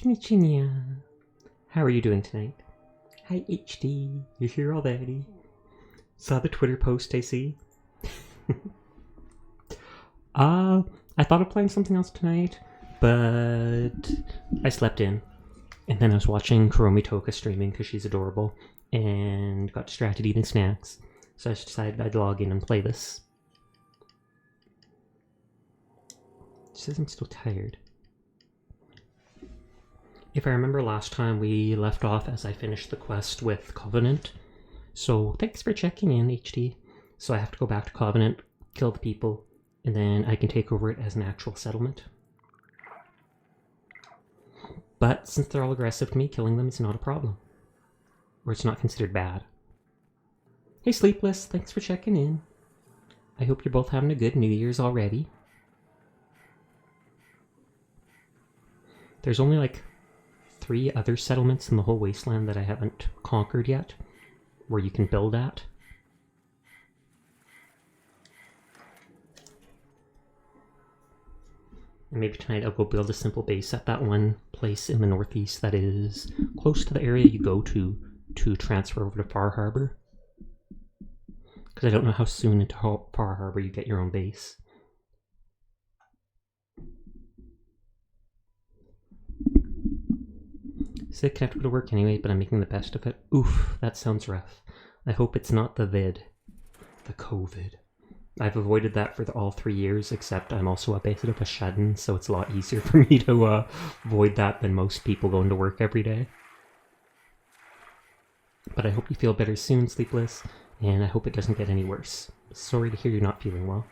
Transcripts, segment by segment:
Konnichiwa. How are you doing tonight? Hi HD, you're here already. Saw the Twitter post, I see. I thought of playing something else tonight, but I slept in. And then I was watching Kuromi Toka streaming because she's adorable, and got distracted eating snacks. So I just decided I'd log in and play this. It says I'm still tired. If I remember last time, we left off as I finished the quest with Covenant. So thanks for checking in, HD. So I have to go back to Covenant, kill the people, and then I can take over it as an actual settlement. But since they're all aggressive to me, killing them is not a problem. Or it's not considered bad. Hey Sleepless, thanks for checking in. I hope you're both having a good New Year's already. There's only like 3 other settlements in the whole Wasteland that I haven't conquered yet, where you can build at. And maybe tonight I'll go build a simple base at that one place in the northeast that is close to the area you go to transfer over to Far Harbor. Because I don't know how soon into Far Harbor you get your own base. Sick, I have to go to work anyway, but I'm making the best of it. Oof, that sounds rough. I hope it's not the vid. The COVID. I've avoided that for all 3 years, except I'm also a bit of a shut-in, so it's a lot easier for me to avoid that than most people going to work every day. But I hope you feel better soon, Sleepless, and I hope it doesn't get any worse. Sorry to hear you're not feeling well.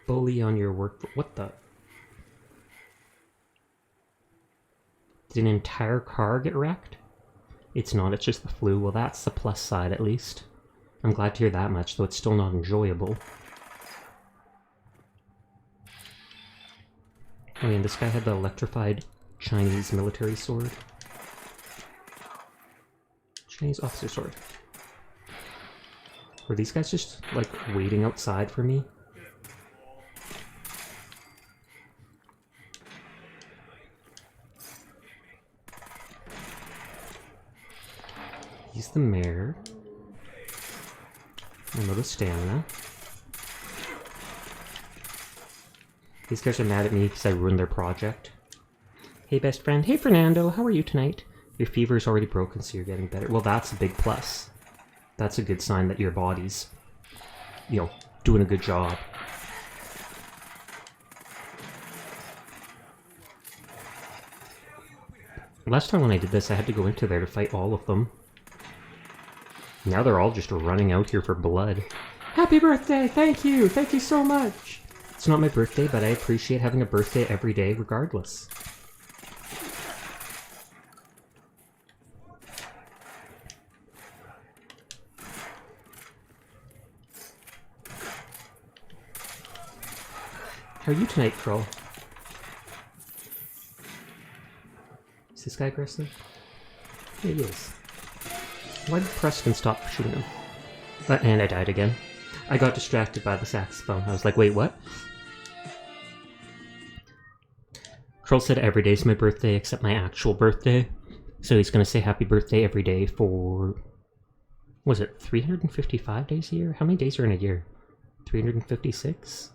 Bully on your work... What the... Did an entire car get wrecked? It's not, it's just the flu. Well, that's the plus side, at least. I'm glad to hear that much, though it's still not enjoyable. I mean, this guy had the electrified Chinese military sword. Chinese officer sword. Were these guys just, like, waiting outside for me? He's the mayor. Another stamina. These guys are mad at me because I ruined their project. Hey best friend. Hey Fernando, how are you tonight? Your fever's already broken, so you're getting better. Well, that's a big plus. That's a good sign that your body's, you know, doing a good job. Last time when I did this, I had to go into there to fight all of them. Now they're all just running out here for blood. Happy birthday! Thank you! Thank you so much! It's not my birthday, but I appreciate having a birthday every day regardless. How are you tonight, Crow? Is this guy aggressive? Yeah, he is. Why did Preston stop shooting him? And I died again. I got distracted by the saxophone. I was like, wait, what? Troll said every day's my birthday except my actual birthday. So he's going to say happy birthday every day for... Was it 355 days a year? How many days are in a year? 356?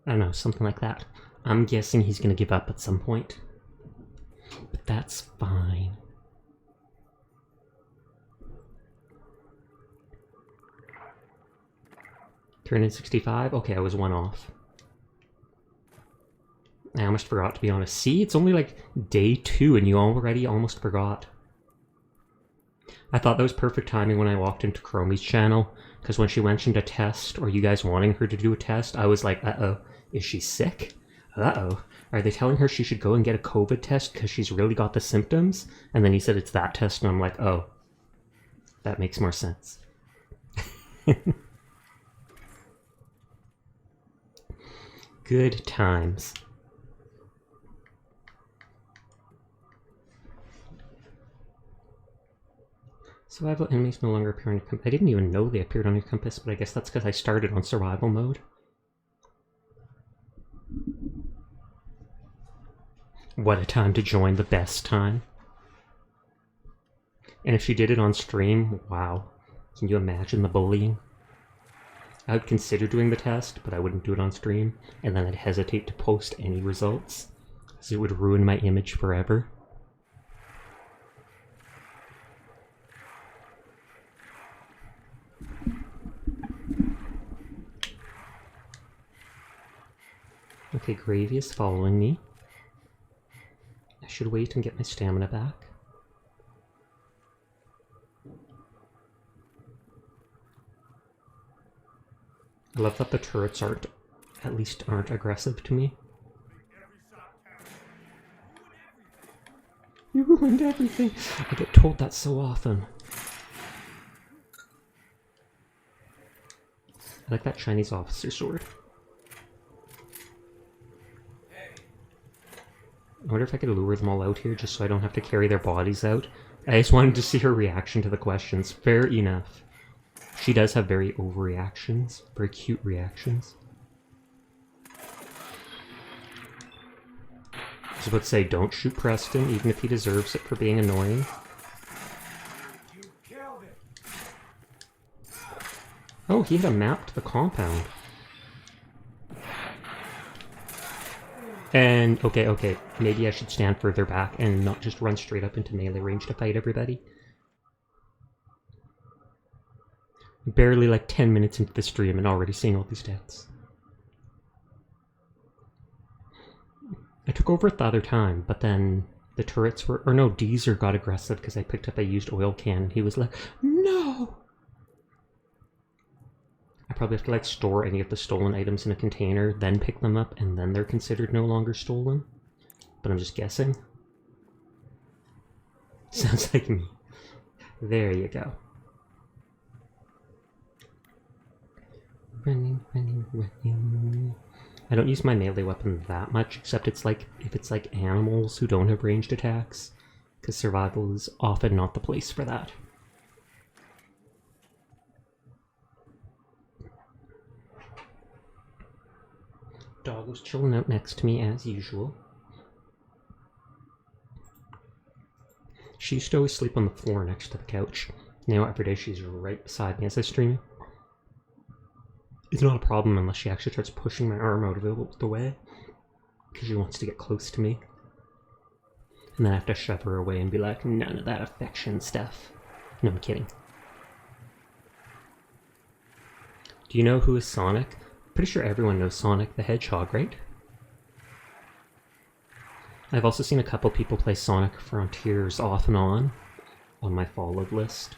I don't know, something like that. I'm guessing he's going to give up at some point. But that's fine. Turned in 65? Okay, I was 1 off. I almost forgot, to be honest. See, it's only like day 2 and you already almost forgot. I thought that was perfect timing when I walked into Chromie's channel, because when she mentioned a test, or you guys wanting her to do a test, I was like, uh-oh, is she sick? Uh-oh, are they telling her she should go and get a COVID test because she's really got the symptoms? And then he said it's that test, and I'm like, oh, that makes more sense. Good times. Survival enemies no longer appear on your compass. I didn't even know they appeared on your compass, but I guess that's because I started on survival mode. What a time to join, the best time. And if she did it on stream, wow. Can you imagine the bullying? I would consider doing the test, but I wouldn't do it on stream, and then I'd hesitate to post any results, because it would ruin my image forever. Okay, Gravy is following me. I should wait and get my stamina back. I love that the turrets aren't aggressive to me. You ruined everything! I get told that so often. I like that Chinese officer sword. I wonder if I could lure them all out here just so I don't have to carry their bodies out. I just wanted to see her reaction to the questions. Fair enough. She does have very overreactions, very cute reactions. I was about to say, don't shoot Preston, even if he deserves it for being annoying. Oh, he had a map to the compound. And, okay, maybe I should stand further back and not just run straight up into melee range to fight everybody. Barely like 10 minutes into the stream and already seeing all these deaths. I took over it the other time, but then the turrets were... Or no, Deezer got aggressive because I picked up a used oil can and he was like, no! I probably have to like store any of the stolen items in a container, then pick them up, and then they're considered no longer stolen. But I'm just guessing. Sounds like me. There you go. Running. I don't use my melee weapon that much, except it's like if it's like animals who don't have ranged attacks, because survival is often not the place for that. Dog was chilling out next to me as usual. She used to always sleep on the floor next to the couch. Now every day she's right beside me as I stream. It's not a problem unless she actually starts pushing my arm out of the way, because she wants to get close to me. And then I have to shove her away and be like, none of that affection stuff. No, I'm kidding. Do you know who is Sonic? Pretty sure everyone knows Sonic the Hedgehog, right? I've also seen a couple people play Sonic Frontiers off and on my followed list.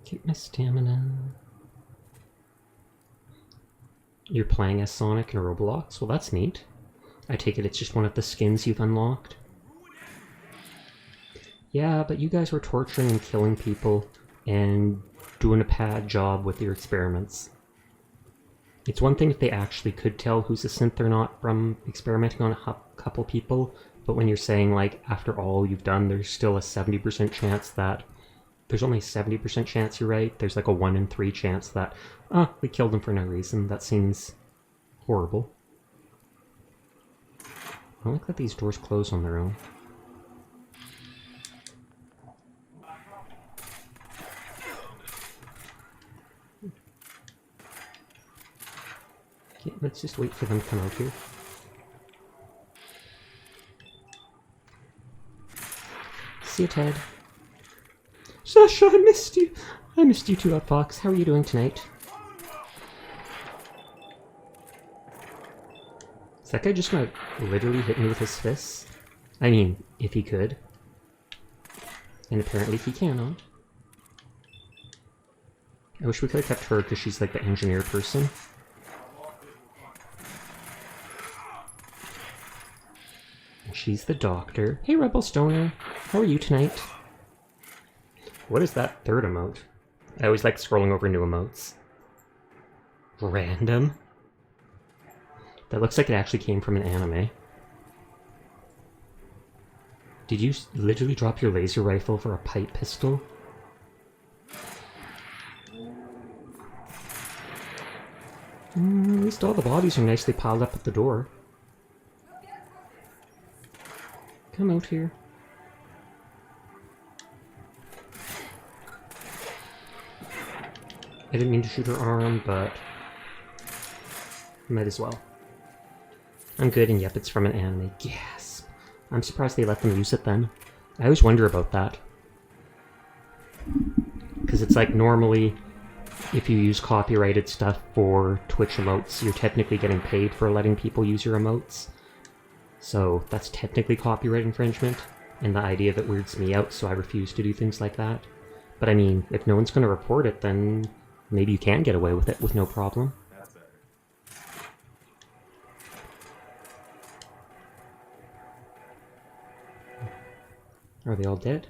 Keep my stamina. You're playing as Sonic in Roblox? Well, that's neat. I take it it's just one of the skins you've unlocked. Yeah, but you guys were torturing and killing people and doing a bad job with your experiments. It's one thing if they actually could tell who's a synth or not from experimenting on a couple people, but when you're saying, like, after all you've done, there's still a 70% chance that... There's only a 70% chance you're right, there's like a 1 in 3 chance that, we killed them for no reason. That seems horrible. I like that these doors close on their own. Okay, let's just wait for them to come out here. See you, Ted. Sasha, I missed you. I missed you too, Fox. How are you doing tonight? Is that guy just gonna literally hit me with his fists? I mean, if he could. And apparently he cannot. I wish we could have kept her because she's like the engineer person. And she's the doctor. Hey, Rebel Stoner. How are you tonight? What is that third emote? I always like scrolling over new emotes. Random? That looks like it actually came from an anime. Did you literally drop your laser rifle for a pipe pistol? At least all the bodies are nicely piled up at the door. Come out here. I didn't mean to shoot her arm, but might as well. I'm good, and yep, it's from an anime. Yes! I'm surprised they let them use it then. I always wonder about that. Because it's like, normally, if you use copyrighted stuff for Twitch emotes, you're technically getting paid for letting people use your emotes. So that's technically copyright infringement, and the idea of it weirds me out, so I refuse to do things like that. But I mean, if no one's going to report it, then maybe you can get away with it with no problem. That's better. Are they all dead?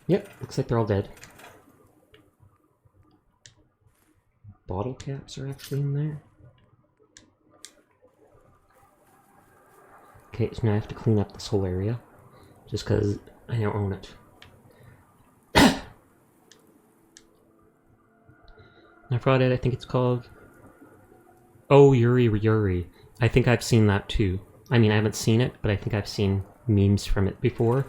Yep, looks like they're all dead. Bottle caps are actually in there. Okay, so now I have to clean up this whole area. Just because I now own it. I brought it, I think it's called... Oh, Yuri. I think I've seen that too. I mean, I haven't seen it, but I think I've seen memes from it before.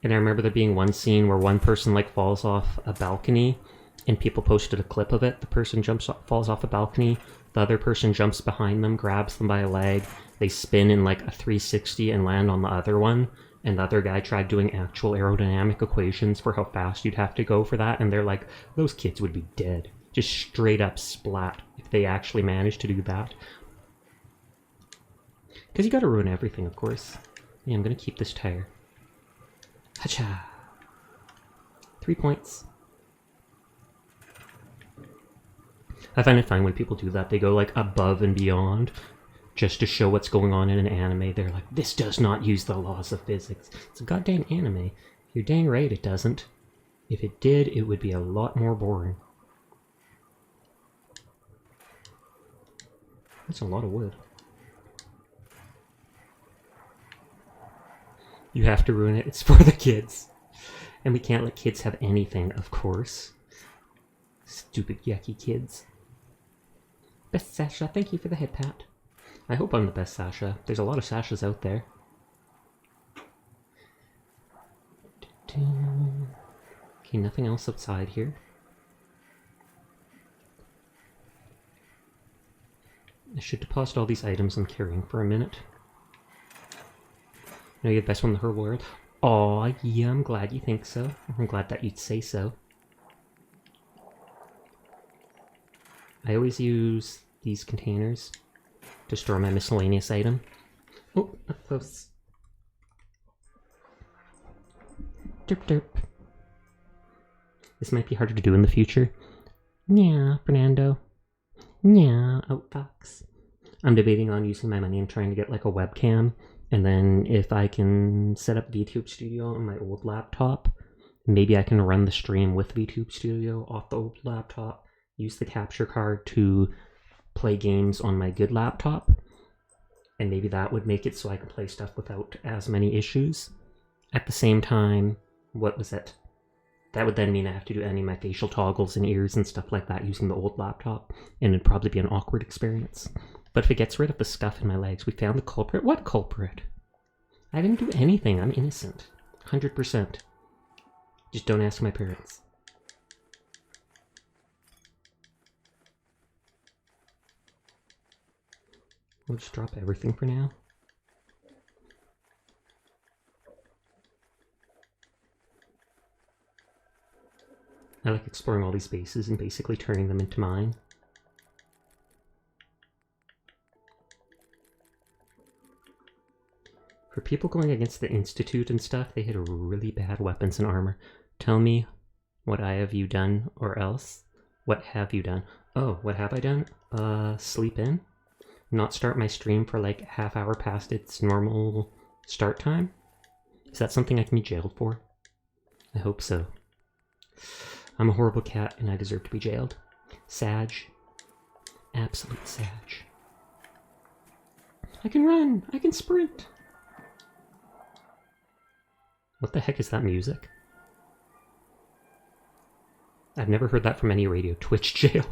And I remember there being one scene where one person like falls off a balcony, and people posted a clip of it. The person falls off a balcony, the other person jumps behind them, grabs them by a leg, they spin in like a 360 and land on the other one, and the other guy tried doing actual aerodynamic equations for how fast you'd have to go for that, and they're like, those kids would be dead. Just straight up splat if they actually managed to do that. Because you gotta ruin everything, of course. Yeah, I'm gonna keep this tire. Hacha! 3 points. I find it fine when people do that. They go like above and beyond just to show what's going on in an anime. They're like, this does not use the laws of physics. It's a goddamn anime. You're dang right it doesn't. If it did, it would be a lot more boring. That's a lot of wood. You have to ruin it. It's for the kids. And we can't let kids have anything, of course. Stupid yucky kids. Best Sasha, thank you for the head pat. I hope I'm the best Sasha. There's a lot of Sashas out there. Okay, nothing else outside here. I should deposit all these items I'm carrying for a minute. No, you're the best one in the whole world. Aw, yeah, I'm glad you think so. I'm glad that you'd say so. I always use these containers to store my miscellaneous item. Oh, up close. Derp derp. This might be harder to do in the future. Yeah, Fernando. Yeah, Outfox. I'm debating on using my money and trying to get like a webcam. And then if I can set up VTube Studio on my old laptop, maybe I can run the stream with VTube Studio off the old laptop, use the capture card to play games on my good laptop, and maybe that would make it so I can play stuff without as many issues. At the same time, what was it? That would then mean I have to do any of my facial toggles and ears and stuff like that using the old laptop, and it'd probably be an awkward experience. But if it gets rid of the scuff in my legs, we found the culprit. What culprit? I didn't do anything. I'm innocent. 100%. Just don't ask my parents. We'll just drop everything for now. I like exploring all these bases and basically turning them into mine. For people going against the Institute and stuff, they had really bad weapons and armor. Tell me, what have you done, or else? What have you done? Oh, what have I done? Sleep in? Not start my stream for like half hour past its normal start time? Is that something I can be jailed for? I hope so. I'm a horrible cat and I deserve to be jailed. Sag. Absolute Sag. I can run! I can sprint! What the heck is that music? I've never heard that from any radio. Twitch jail.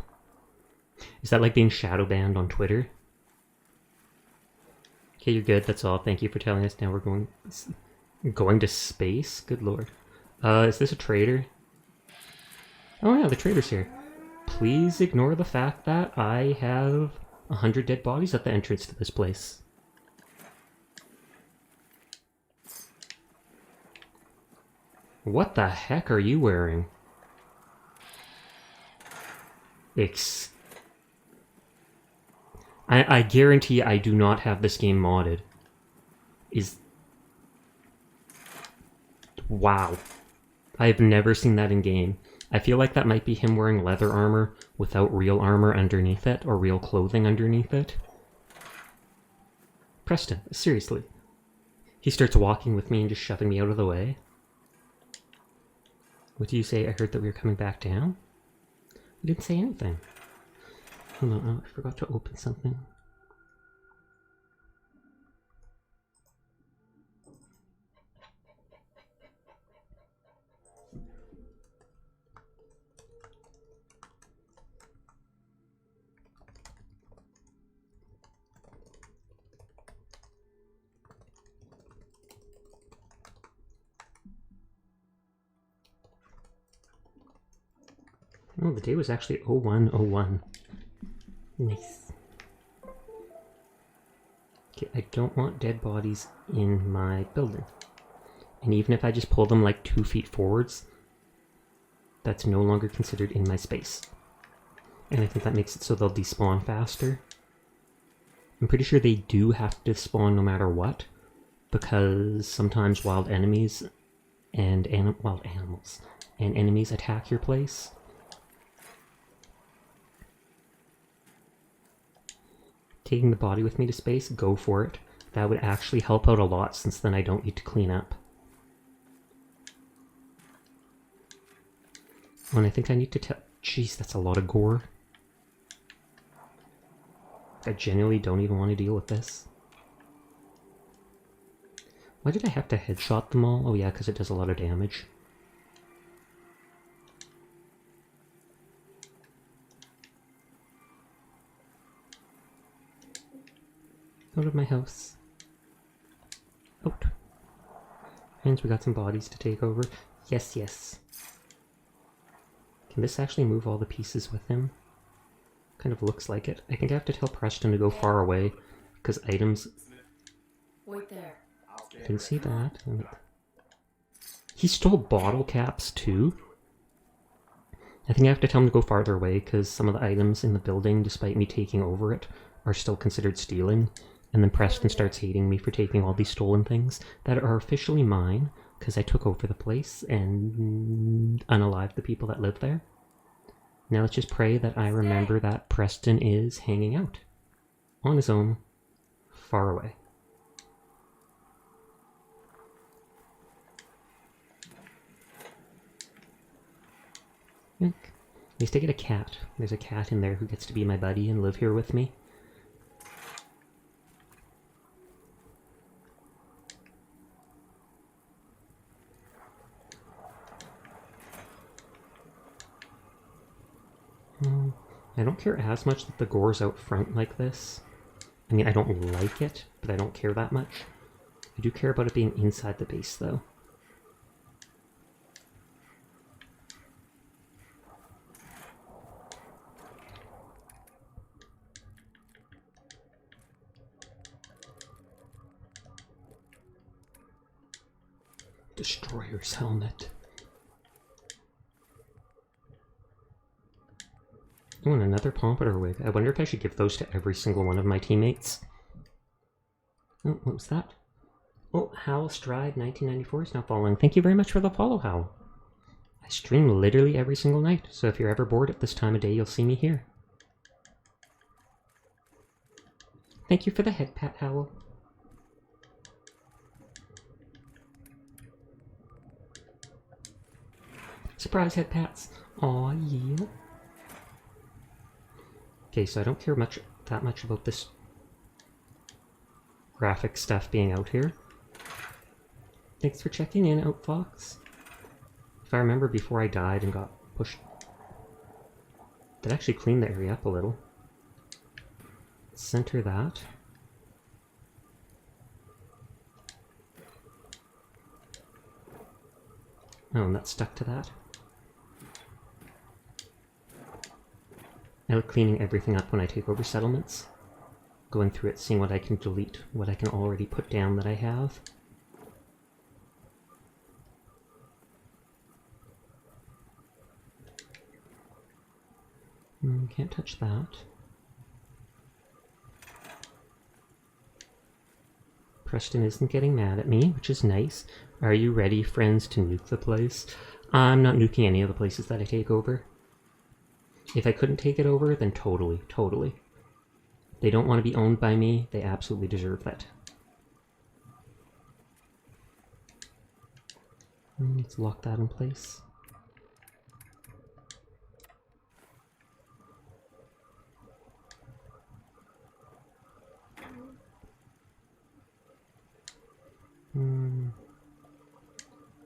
Is that like being shadow banned on Twitter? Okay, you're good. That's all. Thank you for telling us. Now we're going to space? Good lord. Is this a traitor? Oh yeah, the traitor's here. Please ignore the fact that I have 100 dead bodies at the entrance to this place. What the heck are you wearing? I guarantee I do not have this game modded. Wow. I've never seen that in game. I feel like that might be him wearing leather armor without real armor underneath it, or real clothing underneath it. Preston, seriously. He starts walking with me and just shoving me out of the way. What do you say? I heard that we were coming back down? You didn't say anything. Hold on, oh, I forgot to open something. Oh, the day was actually 0101. Nice. Okay, I don't want dead bodies in my building. And even if I just pull them like 2 feet forwards, that's no longer considered in my space. And I think that makes it so they'll despawn faster. I'm pretty sure they do have to spawn no matter what, because sometimes wild enemies and wild animals and enemies attack your place. Taking the body with me to space, go for it. That would actually help out a lot, since then I don't need to clean up. Oh, and I think I need to tell... Jeez, that's a lot of gore. I genuinely don't even want to deal with this. Why did I have to headshot them all? Oh yeah, because it does a lot of damage. Out of my house. Out. And we got some bodies to take over. Yes, yes. Can this actually move all the pieces with him? Kind of looks like it. I think I have to tell Preston to go far away, because items... Wait there. Didn't see that. He stole bottle caps too? I think I have to tell him to go farther away, because some of the items in the building, despite me taking over it, are still considered stealing. And then Preston starts hating me for taking all these stolen things that are officially mine, because I took over the place and unalived the people that live there. Now let's just pray that I remember that Preston is hanging out on his own, far away. At least I get a cat. There's a cat in there who gets to be my buddy and live here with me. I don't care as much that the gore's out front like this. I mean, I don't like it, but I don't care that much. I do care about it being inside the base, though. Destroyer's helmet. Oh, and another pompadour wig. I wonder if I should give those to every single one of my teammates. Oh, what was that? Oh, Howl Stride 1994 is now following. Thank you very much for the follow, Howl. I stream literally every single night, so if you're ever bored at this time of day, you'll see me here. Thank you for the head pat, Howl. Surprise head pats. Aw, yeah. Okay, so I don't care that much about this graphic stuff being out here. Thanks for checking in, Outfox. If I remember before I died and got pushed... That actually cleaned the area up a little. Center that. Oh, and that's stuck to that. I like cleaning everything up when I take over settlements. Going through it, seeing what I can delete, what I can already put down that I have. Can't touch that. Preston isn't getting mad at me, which is nice. Are you ready, friends, to nuke the place? I'm not nuking any of the places that I take over. If I couldn't take it over, then totally, totally. They don't want to be owned by me. They absolutely deserve that. Let's lock that in place.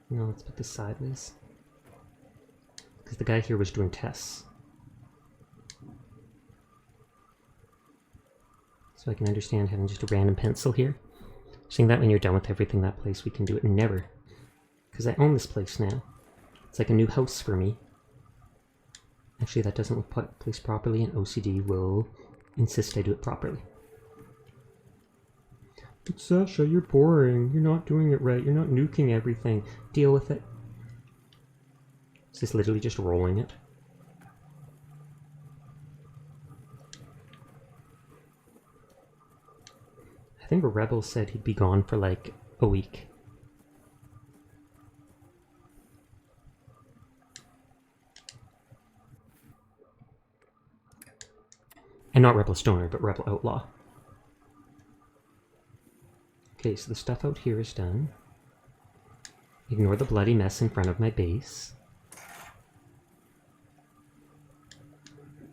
No, let's put this sideways. Because the guy here was doing tests. So I can understand having just a random pencil here. Saying that when you're done with everything that place, we can do it never. Because I own this place now. It's like a new house for me. Actually, that doesn't look placed properly, and OCD will insist I do it properly. But Sasha, you're boring. You're not doing it right. You're not nuking everything. Deal with it. Is this literally just rolling it? I think a rebel said he'd be gone for like a week. And not Rebel Stoner, but Rebel Outlaw. Okay, so the stuff out here is done. Ignore the bloody mess in front of my base.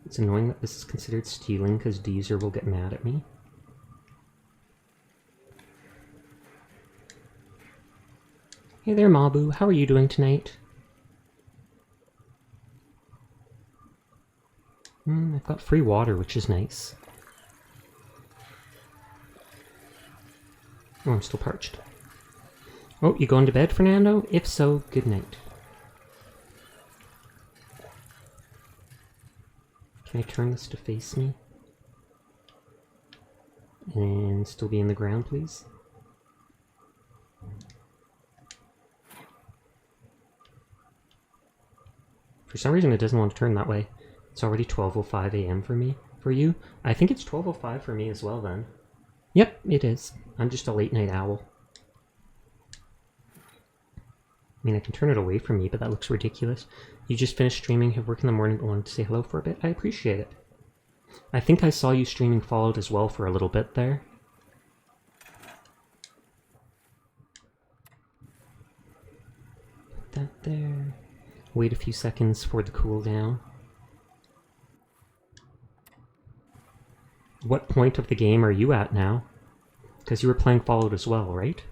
It's annoying that this is considered stealing because Deezer will get mad at me. Hey there, Mabu. How are you doing tonight? I've got free water, which is nice. Oh, I'm still parched. Oh, you going to bed, Fernando? If so, good night. Can I turn this to face me? And still be in the ground, please? For some reason, it doesn't want to turn that way. It's already 12:05 a.m. for me. For you? I think it's 12:05 for me as well, then. Yep, it is. I'm just a late-night owl. I mean, I can turn it away from me, but that looks ridiculous. You just finished streaming, have work in the morning, but wanted to say hello for a bit? I appreciate it. I think I saw you streaming Fallout as well for a little bit there. Put that there. Wait a few seconds for the cooldown. What point of the game are you at now? Because you were playing Fallout as well, right?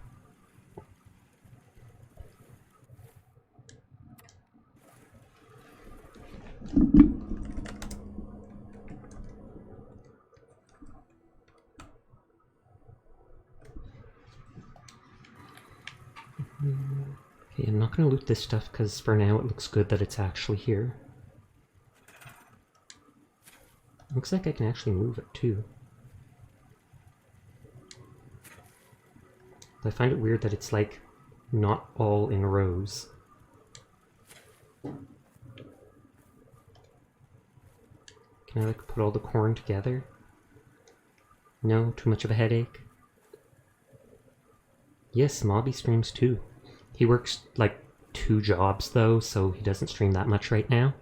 Okay, I'm not going to loot this stuff because for now it looks good that it's actually here. Looks like I can actually move it too. But I find it weird that it's like not all in rows. Can I like put all the corn together? No, too much of a headache. Yes, Mobby streams too. He works like 2 jobs though, so he doesn't stream that much right now.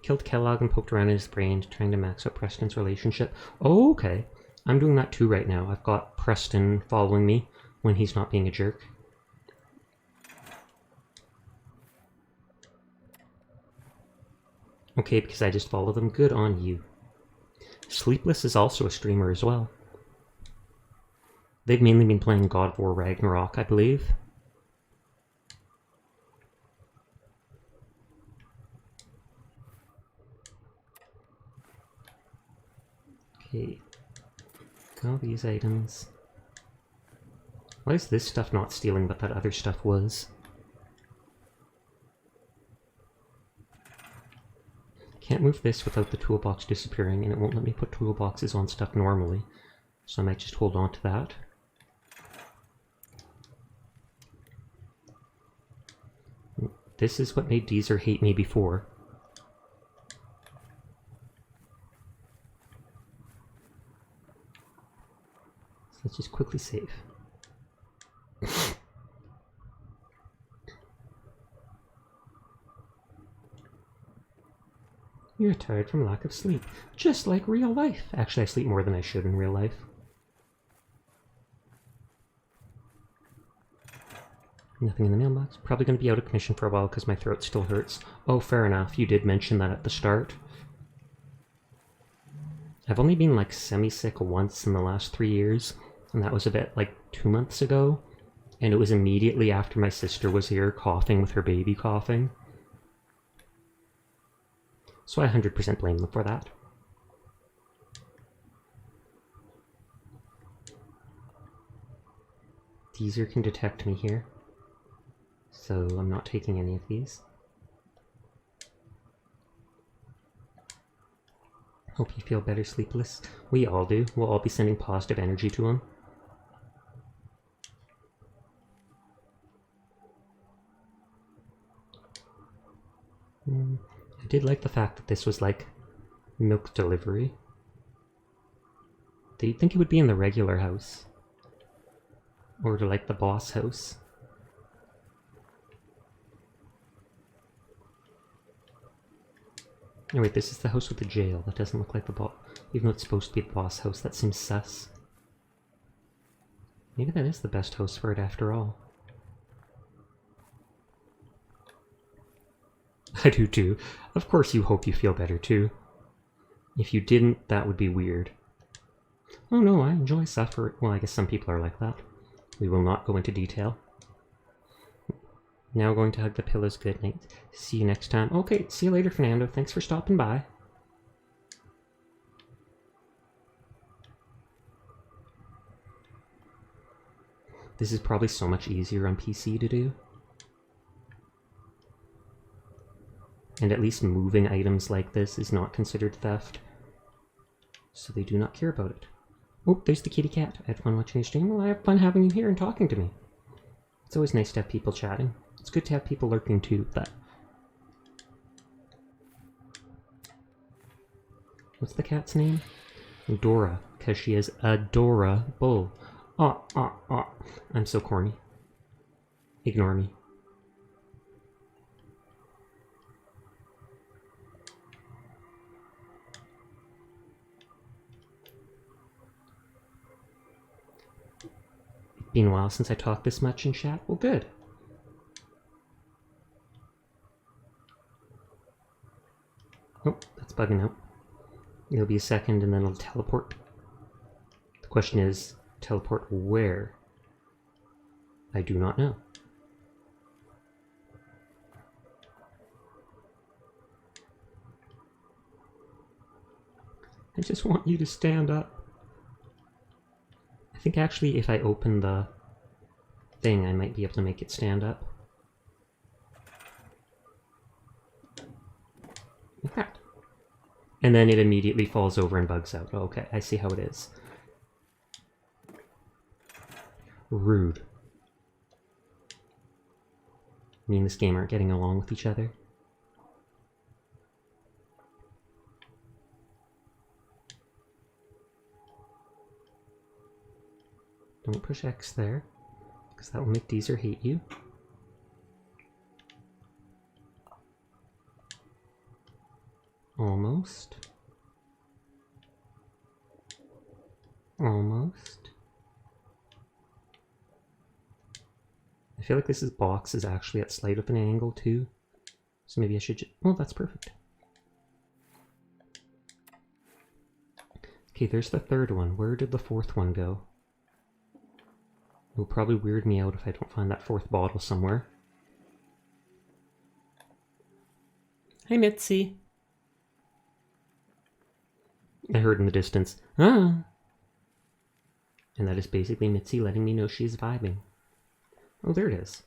Killed Kellogg and poked around in his brain, trying to max out Preston's relationship. Oh, okay. I'm doing that too right now. I've got Preston following me when he's not being a jerk. Okay, because I just follow them. Good on you. Sleepless is also a streamer as well. They've mainly been playing God of War Ragnarok, I believe. Okay. All these items. Why is this stuff not stealing, but that other stuff was? Can't move this without the toolbox disappearing, and it won't let me put toolboxes on stuff normally. So I might just hold on to that. This is what made Deezer hate me before. So let's just quickly save. You're tired from lack of sleep. Just like real life. Actually, I sleep more than I should in real life. Nothing in the mailbox. Probably going to be out of commission for a while because my throat still hurts. Oh, fair enough. You did mention that at the start. I've only been like semi-sick once in the last 3 years, and that was about like 2 months ago. And it was immediately after my sister was here coughing with her baby coughing. So I 100% blame them for that. Deezer can detect me here. So I'm not taking any of these. Hope you feel better, Sleepless. We all do. We'll all be sending positive energy to him. I did like the fact that this was like milk delivery. Do you think it would be in the regular house? Or to like the boss house? Oh wait, this is the house with the jail. That doesn't look like the boss. Even though it's supposed to be the boss house, that seems sus. Maybe that is the best house for it after all. I do too. Of course you hope you feel better too. If you didn't, that would be weird. Oh no, I enjoy suffering. Well, I guess some people are like that. We will not go into detail. Now going to hug the pillows. Good night. See you next time. Okay, see you later, Fernando. Thanks for stopping by. This is probably so much easier on PC to do. And at least moving items like this is not considered theft. So they do not care about it. Oh, there's the kitty cat. I had fun watching your stream. Well, I have fun having you here and talking to me. It's always nice to have people chatting. It's good to have people lurking too, but... What's the cat's name? Dora, because she is adorable. I'm so corny. Ignore me. Been a while since I talked this much in chat. Well, good. Oh, that's bugging out. It'll be a second and then it'll teleport. The question is, teleport where? I do not know. I just want you to stand up. I think actually if I open the thing, I might be able to make it stand up. Like that. And then it immediately falls over and bugs out. Oh, okay, I see how it is. Rude. Me and this game aren't getting along with each other. Don't push X there, because that will make Deezer hate you. Almost. Almost. I feel like this box is actually at slight of an angle too. So maybe I should just... Oh, that's perfect. Okay, there's the third one. Where did the fourth one go? It will probably weird me out if I don't find that fourth bottle somewhere. Hey, Mitzi. I heard in the distance, ah! And that is basically Mitzi letting me know she's vibing. Oh, there it is.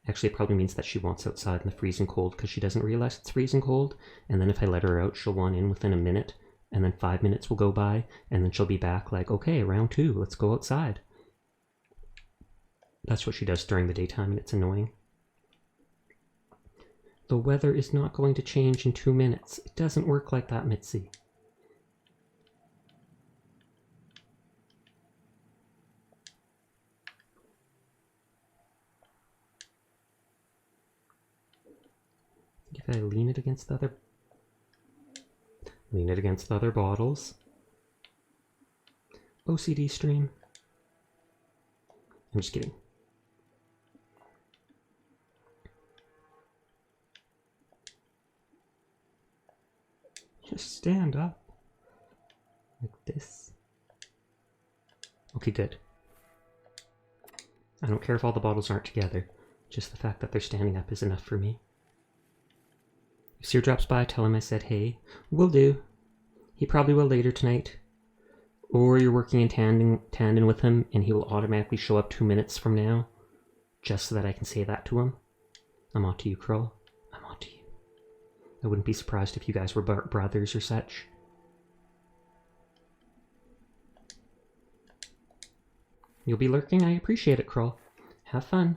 Actually, it probably means that she wants outside in the freezing cold because she doesn't realize it's freezing cold. And then if I let her out, she'll want in within a minute. And then 5 minutes will go by. And then she'll be back like, okay, round 2, let's go outside. That's what she does during the daytime, and it's annoying. The weather is not going to change in 2 minutes. It doesn't work like that, Mitzi. If I lean it against the other bottles. OCD stream. I'm just kidding. Just stand up. Like this. Okay, good. I don't care if all the bottles aren't together. Just the fact that they're standing up is enough for me. If Sear drops by, tell him I said hey. Will do. He probably will later tonight. Or you're working in tandem with him, and he will automatically show up 2 minutes from now, just so that I can say that to him. I'm on to you, Kroll. I'm on to you. I wouldn't be surprised if you guys were brothers or such. You'll be lurking? I appreciate it, Kroll. Have fun.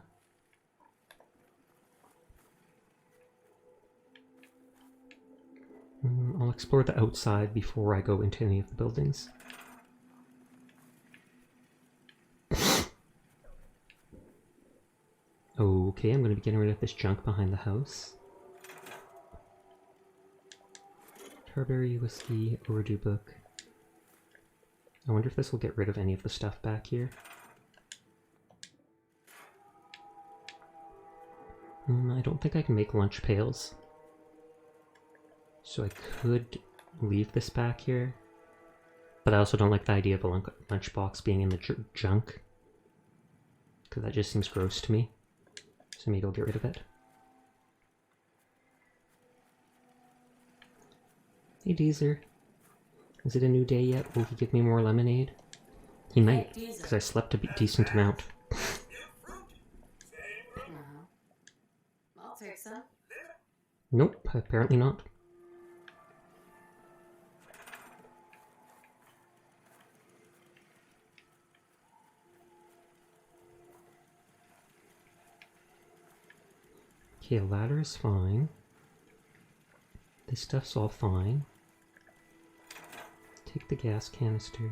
I'll explore the outside before I go into any of the buildings. Okay, I'm going to be getting rid of this junk behind the house. Tarberry, whiskey, Urdu book. I wonder if this will get rid of any of the stuff back here. I don't think I can make lunch pails. So I could leave this back here. But I also don't like the idea of a lunchbox being in the junk. Because that just seems gross to me. So maybe I'll get rid of it. Hey Deezer. Is it a new day yet? Will he give me more lemonade? He might, because I slept a decent amount. I'll take some. Nope, apparently not. Okay, a ladder is fine. This stuff's all fine. Take the gas canister.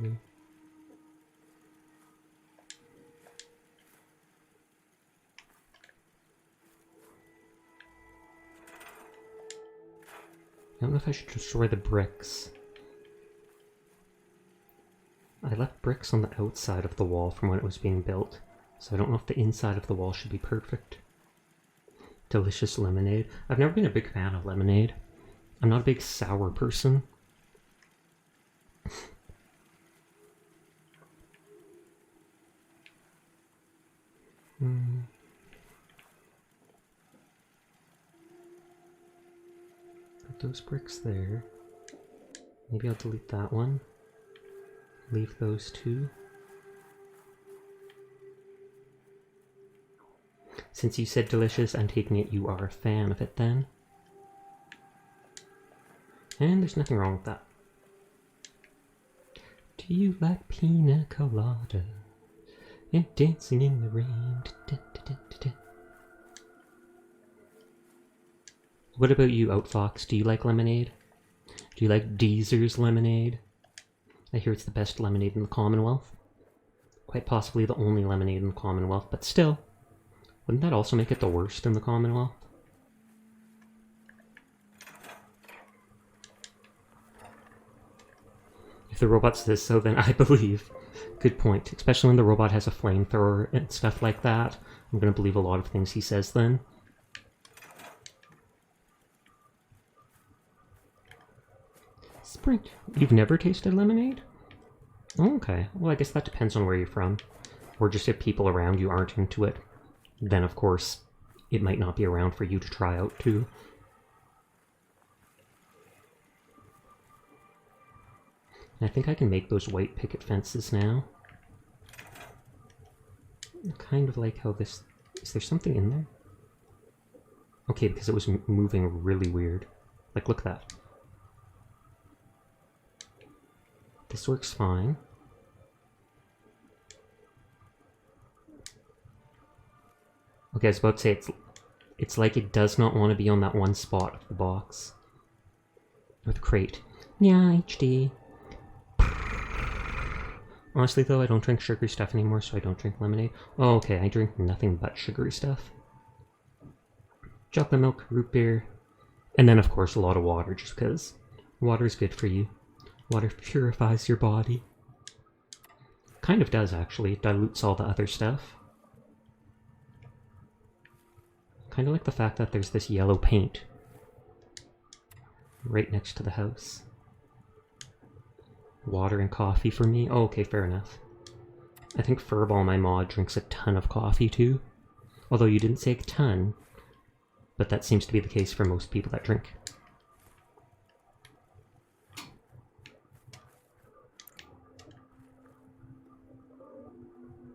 I don't know if I should destroy the bricks. I left bricks on the outside of the wall from when it was being built, so I don't know if the inside of the wall should be perfect. Delicious lemonade. I've never been a big fan of lemonade. I'm not a big sour person. Put those bricks there. Maybe I'll delete that one. Leave those two. Since you said delicious, I'm taking it you are a fan of it then. And there's nothing wrong with that. Do you like pina colada and dancing in the rain? Da, da, da, da, da. What about you, Outfox? Do you like lemonade? Do you like Deezer's lemonade? I hear it's the best lemonade in the Commonwealth. Quite possibly the only lemonade in the Commonwealth, but still. Wouldn't that also make it the worst in the Commonwealth? If the robot says so, then I believe. Good point. Especially when the robot has a flamethrower and stuff like that. I'm going to believe a lot of things he says then. Sprint. You've never tasted lemonade? Oh, okay. Well, I guess that depends on where you're from. Or just if people around you aren't into it. Then, of course, it might not be around for you to try out, too. I think I can make those white picket fences now. I kind of like how this... Is there something in there? Okay, because it was moving really weird. Like, look at that. This works fine. Okay, I was about to say, it's like it does not want to be on that one spot of the box. Or the crate. Yeah, HD. Honestly though, I don't drink sugary stuff anymore, so I don't drink lemonade. Oh, okay, I drink nothing but sugary stuff. Chocolate milk, root beer, and then of course a lot of water, just because water is good for you. Water purifies your body. Kind of does, actually. It dilutes all the other stuff. Kind of like the fact that there's this yellow paint right next to the house. Water and coffee for me? Oh, okay, fair enough. I think Furball, my mod, drinks a ton of coffee too. Although you didn't say a ton, but that seems to be the case for most people that drink.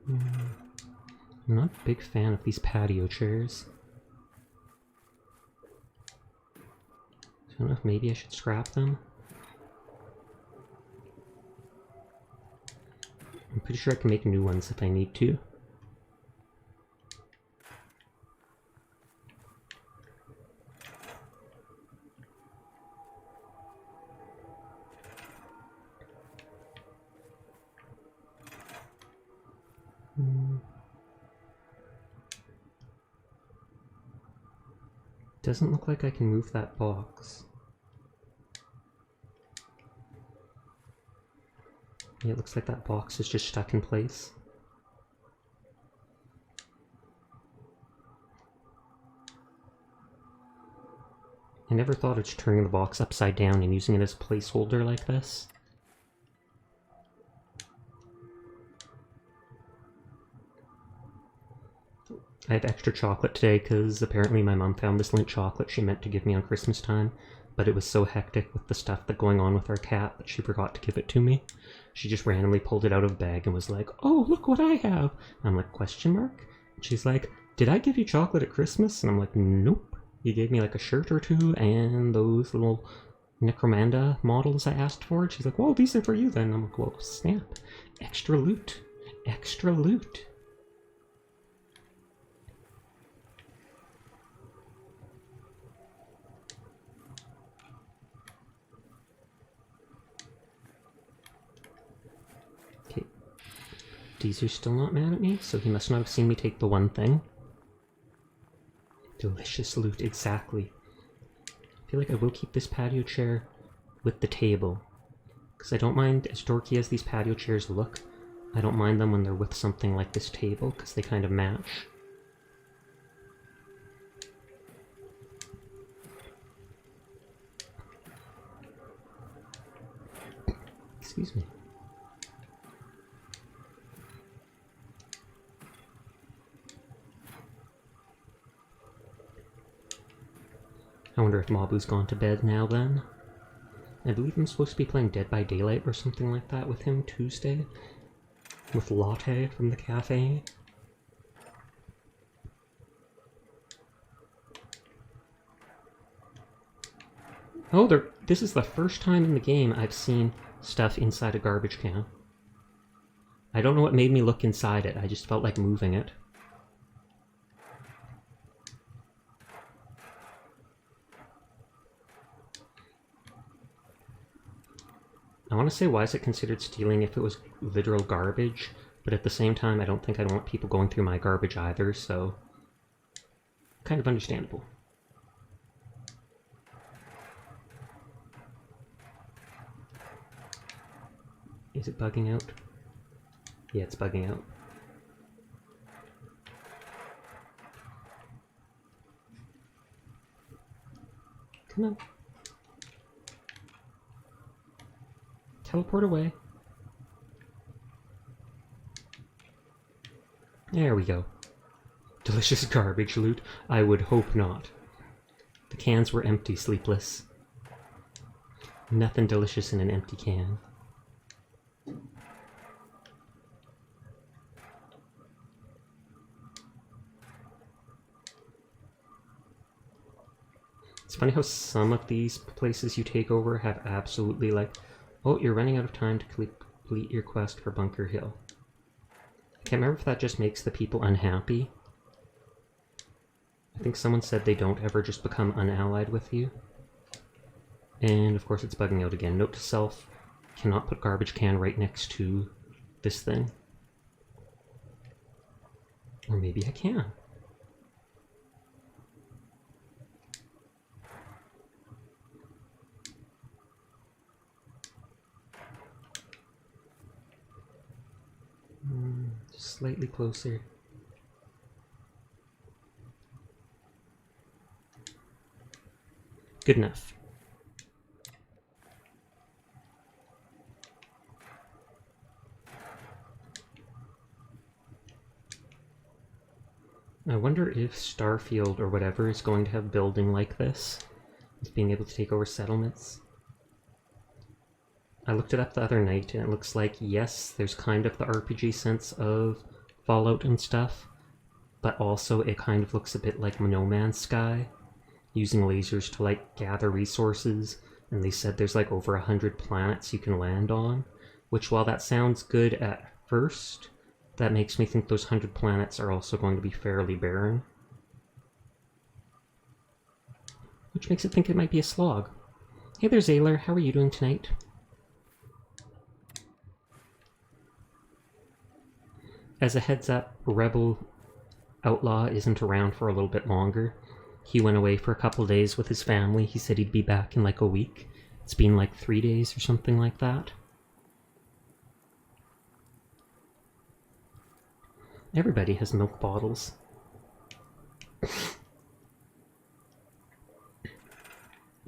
I'm not a big fan of these patio chairs. I don't know if maybe I should scrap them. I'm pretty sure I can make new ones if I need to. Doesn't look like I can move that box. Yeah, it looks like that box is just stuck in place. I never thought of turning the box upside down and using it as a placeholder like this. I have extra chocolate today because apparently my mom found this Lindt chocolate she meant to give me on Christmas time, but it was so hectic with the stuff that's going on with our cat that she forgot to give it to me. She just randomly pulled it out of a bag and was like, "Oh, look what I have!" I'm like, question mark? And she's like, "Did I give you chocolate at Christmas?" And I'm like, "Nope. You gave me like a shirt or two and those little Necromanda models I asked for." And she's like, "Well, these are for you then." I'm like, "Whoa, snap. Extra loot. Extra loot." Deezer still not mad at me, so he must not have seen me take the one thing. Delicious loot, exactly. I feel like I will keep this patio chair with the table, because I don't mind, as dorky as these patio chairs look, I don't mind them when they're with something like this table, because they kind of match. Excuse me. I wonder if Mabu's gone to bed now then. I believe I'm supposed to be playing Dead by Daylight or something like that with him Tuesday. With Latte from the cafe. Oh, this is the first time in the game I've seen stuff inside a garbage can. I don't know what made me look inside it, I just felt like moving it. I want to say, why is it considered stealing if it was literal garbage? But at the same time, I don't think I'd want people going through my garbage either, so... kind of understandable. Is it bugging out? Yeah, it's bugging out. Come on. Teleport away. There we go. Delicious garbage loot? I would hope not. The cans were empty, Sleepless. Nothing delicious in an empty can. It's funny how some of these places you take over have absolutely like, oh, you're running out of time to complete your quest for Bunker Hill. I can't remember if that just makes the people unhappy. I think someone said they don't ever just become unallied with you. And of course it's bugging out again. Note to self, cannot put garbage can right next to this thing. Or maybe I can. Just slightly closer. Good enough. I wonder if Starfield or whatever is going to have building like this, with being able to take over settlements. I looked it up the other night and it looks like, yes, there's kind of the RPG sense of Fallout and stuff, but also it kind of looks a bit like No Man's Sky, using lasers to like gather resources, and they said there's like over 100 planets you can land on, which while that sounds good at first, that makes me think those 100 planets are also going to be fairly barren. Which makes it think it might be a slog. Hey there, Zayler, how are you doing tonight? As a heads up, Rebel Outlaw isn't around for a little bit longer. He went away for a couple days with his family. He said he'd be back in like a week. It's been like 3 days or something like that. Everybody has milk bottles.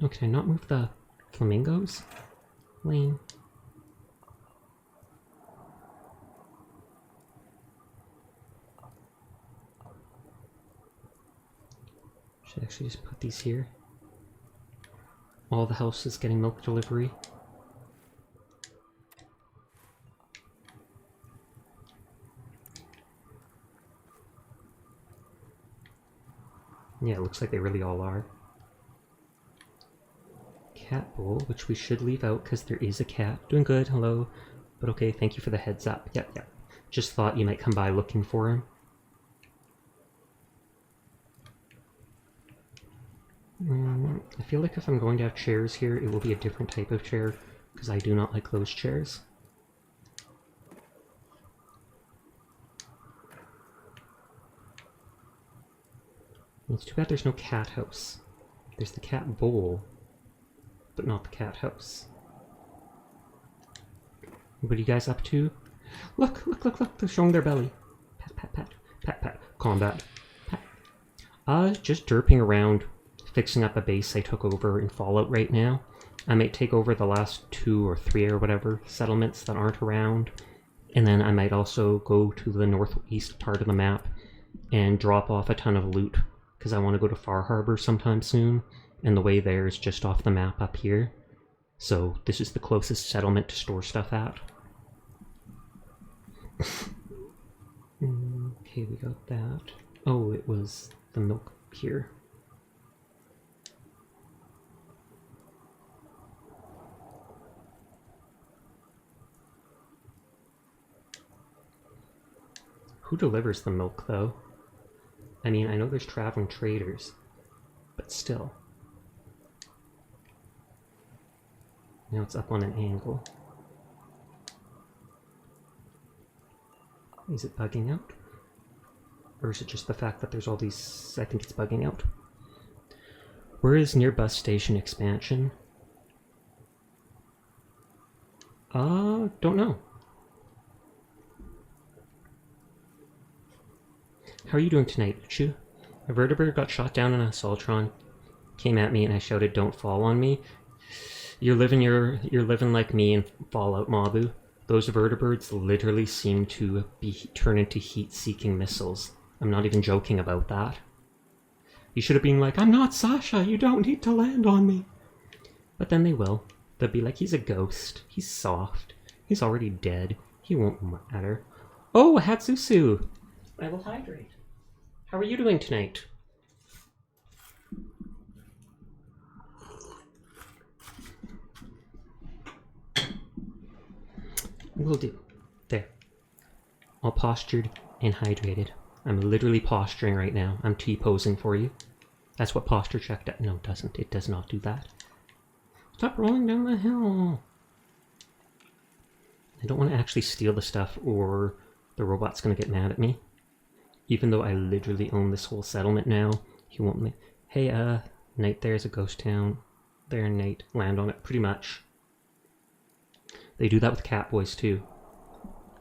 Oh, can I not move the flamingos? Lame. Should actually just put these here. All the houses getting milk delivery. Yeah, it looks like they really all are. Cat bowl, which we should leave out because there is a cat. Doing good, hello. But okay, thank you for the heads up. Yep. Just thought you might come by looking for him. I feel like if I'm going to have chairs here, it will be a different type of chair, because I do not like those chairs. It's too bad there's no cat house. There's the cat bowl, but not the cat house. What are you guys up to? Look, they're showing their belly. Pat. Combat. Pat. Just derping around, fixing up a base I took over in Fallout right now. I might take over the last 2 or 3 or whatever settlements that aren't around, and then I might also go to the northeast part of the map and drop off a ton of loot, because I want to go to Far Harbor sometime soon, and the way there is just off the map up here. So this is the closest settlement to store stuff at. Okay, we got that. Oh, it was the milk here. Who delivers the milk, though? I mean, I know there's traveling traders, but still. Now it's up on an angle. Is it bugging out? Or is it just the fact that there's all these... I think it's bugging out. Where is near bus station expansion? Don't know. How are you doing tonight, Uchu? A vertebrate got shot down in a Soltron, came at me, and I shouted, "Don't fall on me." You're living like me in Fallout, Mabu. Those vertebrates literally seem to turn into heat-seeking missiles. I'm not even joking about that. You should have been like, "I'm not Sasha, you don't need to land on me." But then they will. They'll be like, "He's a ghost. He's soft. He's already dead. He won't matter." Oh, Hatsusu! I will hydrate. How are you doing tonight? Will do. There. All postured and hydrated. I'm literally posturing right now. I'm T-posing for you. That's what posture check does. No, it doesn't. It does not do that. Stop rolling down the hill. I don't want to actually steal the stuff or the robot's going to get mad at me. Even though I literally own this whole settlement now, he won't make... Hey, Knight, there's a ghost town. There, Knight. Land on it, pretty much. They do that with Catboys too.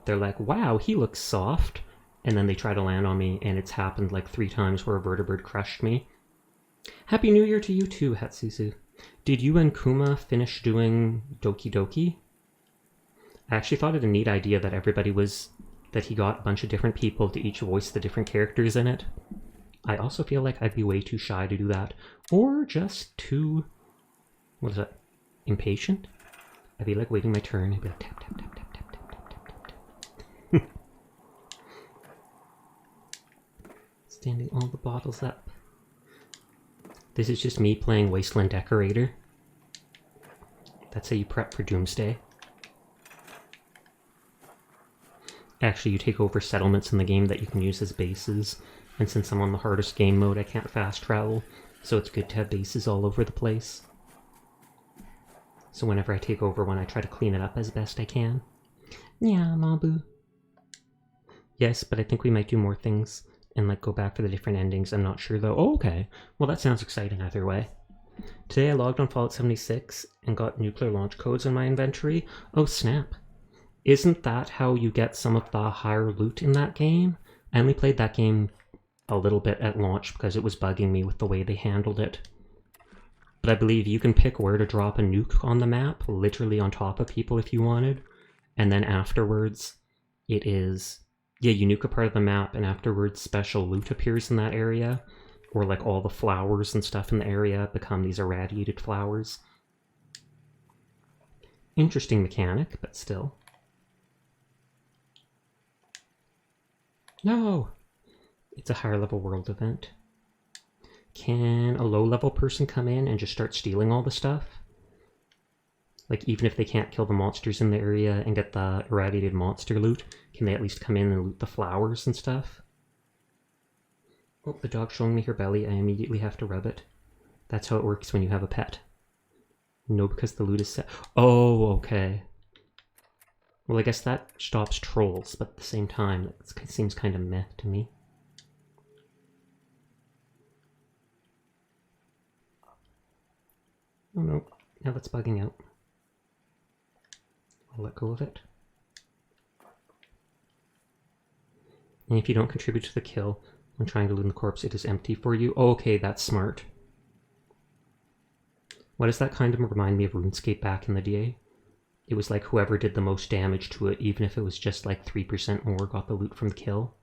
They're like, wow, he looks soft. And then they try to land on me, and it's happened like 3 times where a vertibird crushed me. Happy New Year to you too, Hatsuzu. Did you and Kuma finish doing Doki Doki? I actually thought it a neat idea that that he got a bunch of different people to each voice the different characters in it. I also feel like I'd be way too shy to do that. Or just too... what is that? Impatient? I'd be like waiting my turn. I'd be like tap, tap, tap, tap, tap, tap, tap, tap, tap, tap. Standing all the bottles up. This is just me playing Wasteland Decorator. That's how you prep for Doomsday. Actually, you take over settlements in the game that you can use as bases. And since I'm on the hardest game mode, I can't fast travel. So it's good to have bases all over the place. So whenever I take over one, I try to clean it up as best I can. Yeah, Mabu. Yes, but I think we might do more things and like go back for the different endings. I'm not sure though. Oh, okay. Well, that sounds exciting either way. Today I logged on Fallout 76 and got nuclear launch codes in my inventory. Oh, snap. Isn't that how you get some of the higher loot in that game? I only played that game a little bit at launch because it was bugging me with the way they handled it. But I believe you can pick where to drop a nuke on the map, literally on top of people if you wanted. And then afterwards, it is... yeah, you nuke a part of the map, and afterwards special loot appears in that area. Or like all the flowers and stuff in the area become these irradiated flowers. Interesting mechanic, but still. No! It's a higher level world event. Can a low level person come in and just start stealing all the stuff? Like, even if they can't kill the monsters in the area and get the irradiated monster loot, can they at least come in and loot the flowers and stuff? Oh, the dog's showing me her belly. I immediately have to rub it. That's how it works when you have a pet. No, because the loot is set. Oh, okay. Well, I guess that stops trolls, but at the same time, it seems kind of meh to me. Oh no, now that's bugging out. I'll let go of it. And if you don't contribute to the kill when trying to loot the corpse, it is empty for you. Oh, okay, that's smart. Why does that kind of remind me of RuneScape back in the day? It was like whoever did the most damage to it, even if it was just like 3% more, got the loot from the kill.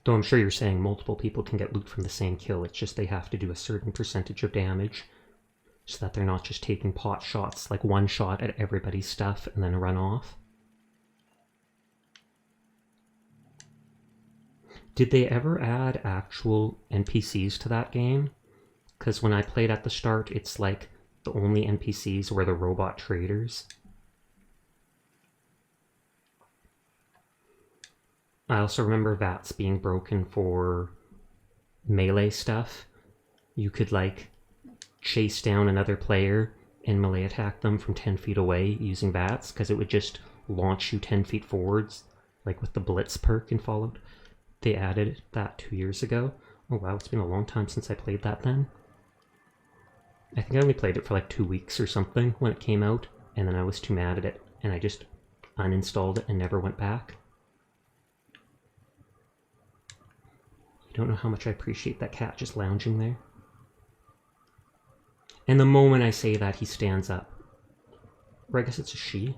Though I'm sure you're saying multiple people can get loot from the same kill, it's just they have to do a certain percentage of damage, so that they're not just taking pot shots, like one shot at everybody's stuff and then run off. Did they ever add actual NPCs to that game? Because when I played at the start, it's like the only NPCs were the robot traders. I also remember VATS being broken for melee stuff. You could like chase down another player and melee attack them from 10 feet away using VATS, because it would just launch you 10 feet forwards, like with the Blitz perk in Fallout. They added that 2 years ago. Oh wow, it's been a long time since I played that then. I think I only played it for like 2 weeks or something when it came out, and then I was too mad at it, and I just uninstalled it and never went back. You don't know how much I appreciate that cat just lounging there. And the moment I say that, he stands up. Or I guess it's a she.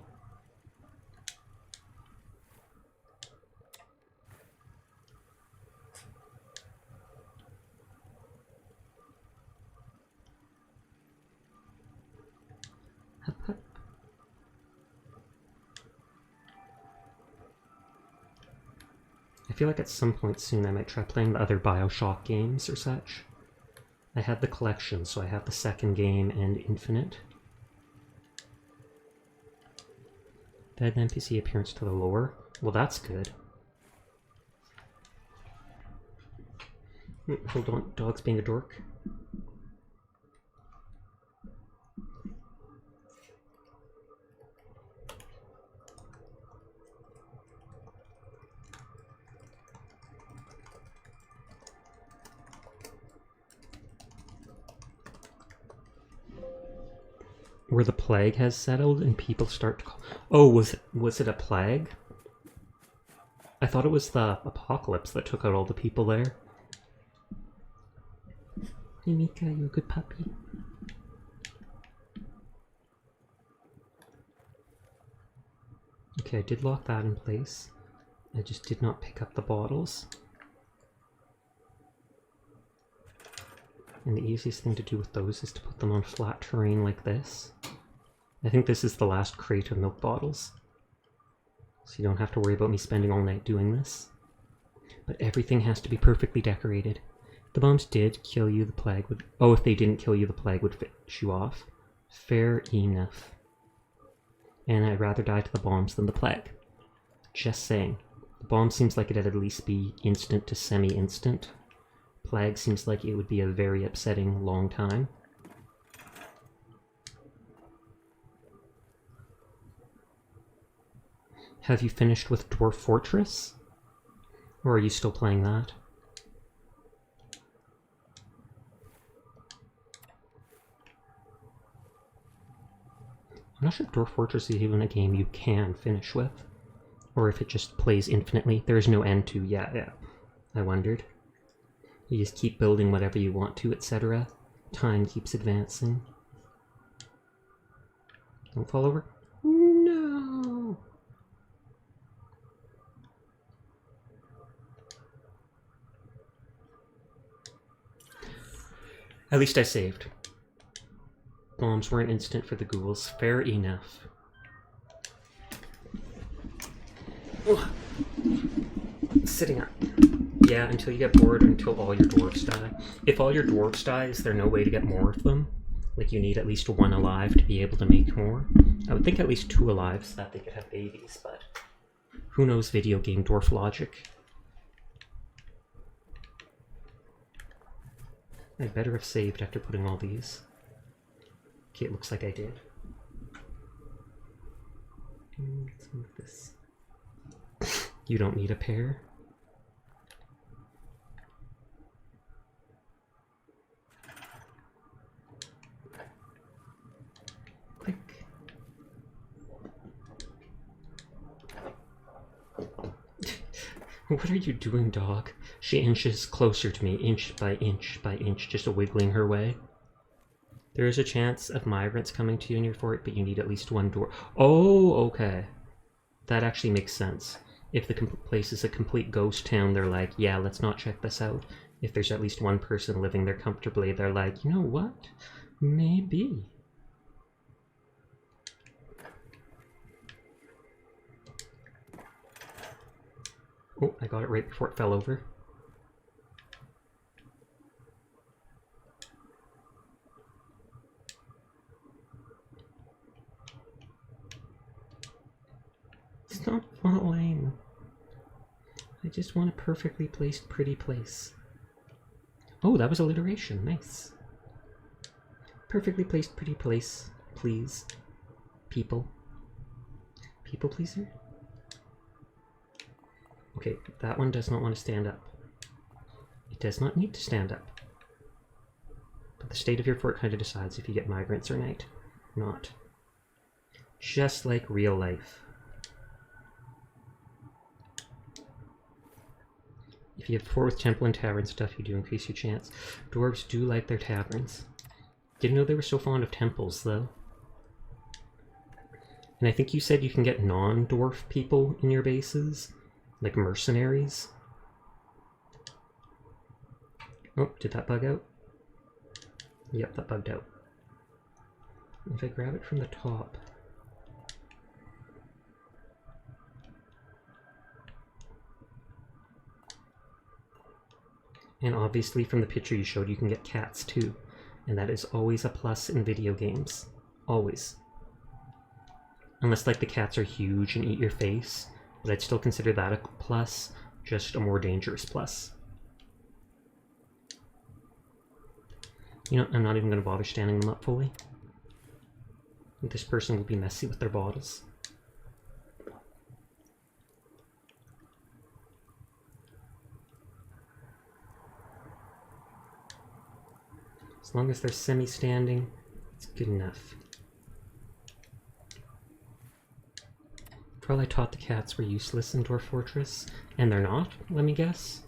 Hup, hup. I feel like at some point soon I might try playing the other BioShock games or such. I had the collection, so I have the second game and infinite. Add an NPC appearance to the lore. Well, that's good. Hold on, dog's being a dork. Where the plague has settled and people start to call... Oh, was it a plague? I thought it was the apocalypse that took out all the people there. Hey Mika, you a good puppy? Okay, I did lock that in place. I just did not pick up the bottles. And the easiest thing to do with those is to put them on flat terrain like this. I think this is the last crate of milk bottles. So you don't have to worry about me spending all night doing this. But everything has to be perfectly decorated. The bombs did kill you, the plague would... Oh, if they didn't kill you, the plague would finish you off. Fair enough. And I'd rather die to the bombs than the plague. Just saying. The bomb seems like it'd at least be instant to semi-instant. Plague seems like it would be a very upsetting long time. Have you finished with Dwarf Fortress? Or are you still playing that? I'm not sure if Dwarf Fortress is even a game you can finish with. Or if it just plays infinitely. There is no end to, yeah. I wondered. You just keep building whatever you want to, etc. Time keeps advancing. Don't fall over. No! At least I saved. Bombs weren't instant for the ghouls. Fair enough. Ugh. Sitting up. Yeah, until you get bored or until all your dwarves die. If all your dwarves die, is there no way to get more of them? Like you need at least one alive to be able to make more? I would think at least 2 alive so that they could have babies, but who knows video game dwarf logic? I better have saved after putting all these. Okay, it looks like I did. Let's move this. You don't need a pair. Click. What are you doing, dog? She inches closer to me, inch by inch by inch, just wiggling her way. There is a chance of migrants coming to you in your fort, but you need at least 1 door. Oh, okay. That actually makes sense. If the place is a complete ghost town, they're like, yeah, let's not check this out. If there's at least 1 person living there comfortably, they're like, you know what? Maybe. Oh, I got it right before it fell over. Stop falling. I just want a perfectly placed, pretty place. Oh, that was alliteration. Nice. Perfectly placed, pretty place. Please. People. People pleaser? Okay, that one does not want to stand up. It does not need to stand up. But the state of your fort kind of decides if you get migrants or not. Just like real life. If you have 4 with temple and tavern stuff, you do increase your chance. Dwarves do like their taverns. Didn't know they were so fond of temples, though. And I think you said you can get non-dwarf people in your bases, like mercenaries. Oh, did that bug out? Yep, that bugged out. If I grab it from the top... And obviously from the picture you showed, you can get cats too. And that is always a plus in video games. Always. Unless like the cats are huge and eat your face, but I'd still consider that a plus, just a more dangerous plus. You know, I'm not even going to bother standing them up fully. This person will be messy with their bottles. As long as they're semi-standing, it's good enough. Well, I taught the cats were useless in Dwarf Fortress, and they're not, let me guess.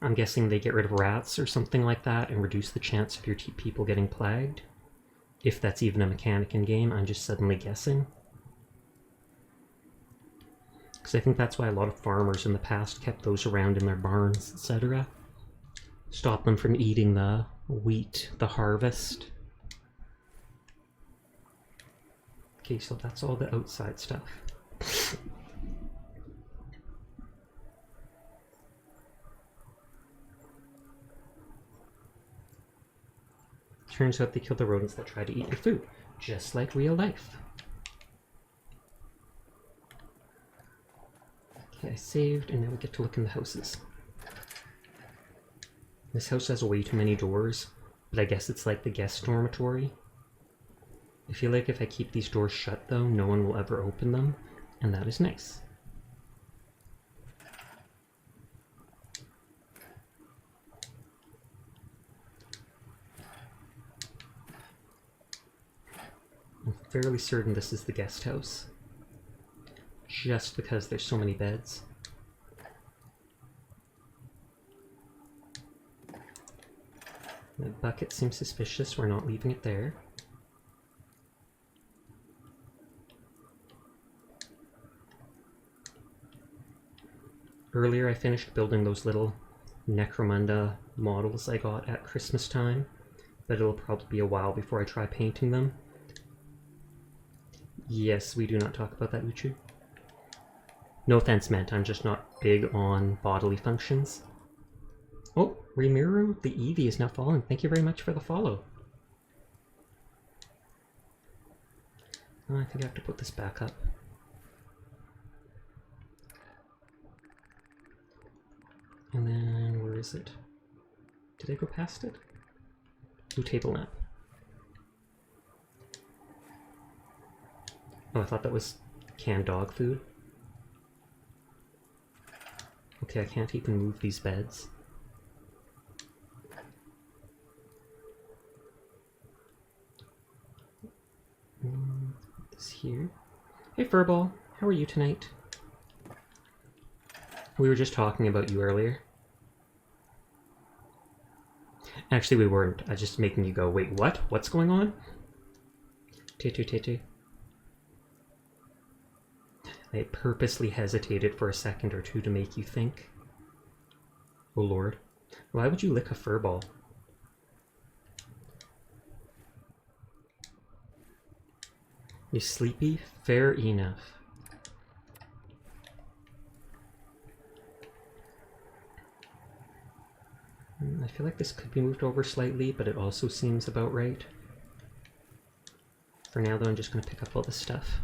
I'm guessing they get rid of rats or something like that and reduce the chance of your people getting plagued. If that's even a mechanic in game, I'm just suddenly guessing. Because I think that's why a lot of farmers in the past kept those around in their barns, etc. Stop them from eating the wheat, the harvest. Okay, so that's all the outside stuff. Turns out they kill the rodents that try to eat your food, just like real life. Okay, I saved, and now we get to look in the houses. This house has way too many doors, but I guess it's like the guest dormitory. I feel like if I keep these doors shut though, no one will ever open them, and that is nice. I'm fairly certain this is the guest house, just because there's so many beds. The bucket seems suspicious, we're not leaving it there. Earlier I finished building those little Necromunda models I got at Christmas time, but it'll probably be a while before I try painting them. Yes, we do not talk about that, Uchu. No offense meant, I'm just not big on bodily functions. Oh, Remiru, the Eevee is now following. Thank you very much for the follow. Oh, I think I have to put this back up. And then, where is it? Did I go past it? Blue table lamp. Oh, I thought that was canned dog food. Okay, I can't even move these beds. This here. Hey Furball, how are you tonight? We were just talking about you earlier. Actually, we weren't. I was just making you go, wait, what? What's going on? Tetu. I purposely hesitated for a second or two to make you think. Oh lord. Why would you lick a furball? You sleepy? Fair enough. I feel like this could be moved over slightly, but it also seems about right. For now though, I'm just going to pick up all this stuff.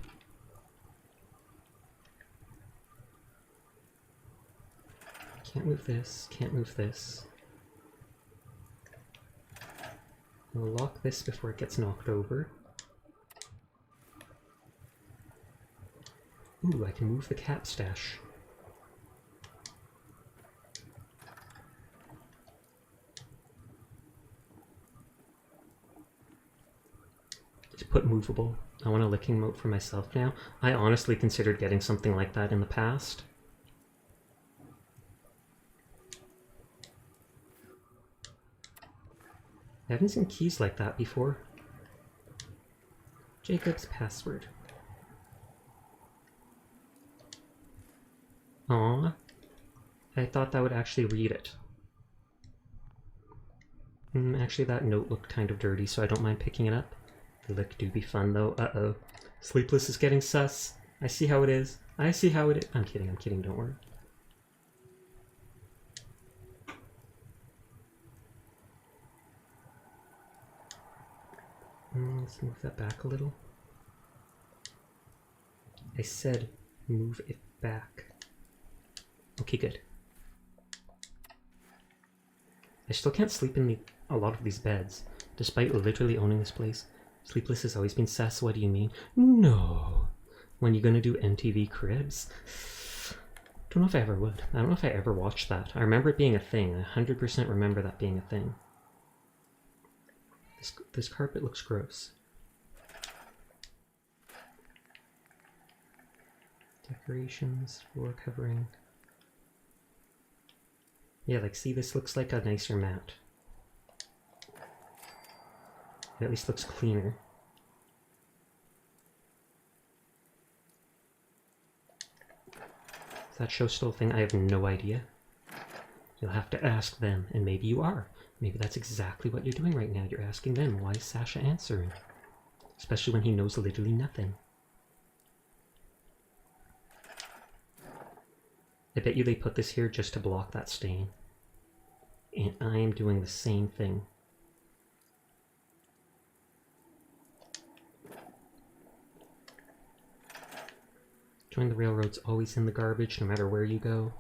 Can't move this, can't move this. I'll lock this before it gets knocked over. Ooh, I can move the cat stash. Just put movable. I want a licking moat for myself now. I honestly considered getting something like that in the past. I haven't seen keys like that before. Jacob's password. Aww. I thought that would actually read it. Actually, that note looked kind of dirty, so I don't mind picking it up. The lick do be fun, though. Uh-oh. Sleepless is getting sus. I see how it is. I see how it is. I'm kidding, don't worry. Let's move that back a little. I said move it back. Okay, good. I still can't sleep in a lot of these beds, despite literally owning this place. Sleepless has always been sus. What do you mean? No. When you gonna do MTV Cribs? Don't know if I ever would. I don't know if I ever watched that. I remember it being a thing. I 100% remember that being a thing. This carpet looks gross. Decorations, floor covering. Yeah, like, see, this looks like a nicer mat. It at least looks cleaner. Is that show still a thing? I have no idea. You'll have to ask them, and maybe you are. Maybe that's exactly what you're doing right now. You're asking them, why is Sasha answering? Especially when he knows literally nothing. I bet you they put this here just to block that stain. And I am doing the same thing. Join the railroad's always in the garbage, no matter where you go.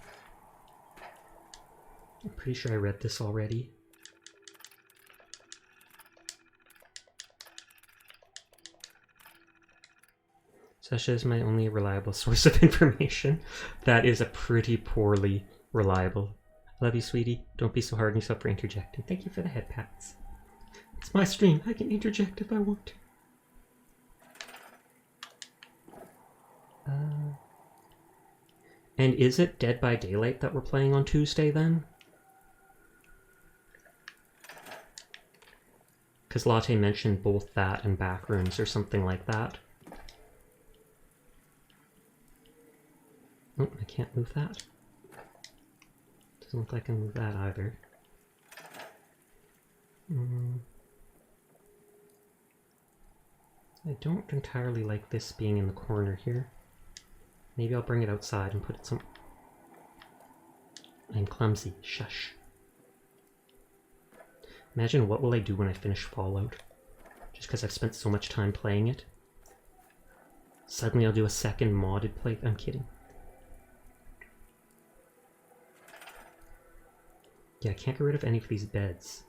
I'm pretty sure I read this already. Sasha is my only reliable source of information. That is a pretty poorly reliable. Love you, sweetie. Don't be so hard on yourself for interjecting. Thank you for the head pats. It's my stream. I can interject if I want to. And is it Dead by Daylight that we're playing on Tuesday then? Because Latte mentioned both that and Backrooms or something like that. Oh, I can't move that. Doesn't look like I can move that either. I don't entirely like this being in the corner here. Maybe I'll bring it outside and put it some... I'm clumsy. Shush. Imagine what will I do when I finish Fallout. Just because I've spent so much time playing it. Suddenly I'll do a second modded play. I'm kidding. Yeah, I can't get rid of any of these beds.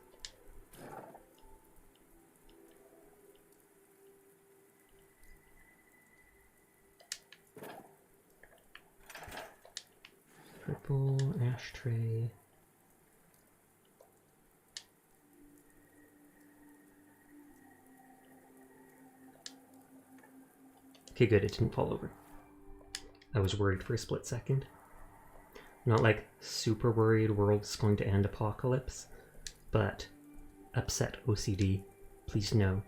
Purple ashtray. Okay, good, it didn't fall over. I was worried for a split second. Not like super worried world's going to end apocalypse, but upset OCD, please no.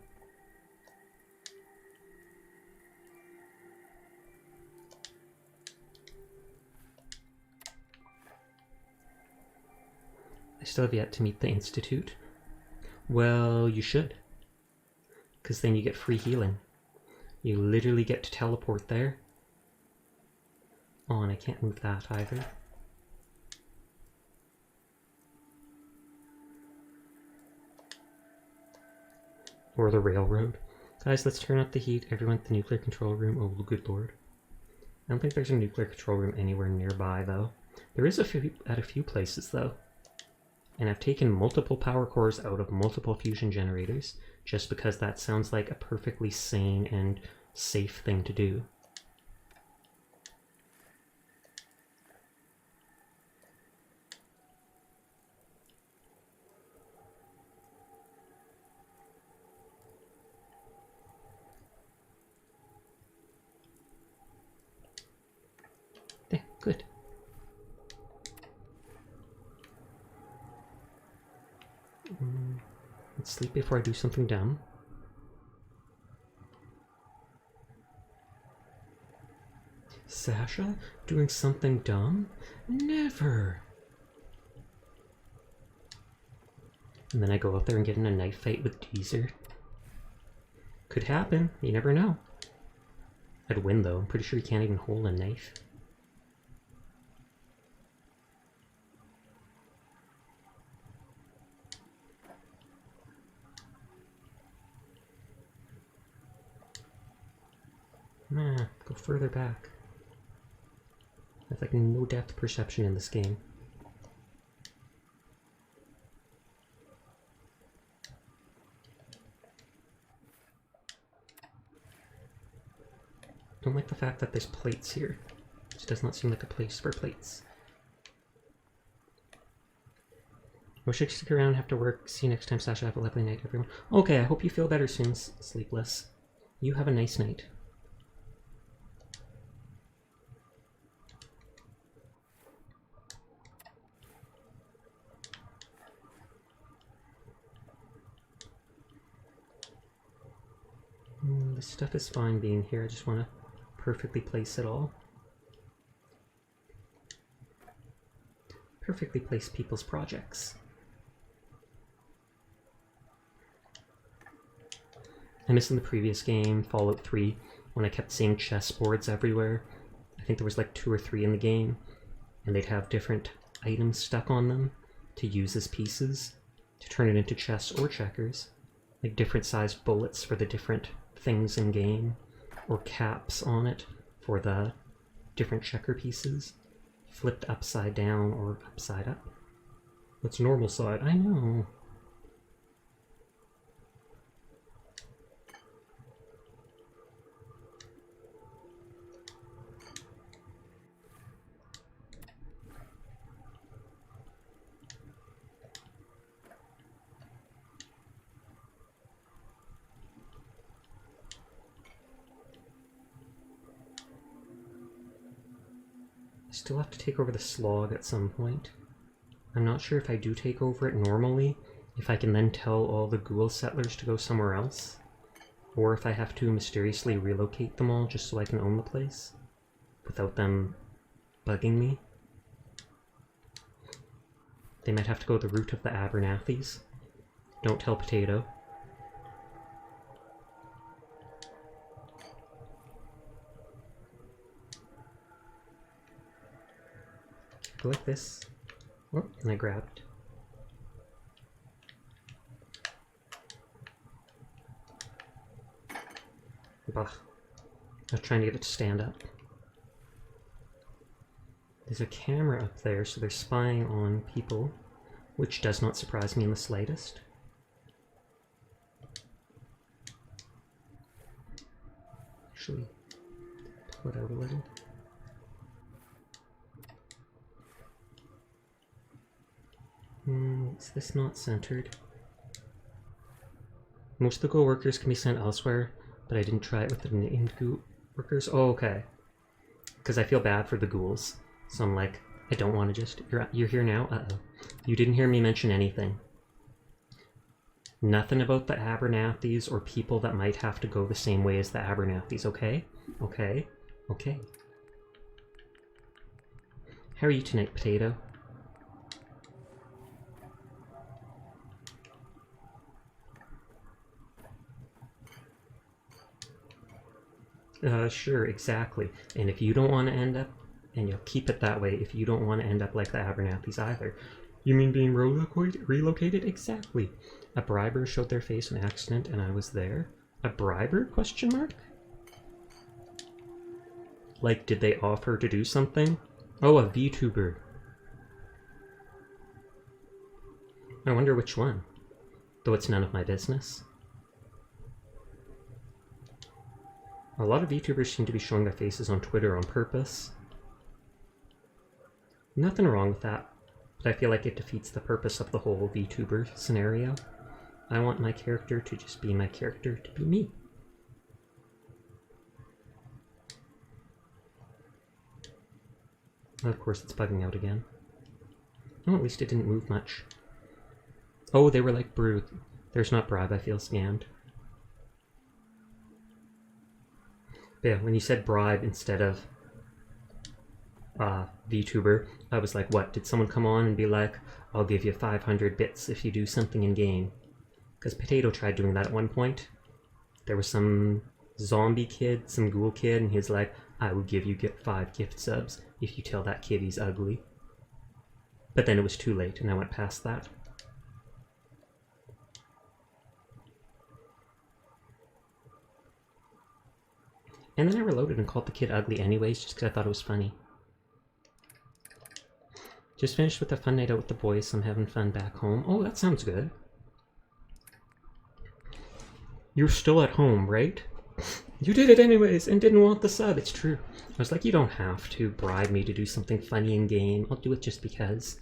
I still have yet to meet the Institute. Well, you should. Because then you get free healing. You literally get to teleport there. Oh, and I can't move that either. Or the railroad. Guys, let's turn up the heat. Everyone at the nuclear control room. Oh, good lord. I don't think there's a nuclear control room anywhere nearby, though. There is at a few places, though. And I've taken multiple power cores out of multiple fusion generators, just because that sounds like a perfectly sane and safe thing to do. Yeah, good. Let's sleep before I do something dumb. Sasha? Doing something dumb? Never! And then I go out there and get in a knife fight with Deezer. Could happen, you never know. I'd win though, I'm pretty sure he can't even hold a knife. Go further back. I have like no depth perception in this game. Don't like the fact that there's plates here. This does not seem like a place for plates. Wish I could stick around and have to work. See you next time, Sasha. Have a lovely night, everyone. Okay, I hope you feel better soon, Sleepless. You have a nice night. This stuff is fine being here. I just want to perfectly place it all. Perfectly place people's projects. I missed in the previous game, Fallout 3, when I kept seeing chessboards everywhere. I think there was like 2 or 3 in the game, and they'd have different items stuck on them to use as pieces to turn it into chess or checkers. Like different sized bullets for the different things in game, or caps on it for the different checker pieces, flipped upside down or upside up. What's normal side? I know. Still have to take over the slog at some point. I'm not sure if I do take over it normally, if I can then tell all the ghoul settlers to go somewhere else, or if I have to mysteriously relocate them all just so I can own the place, without them bugging me. They might have to go the route of the Abernathy's. Don't tell Potato. Go like this. Oh, and I grabbed. Bah. I was trying to get it to stand up. There's a camera up there, so they're spying on people, which does not surprise me in the slightest. Actually, pull it out a little. Is this not centered? Most of the ghoul workers can be sent elsewhere, but I didn't try it with the named ghoul workers. Oh, okay. Because I feel bad for the ghouls. So I'm like, I don't want to just... You're here now? Uh-oh. You didn't hear me mention anything. Nothing about the Abernathy's or people that might have to go the same way as the Abernathy's, okay? Okay? Okay. How are you tonight, Potato? Sure, exactly. And if you don't want to end up, and you'll keep it that way, if you don't want to end up like the Abernathy's either. You mean being relocated? Exactly. A briber showed their face in accident and I was there. A briber? Question mark? Like, did they offer to do something? Oh, a VTuber. I wonder which one. Though it's none of my business. A lot of VTubers seem to be showing their faces on Twitter on purpose. Nothing wrong with that, but I feel like it defeats the purpose of the whole VTuber scenario. I want my character to just be my character, to be me. Of course it's bugging out again. Oh, at least it didn't move much. Oh, they were like brood. There's not bribe, I feel scammed. But yeah, when you said bribe instead of VTuber, I was like, what? Did someone come on and be like, I'll give you 500 bits if you do something in game? Because Potato tried doing that at one point. There was some zombie kid, some ghoul kid, and he was like, I will give you 5 gift subs if you tell that kid he's ugly. But then it was too late, and I went past that. And then I reloaded and called the kid ugly anyways, just because I thought it was funny. Just finished with a fun night out with the boys, so I'm having fun back home. Oh, that sounds good. You're still at home, right? You did it anyways and didn't want the sub. It's true. I was like, you don't have to bribe me to do something funny in game. I'll do it just because.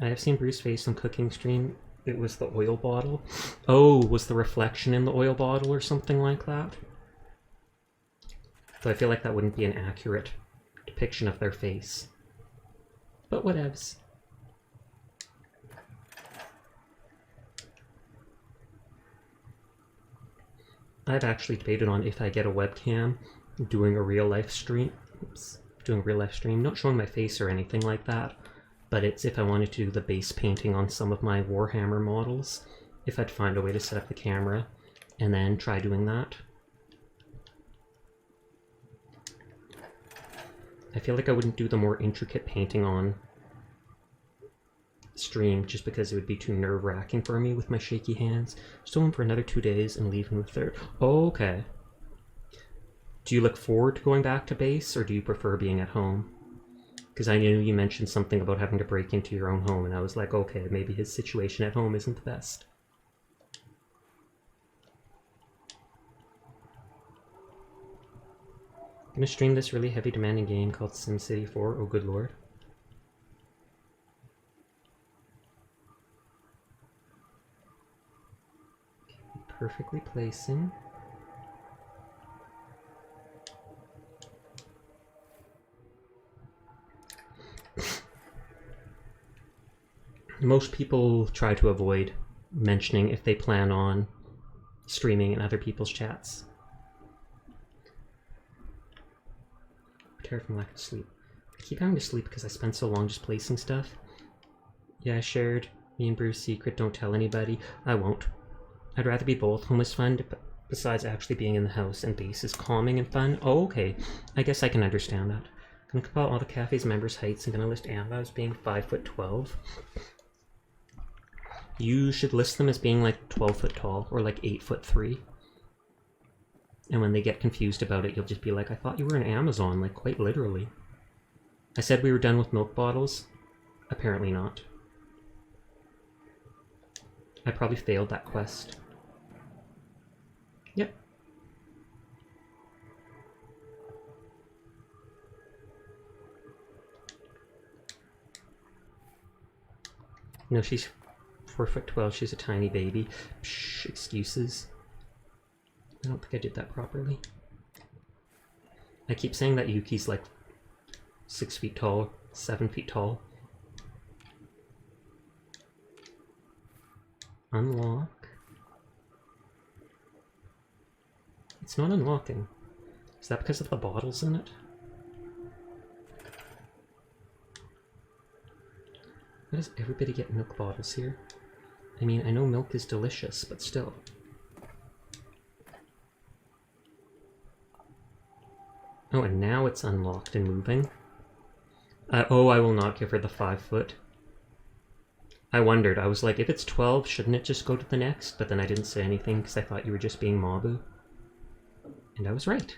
I have seen Bruce face on cooking stream. It was the oil bottle. Oh, was the reflection in the oil bottle or something like that? So I feel like that wouldn't be an accurate depiction of their face. But whatevs. I've actually debated on if I get a webcam doing a real life stream. Oops. Doing a real life stream. Not showing my face or anything like that. But it's if I wanted to do the base painting on some of my Warhammer models. If I'd find a way to set up the camera and then try doing that. I feel like I wouldn't do the more intricate painting on stream just because it would be too nerve-wracking for me with my shaky hands. Still in for another 2 days and leaving the 3rd. Oh, okay. Do you look forward to going back to base or do you prefer being at home? Because I knew you mentioned something about having to break into your own home and I was like, okay, maybe his situation at home isn't the best. I'm gonna stream this really heavy demanding game called SimCity 4. Oh, good lord. Okay, perfectly placing. Most people try to avoid mentioning if they plan on streaming in other people's chats. Tired from lack of sleep. I keep having to sleep because I spend so long just placing stuff. Yeah, I shared me and Bruce's secret. Don't tell anybody. I won't. I'd rather be both. Home is fun, besides actually being in the house, and base is calming and fun. Oh, okay. I guess I can understand that. Gonna compile all the cafe's members' heights and gonna list Ava as being 5'12". You should list them as being like 12 foot tall or like 8'3". And when they get confused about it, you'll just be like, I thought you were an Amazon, like quite literally. I said we were done with milk bottles. Apparently not. I probably failed that quest. Yep. No, she's 4'12". She's a tiny baby. Psh, excuses. I don't think I did that properly. I keep saying that Yuki's like 6 feet tall, 7 feet tall. Unlock. It's not unlocking. Is that because of the bottles in it? Why does everybody get milk bottles here? I mean, I know milk is delicious, but still. Oh, and now it's unlocked and moving. Oh, I will not give her the 5 foot. I wondered, I was like, if it's 12, shouldn't it just go to the next? But then I didn't say anything because I thought you were just being Mabu. And I was right.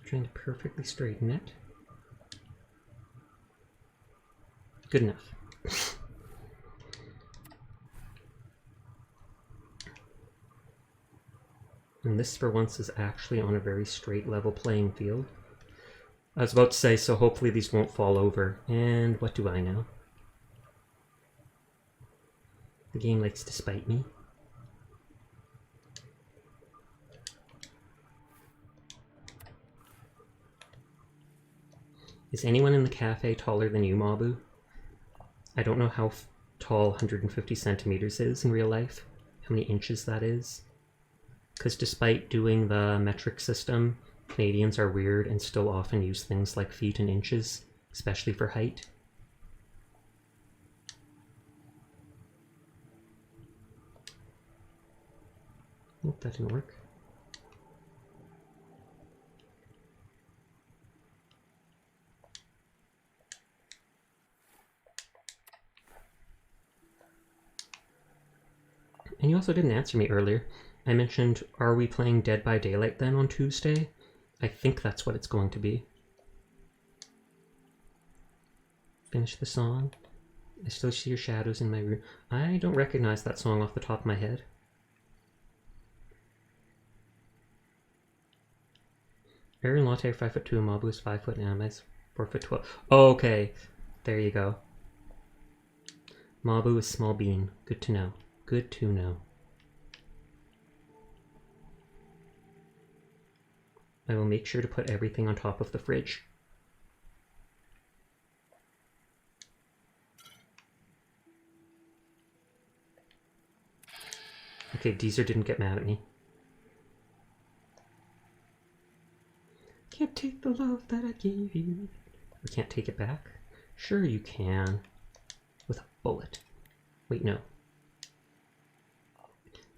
Trying to perfectly straighten it. Good enough. And this for once is actually on a very straight level playing field. I was about to say, so hopefully these won't fall over. And what do I know? The game likes to spite me. Is anyone in the cafe taller than you, Mabu? I don't know how tall 150 centimeters is in real life. How many inches that is. Because despite doing the metric system, Canadians are weird and still often use things like feet and inches especially for height. Oh, that didn't work. And you also didn't answer me earlier. I mentioned, are we playing Dead by Daylight then on Tuesday? I think that's what it's going to be. Finish the song. I still see your shadows in my room. I don't recognize that song off the top of my head. Aaron Latte 5'2", Mabu is 5 foot, and Anime 4'12". Oh, okay, there you go. Mabu is small bean. Good to know. Good to know. I will make sure to put everything on top of the fridge. Okay, Deezer didn't get mad at me. Can't take the love that I gave you. We can't take it back? Sure you can. With a bullet. Wait, no.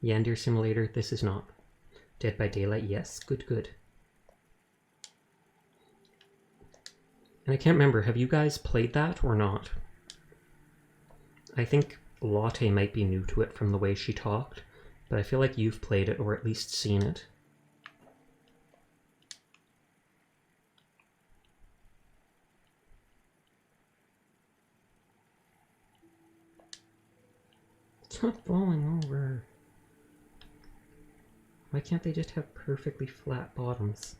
Yandir Simulator, this is not. Dead by Daylight, yes. Good, good. And I can't remember, have you guys played that or not? I think Latte might be new to it from the way she talked, but I feel like you've played it or at least seen it. It's not falling over. Why can't they just have perfectly flat bottoms?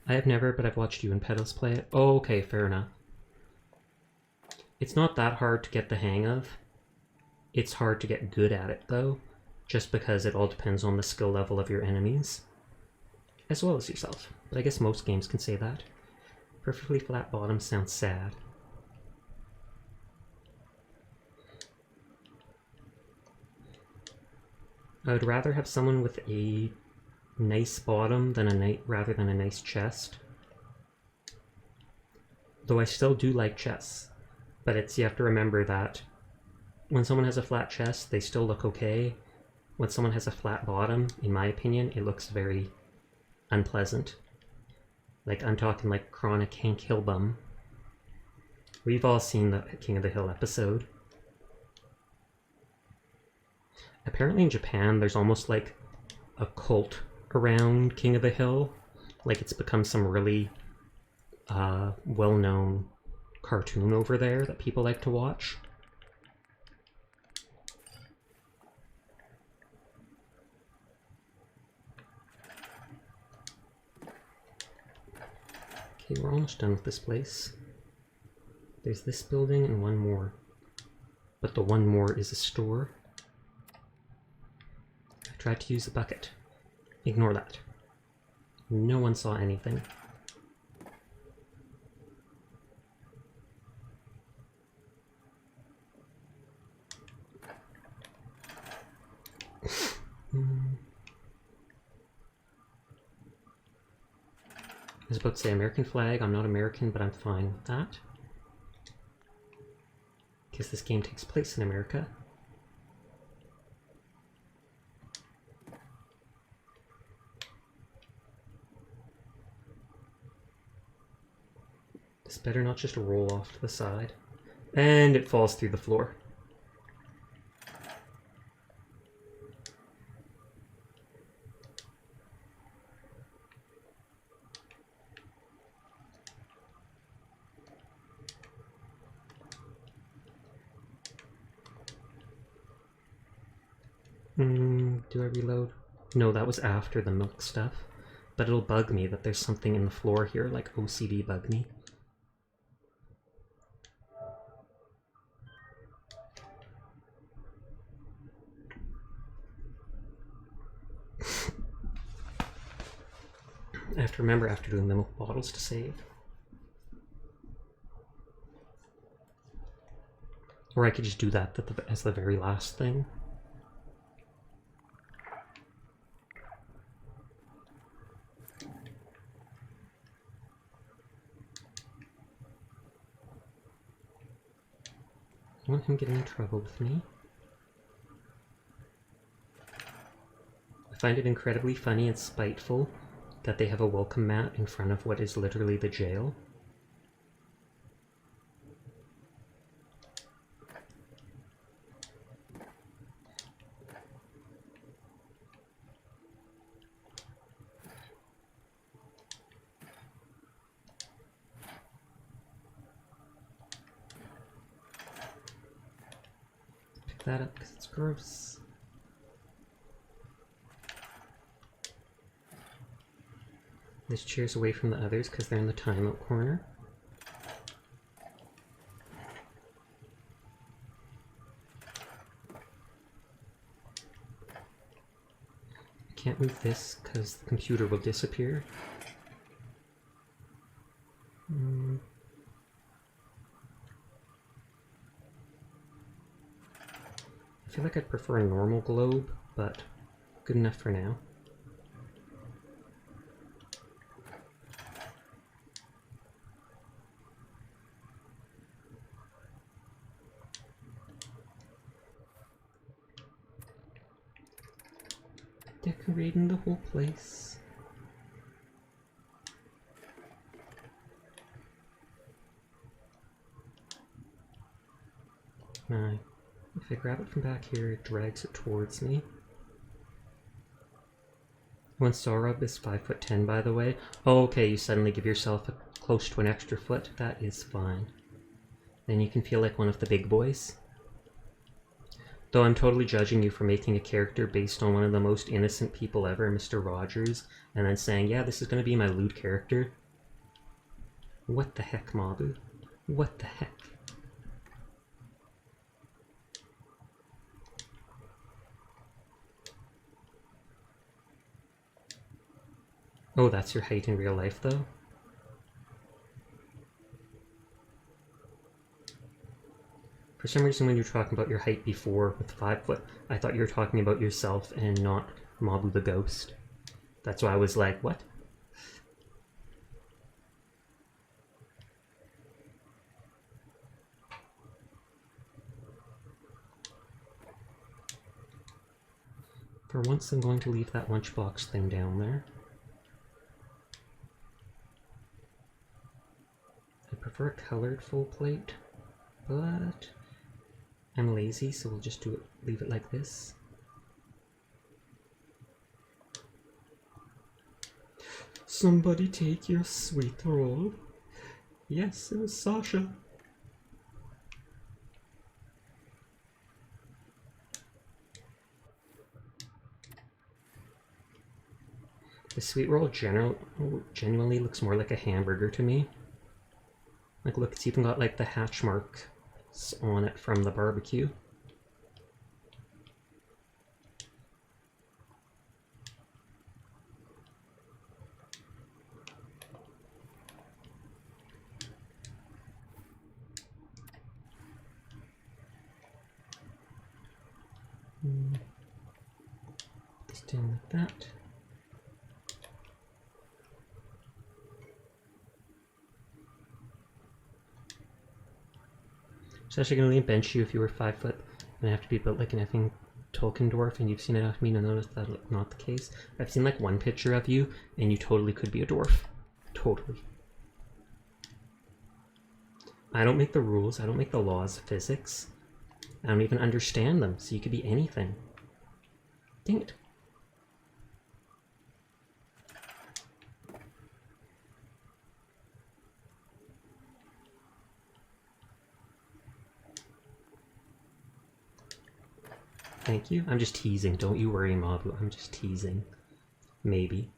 I have never, but I've watched you and Pedals play it. Oh, okay, fair enough. It's not that hard to get the hang of. It's hard to get good at it, though, just because it all depends on the skill level of your enemies, as well as yourself. But I guess most games can say that. Perfectly flat bottoms sounds sad. I would rather have someone with a nice bottom than rather than a nice chest. Though I still do like chests, but you have to remember that when someone has a flat chest, they still look okay. When someone has a flat bottom, in my opinion, it looks very unpleasant. Like, I'm talking like chronic Hank Hill bum. We've all seen the King of the Hill episode. Apparently in Japan, there's almost like a cult around King of the Hill. Like, it's become some really well-known cartoon over there that people like to watch. Okay, we're almost done with this place. There's this building and one more. But the one more is a store. I tried to use the bucket. Ignore that. No one saw anything. I was about to say American flag. I'm not American, but I'm fine with that. Because this game takes place in America. This better not just roll off to the side. And it falls through the floor. Do I reload? No, that was after the milk stuff. But it'll bug me that there's something in the floor here, like OCD bug me. I have to remember after doing the milk bottles to save. Or I could just do that as the very last thing. want him getting in trouble with me. I find it incredibly funny and spiteful that they have a welcome mat in front of what is literally the jail. Pick that up because it's gross. This chair's away from the others because they're in the timeout corner. I can't move this because the computer will disappear. I feel like I'd prefer a normal globe, but good enough for now. Decorating the whole place. Now, if I grab it from back here, it drags it towards me. When Sorub is 5'10", by the way. Oh, okay, you suddenly give yourself close to an extra foot. That is fine. Then you can feel like one of the big boys. Though I'm totally judging you for making a character based on one of the most innocent people ever, Mr. Rogers, and then saying, yeah, this is going to be my loot character. What the heck, Mabu? What the heck? Oh, that's your height in real life, though? For some reason, when you were talking about your height before with 5 foot, I thought you were talking about yourself and not Mabu the Ghost. That's why I was like, what? For once, I'm going to leave that lunchbox thing down there. I prefer a colored full plate, but I'm lazy, so we'll just leave it like this. Somebody take your sweet roll. Yes, it was Sasha. The sweet roll genuinely looks more like a hamburger to me. Like, look, it's even got like the hatch marks on it from the barbecue. This down like that. It's actually going to bench you if you were 5 foot and have to be built like an effing Tolkien dwarf, and you've seen enough of me to notice that's not the case. I've seen like one picture of you, and you totally could be a dwarf. Totally. I don't make the rules, I don't make the laws of physics. I don't even understand them, so you could be anything. Dang it. Thank you. I'm just teasing. Don't you worry, Mabu. I'm just teasing. Maybe.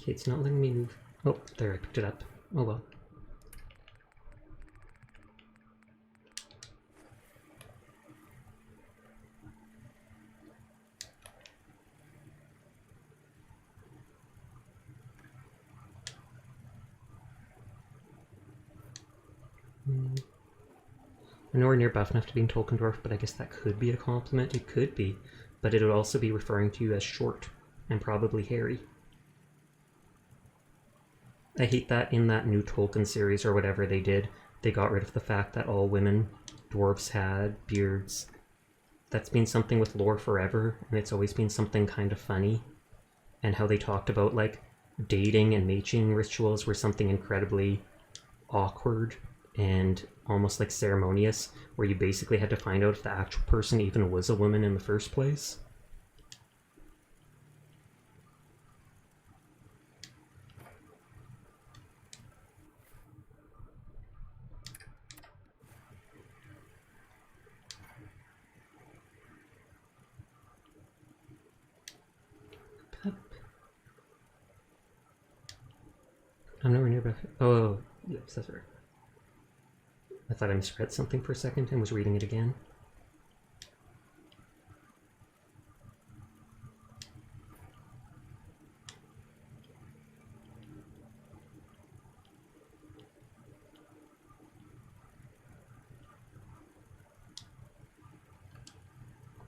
Okay, it's not letting me move. Oh, there, I picked it up. Oh well. I'm nowhere near buff enough to be in Tolkendorf, but I guess that could be a compliment. It could be, but it would also be referring to you as short and probably hairy. I hate that in that new Tolkien series or whatever they did, they got rid of the fact that all women dwarves had beards. That's been something with lore forever, and it's always been something kind of funny. And how they talked about, like, dating and mating rituals were something incredibly awkward and almost like ceremonious, where you basically had to find out if the actual person even was a woman in the first place. I'm nowhere near buff. Oh, yes, that's right. I thought I misread something for a second and was reading it again.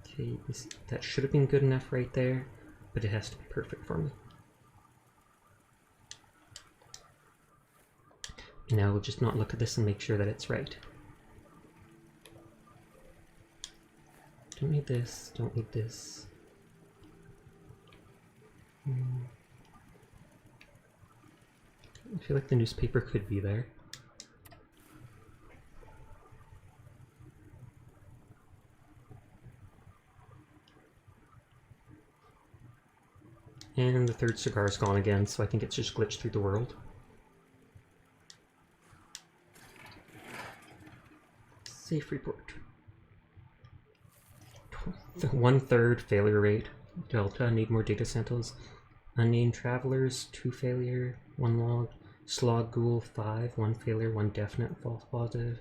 Okay, that should have been good enough right there, but it has to be perfect for me. Now we'll just not look at this and make sure that it's right. Don't need this, don't need this. I feel like the newspaper could be there. And the third cigar is gone again, so I think it's just glitched through the world. Safe report. 1/3 failure rate. Delta, need more data samples. Unnamed travelers, 2 failure, 1 log. Slog Ghoul, 5, 1 failure, 1 definite false positive.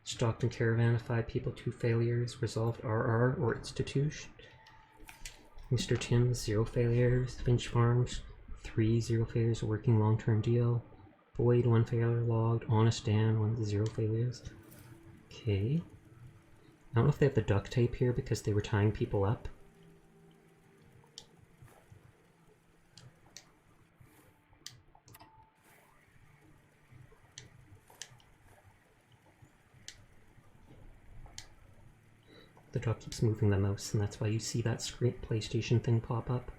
Stockton Caravan, 5 people, 2 failures. Resolved RR or institution. Mr. Tim's, 0 failures. Finch Farms, 3 0 failures, a working long-term deal. Boyd, 1 failure logged. Honest Dan, 1 0 failures. Okay. I don't know if they have the duct tape here because they were tying people up. The dog keeps moving the mouse, and that's why you see that screen PlayStation thing pop up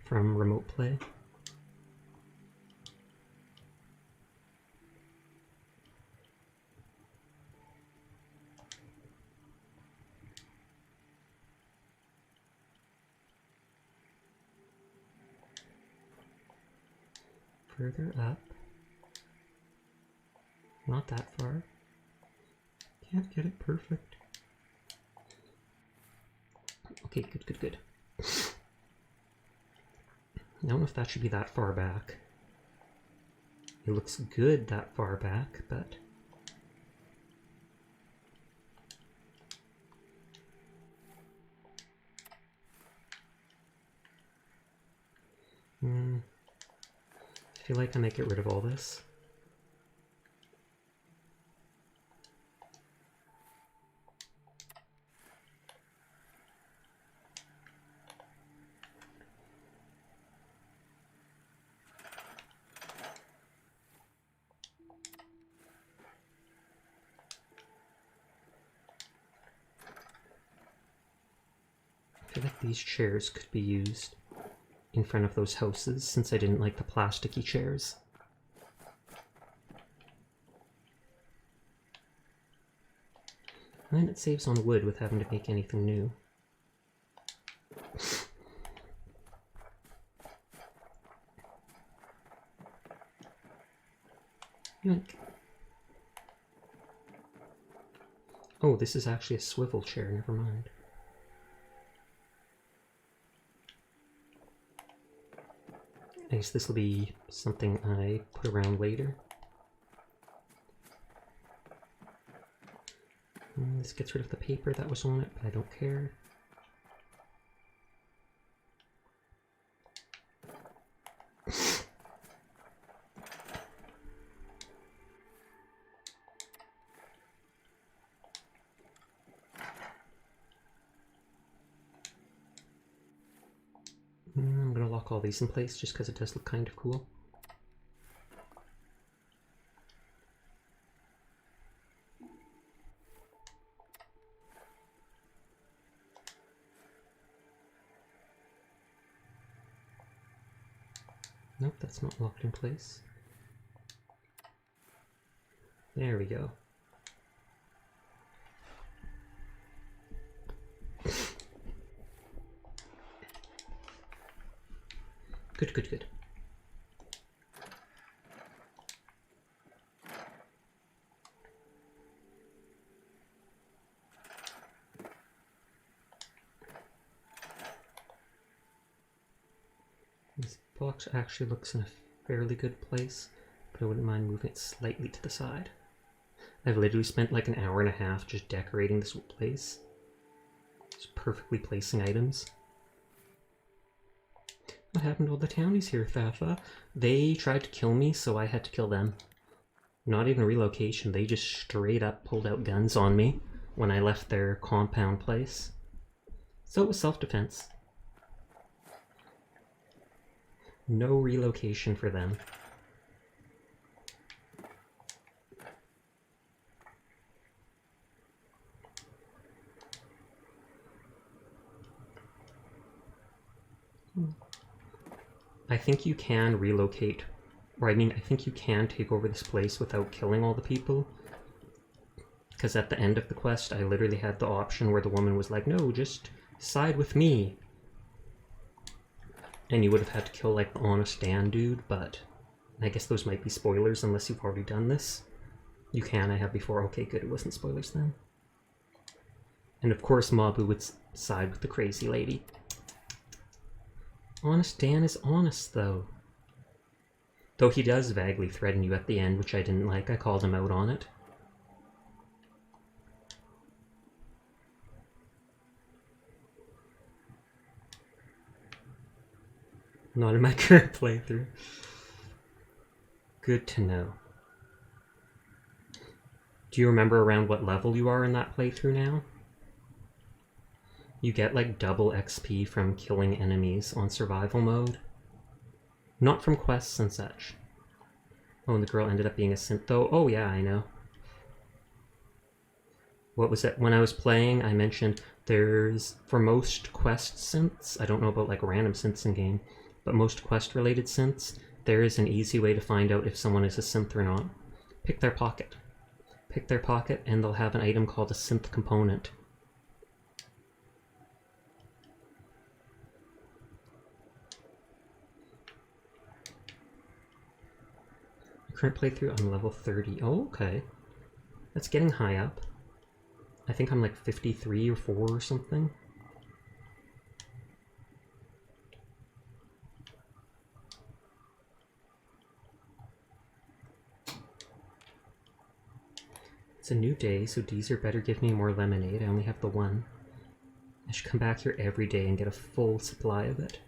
from Remote Play. Further up. Not that far. Can't get it perfect. Okay, good, good, good. I don't know if that should be that far back. It looks good that far back, but... I feel like I might get rid of all this. I feel like these chairs could be used in front of those houses, since I didn't like the plasticky chairs. And it saves on wood with having to make anything new. Yoink. Oh, this is actually a swivel chair, never mind. I guess this will be something I put around later. This gets rid of the paper that was on it, but I don't care. all these in place just because it does look kind of cool. Nope, that's not locked in place. There we go. Good, good, good. This box actually looks in a fairly good place, but I wouldn't mind moving it slightly to the side. I've literally spent like an hour and a half just decorating this place. Just perfectly placing items. What happened to all the townies here, Thafa? They tried to kill me, so I had to kill them. Not even relocation, they just straight up pulled out guns on me when I left their compound place. So it was self-defense. No relocation for them. I think you can relocate, or I mean, I think you can take over this place without killing all the people. Because at the end of the quest, I literally had the option where the woman was like, no, just side with me. And you would have had to kill like the honest Dan dude, but I guess those might be spoilers unless you've already done this. You can, I have before. Okay, good, it wasn't spoilers then. And of course Mabu would side with the crazy lady. Honest Dan is honest, though. Though he does vaguely threaten you at the end, which I didn't like. I called him out on it. Not in my current playthrough. Good to know. Do you remember around what level you are in that playthrough now? You get like double XP from killing enemies on survival mode. Not from quests and such. Oh, and the girl ended up being a synth though? Oh yeah, I know. What was it? When I was playing, I mentioned there's, for most quest synths, I don't know about like random synths in game, but most quest related synths, there is an easy way to find out if someone is a synth or not. Pick their pocket. Pick their pocket and they'll have an item called a synth component. Current playthrough, I'm level 30. Oh, okay. That's getting high up. I think I'm like 53 or 4 or something. It's a new day, so Deezer better give me more lemonade. I only have the one. I should come back here every day and get a full supply of it.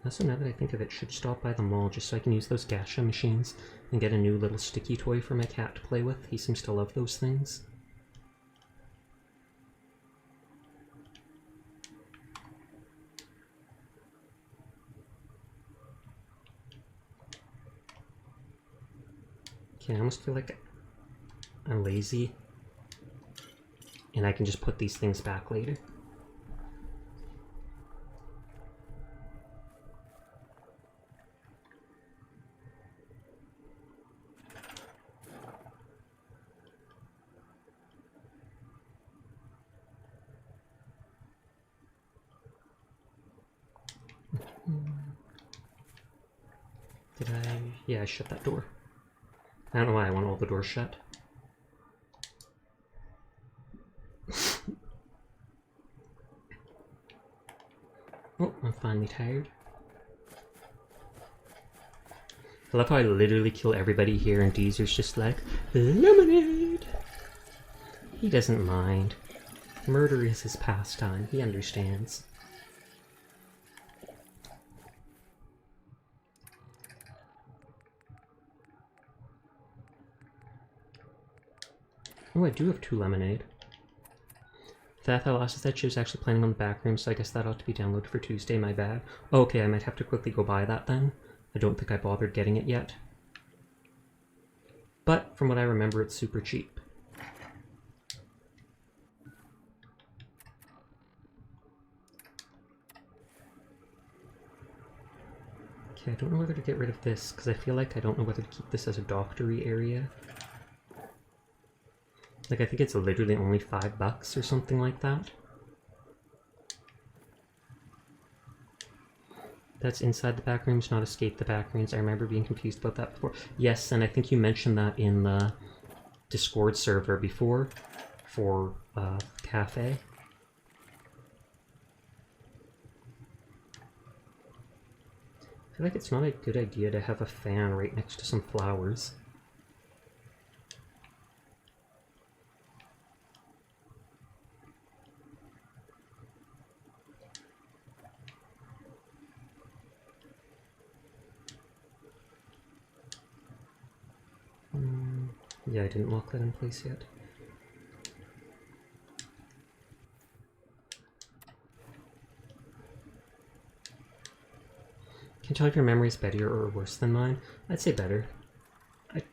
Also, now that I think of it, should stop by the mall just so I can use those gacha machines and get a new little sticky toy for my cat to play with. He seems to love those things. Okay, I almost feel like I'm lazy and I can just put these things back later. Did I? Yeah, I shut that door. I don't know why I want all the doors shut. Oh, I'm finally tired. I love how I literally kill everybody here and Deezer's just like, lemonade! He doesn't mind. Murder is his pastime. He understands. Oh, I do have 2 lemonade. Thatha said she was actually planning on the back room, so I guess that ought to be downloaded for Tuesday, my bad. Oh, okay, I might have to quickly go buy that then. I don't think I bothered getting it yet. But, from what I remember, it's super cheap. Okay, I don't know whether to get rid of this, because I feel like I don't know whether to keep this as a doctory area. Like, I think it's literally only $5 or something like that. That's inside the back rooms, not escape the back rooms. I remember being confused about that before. Yes, and I think you mentioned that in the Discord server before for Cafe. I feel like it's not a good idea to have a fan right next to some flowers. Yeah, I didn't lock that in place yet. Can you tell if your memory is better or worse than mine? I'd say better. I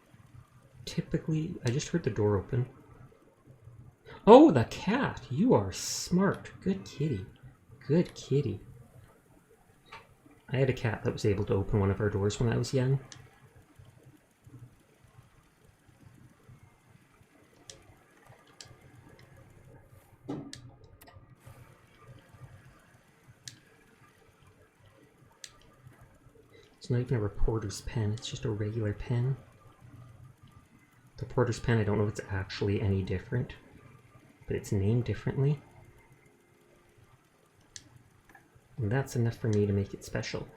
just heard the door open. Oh, the cat! You are smart. Good kitty. Good kitty. I had a cat that was able to open one of our doors when I was young. It's not even a reporter's pen, it's just a regular pen. The reporter's pen, I don't know if it's actually any different, but it's named differently. And that's enough for me to make it special.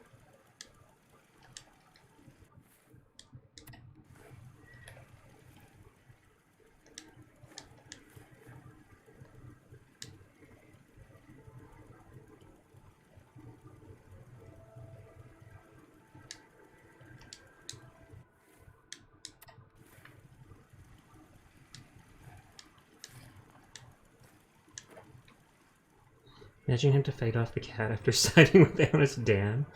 Imagine him to fight off the cat after siding with honest Dan.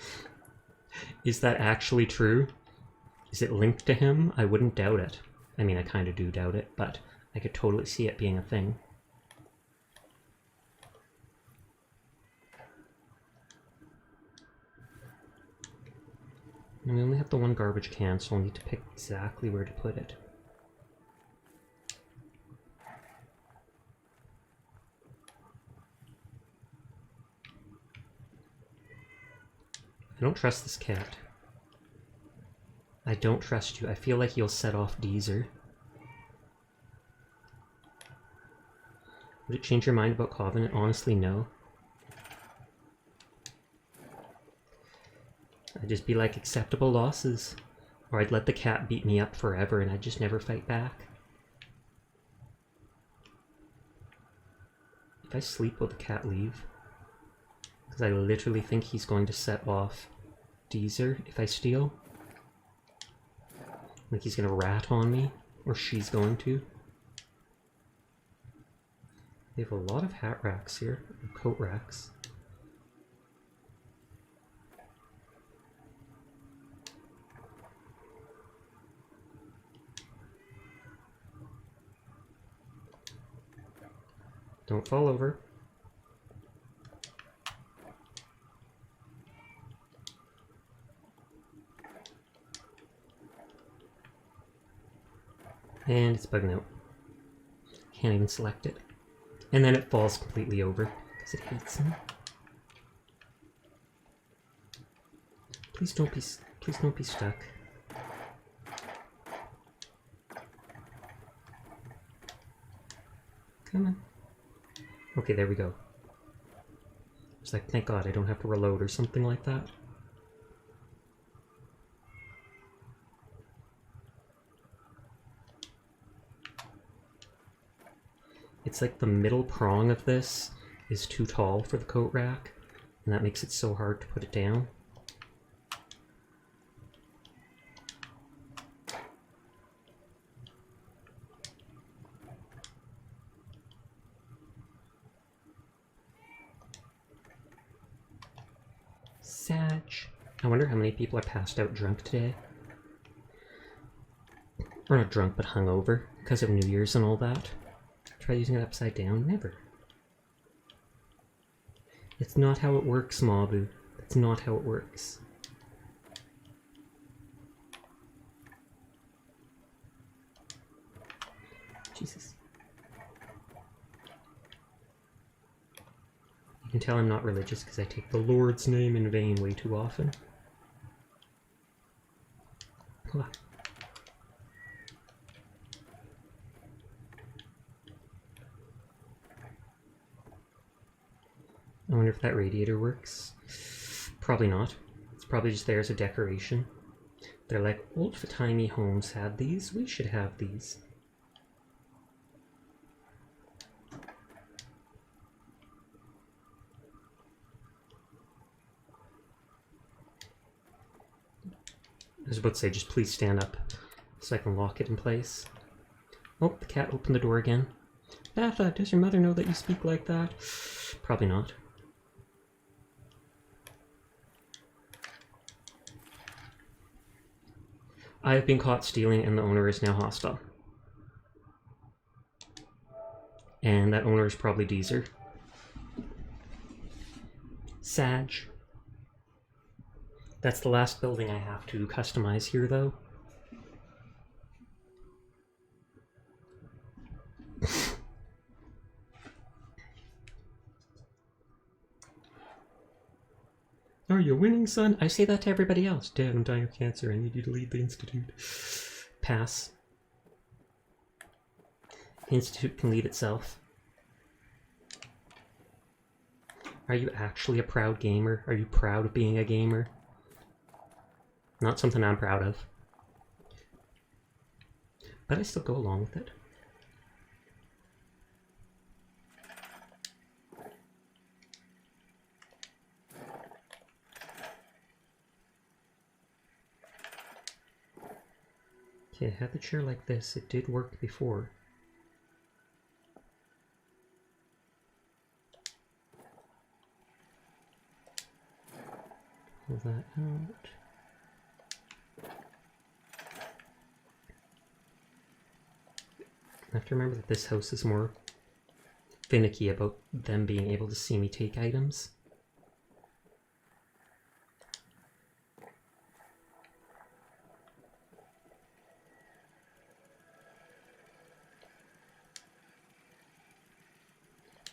Is that actually true? Is it linked to him? I wouldn't doubt it. I mean, I kind of do doubt it, but I could totally see it being a thing. And we only have the 1 garbage can, so I'll need to pick exactly where to put it. I don't trust this cat. I don't trust you. I feel like you'll set off Deezer. Would it change your mind about Covenant? Honestly, no. I'd just be like, acceptable losses. Or I'd let the cat beat me up forever and I'd just never fight back. If I sleep, will the cat leave? Because I literally think he's going to set off Deezer if I steal. Like he's going to rat on me. Or she's going to. They have a lot of hat racks here. Or coat racks. Don't fall over. And it's bugging out. Can't even select it. And then it falls completely over because it hates me. Please don't be stuck. Come on. Okay, there we go. It's like, thank God I don't have to reload or something like that. It's like the middle prong of this is too tall for the coat rack, and that makes it so hard to put it down. Sag. I wonder how many people are passed out drunk today. Or not drunk, but hungover, because of New Year's and all that. Try using it upside down? Never. It's not how it works, Mabu. That's not how it works. Jesus. You can tell I'm not religious because I take the Lord's name in vain way too often. Hold on. I wonder if that radiator works. Probably not. It's probably just there as a decoration. They're like, old-timey homes had these, we should have these. I was about to say, just please stand up so I can lock it in place. Oh, the cat opened the door again. Batha, does your mother know that you speak like that? Probably not. I have been caught stealing and the owner is now hostile. And that owner is probably Deezer. Sag. That's the last building I have to customize here, though. Are you winning, son? I say that to everybody else. Dad, I'm dying of cancer. I need you to lead the Institute. Pass. The Institute can lead itself. Are you actually a proud gamer? Are you proud of being a gamer? Not something I'm proud of. But I still go along with it. Okay, I had the chair like this. It did work before. Pull that out. I have to remember that this house is more finicky about them being able to see me take items.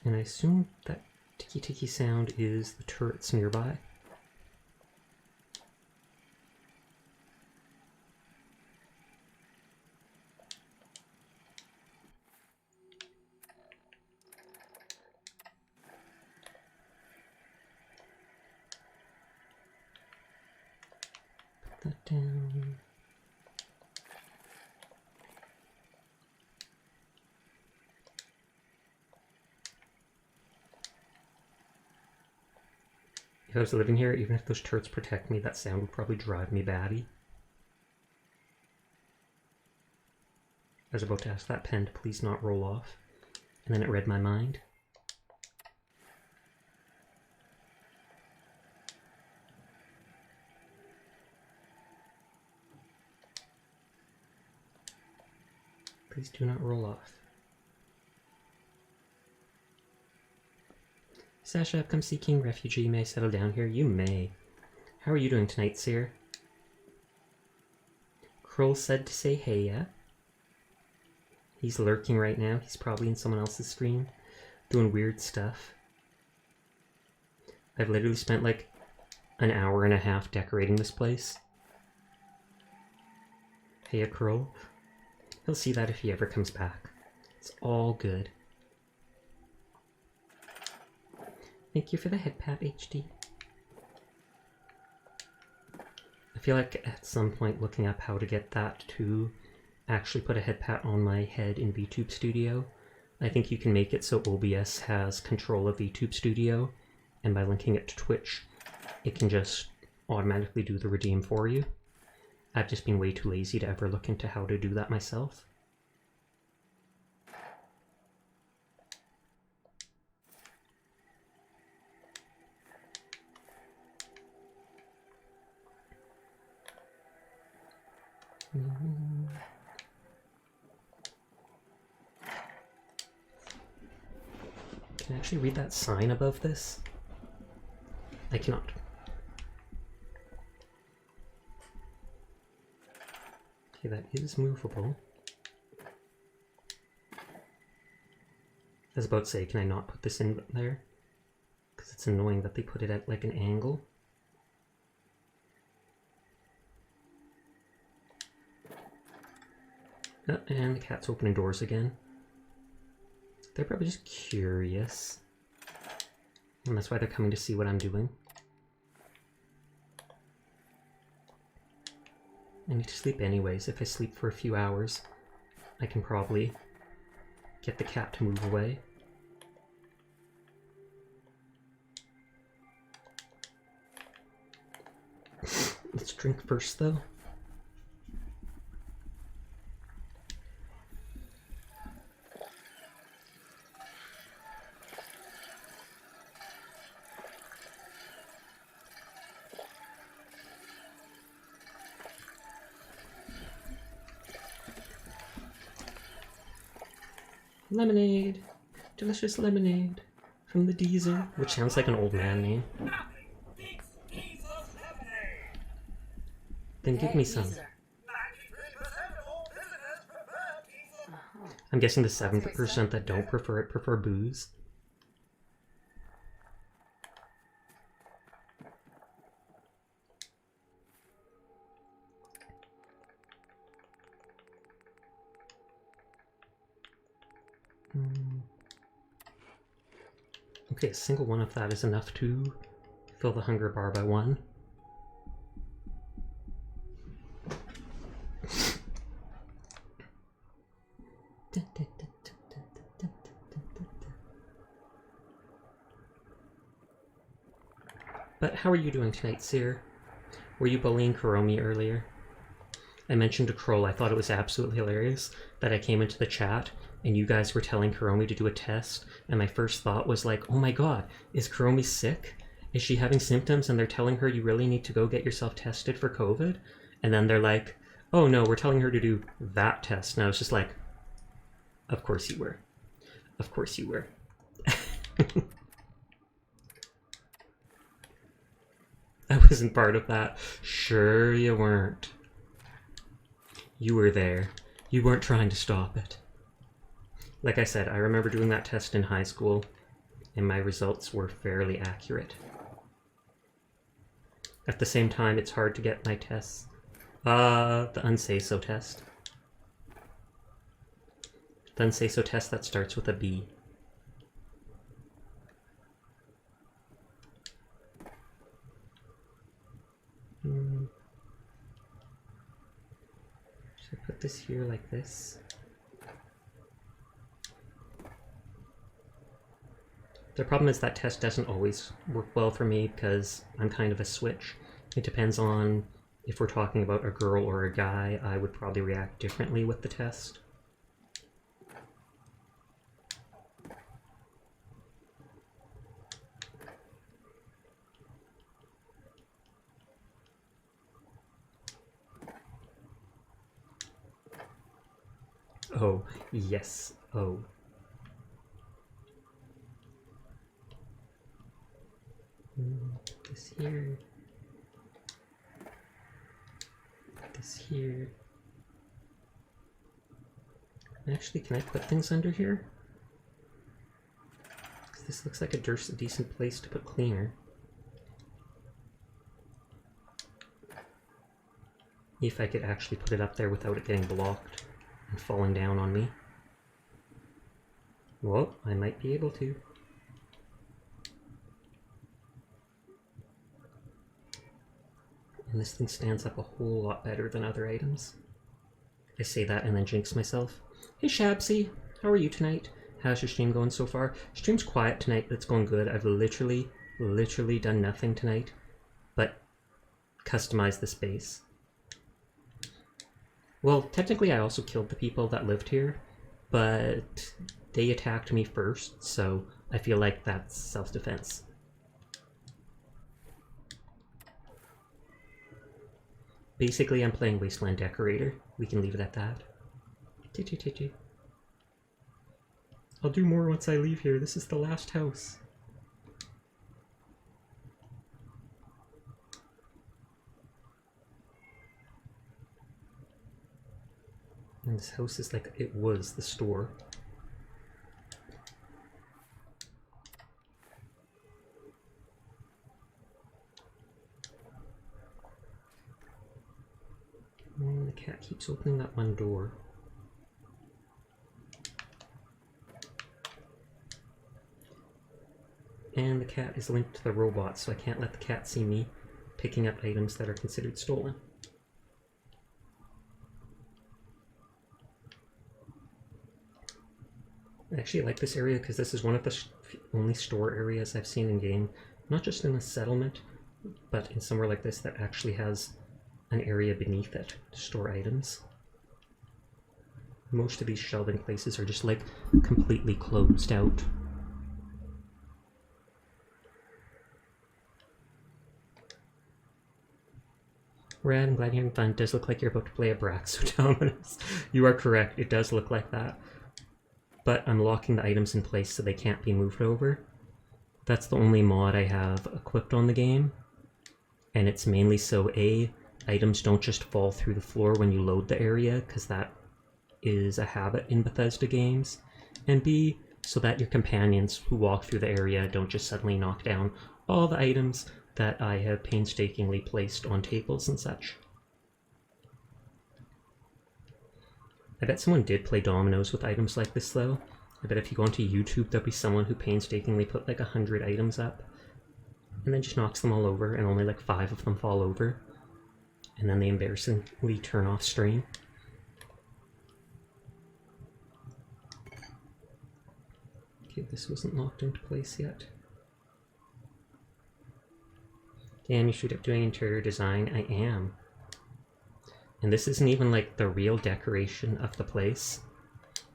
And I assume that ticky-ticky sound is the turrets nearby. Put that down. If I was living here, even if those turrets protect me, that sound would probably drive me batty. I was about to ask that pen to please not roll off, and then it read my mind. Please do not roll off. Sasha, come seeking refugee, may I settle down here? You may. How are you doing tonight, Seer? Kroll said to say hey, yeah? He's lurking right now. He's probably in someone else's stream, doing weird stuff. I've literally spent like an hour and a half decorating this place. Hey, Kroll. He'll see that if he ever comes back. It's all good. Thank you for the head pat, HD. I feel like at some point looking up how to get that to actually put a head pat on my head in VTube Studio. I think you can make it so OBS has control of VTube Studio, and by linking it to Twitch, it can just automatically do the redeem for you. I've just been way too lazy to ever look into how to do that myself. Can I actually read that sign above this? I cannot. Okay, that is movable. I was about to say, can I not put this in there? Because it's annoying that they put it at like an angle. Oh, and the cat's opening doors again. They're probably just curious. And that's why they're coming to see what I'm doing. I need to sleep anyways. If I sleep for a few hours, I can probably get the cat to move away. Let's drink first, though. Lemonade! Delicious lemonade from the Diesel, which sounds like an old man name. Then give me some. I'm guessing the 7% that don't prefer it prefer booze. Okay, a single one of that is enough to fill the hunger bar by 1. But how are you doing tonight, Seer? Were you bullying Kuromi earlier? I mentioned to Kroll I thought it was absolutely hilarious that I came into the chat and you guys were telling Kuromi to do a test, and my first thought was like, oh my god, is Kuromi sick? Is she having symptoms and they're telling her you really need to go get yourself tested for COVID? And then they're like, oh no, we're telling her to do that test. And I was just like, of course you were. Of course you were. I wasn't part of that. Sure you weren't. You were there. You weren't trying to stop it. Like I said, I remember doing that test in high school, and my results were fairly accurate. At the same time, it's hard to get my tests. The Unsay-So test. The Unsay-So test that starts with a B. Should I put this here like this? The problem is that test doesn't always work well for me because I'm kind of a switch. It depends on if we're talking about a girl or a guy. I would probably react differently with the test. Oh, yes. Oh. This here. This here. Actually, can I put things under here? Because this looks like a decent place to put cleaner. If I could actually put it up there without it getting blocked and falling down on me. Well, I might be able to. And this thing stands up a whole lot better than other items. I say that and then jinx myself. Hey Shabsy, how are you tonight? How's your stream going so far? Stream's quiet tonight, but it's going good. I've literally done nothing tonight but customize the space. Well, technically I also killed the people that lived here, but they attacked me first, so I feel like that's self-defense. Basically, I'm playing Wasteland Decorator. We can leave it at that. I'll do more once I leave here. This is the last house. And this house is like, it was the store. And the cat keeps opening that one door. And the cat is linked to the robot, so I can't let the cat see me picking up items that are considered stolen. I actually like this area because this is one of the only store areas I've seen in game, not just in a settlement, but in somewhere like this that actually has an area beneath it to store items. Most of these shelving places are just like completely closed out. Rad, I'm glad you're having fun. It does look like you're about to play a Braxo Dominus. You are correct, it does look like that. But I'm locking the items in place so they can't be moved over. That's the only mod I have equipped on the game. And it's mainly so A, items don't just fall through the floor when you load the area, because that is a habit in Bethesda games. And B, so that your companions who walk through the area don't just suddenly knock down all the items that I have painstakingly placed on tables and such. I bet someone did play dominoes with items like this though. I bet if you go onto YouTube there'll be someone who painstakingly put like 100 items up and then just knocks them all over and only like 5 of them fall over. And then they embarrassingly turn off stream. Okay, this wasn't locked into place yet. Damn, you should up doing interior design. I am. And this isn't even like the real decoration of the place.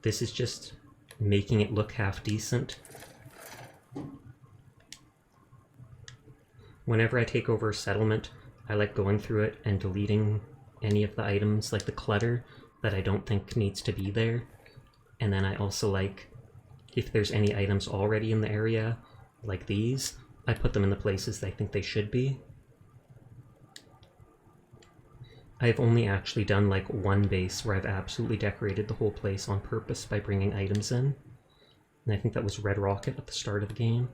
This is just making it look half decent. Whenever I take over a settlement, I like going through it and deleting any of the items, like the clutter, that I don't think needs to be there. And then I also like, if there's any items already in the area, like these, I put them in the places I think they should be. I've only actually done like one base where I've absolutely decorated the whole place on purpose by bringing items in. And I think that was Red Rocket at the start of the game.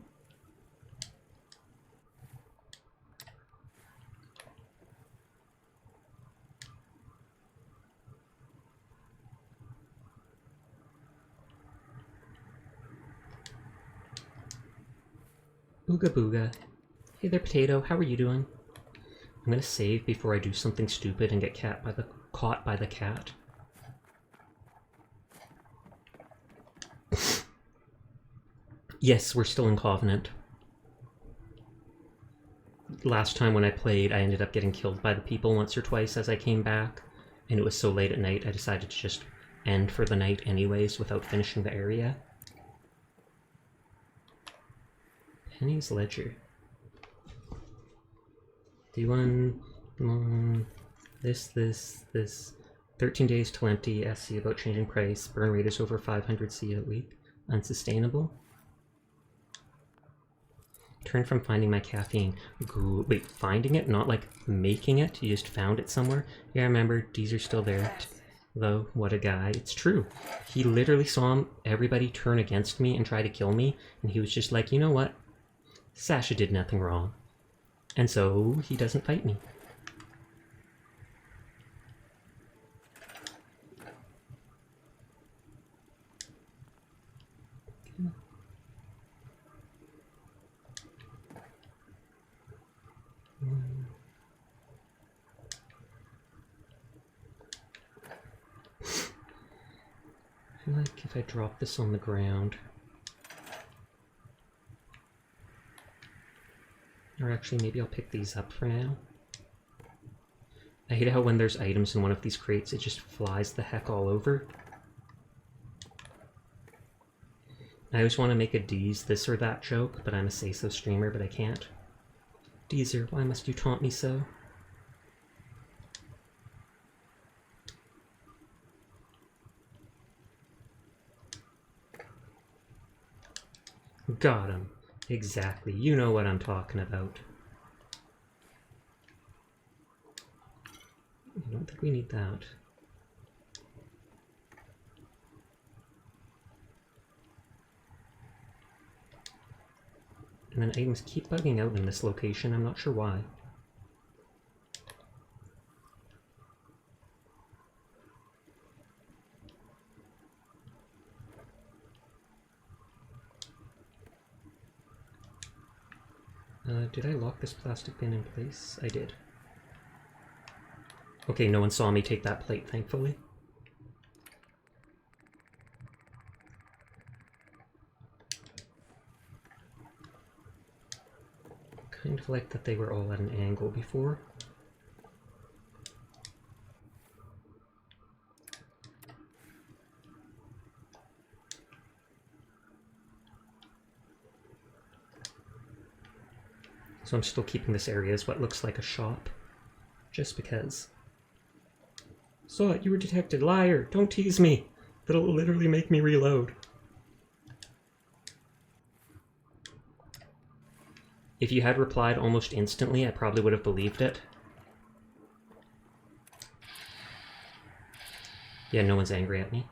Ooga booga. Hey there, Potato. How are you doing? I'm gonna save before I do something stupid and get caught by the cat. Yes, we're still in Covenant. Last time when I played, I ended up getting killed by the people once or twice as I came back, and it was so late at night I decided to just end for the night anyways without finishing the area. Penny's Ledger. D1, this. 13 days till empty, SC about changing price, burn rate is over 500 C a week. Unsustainable. Turn from finding my caffeine. Wait, finding it? Not like making it? You just found it somewhere? Yeah, I remember. D's are still there. Though, what a guy. It's true. He literally saw everybody turn against me and try to kill me, and he was just like, you know what? Sasha did nothing wrong. And so, he doesn't fight me. I feel like if I drop this on the ground, or actually maybe I'll pick these up for now. I hate how when there's items in one of these crates, it just flies the heck all over. I always want to make a D's this or that joke, but I'm a say-so streamer, but I can't. Deezer, why must you taunt me so? Got him. Exactly. You know what I'm talking about. I don't think we need that. And then items keep bugging out in this location. I'm not sure why. Did I lock this plastic bin in place? I did. Okay, no one saw me take that plate, thankfully. Kind of like that they were all at an angle before. So I'm still keeping this area as what looks like a shop, just because. Saw it, you were detected, liar, don't tease me. That'll literally make me reload. If you had replied almost instantly, I probably would have believed it. Yeah, no one's angry at me.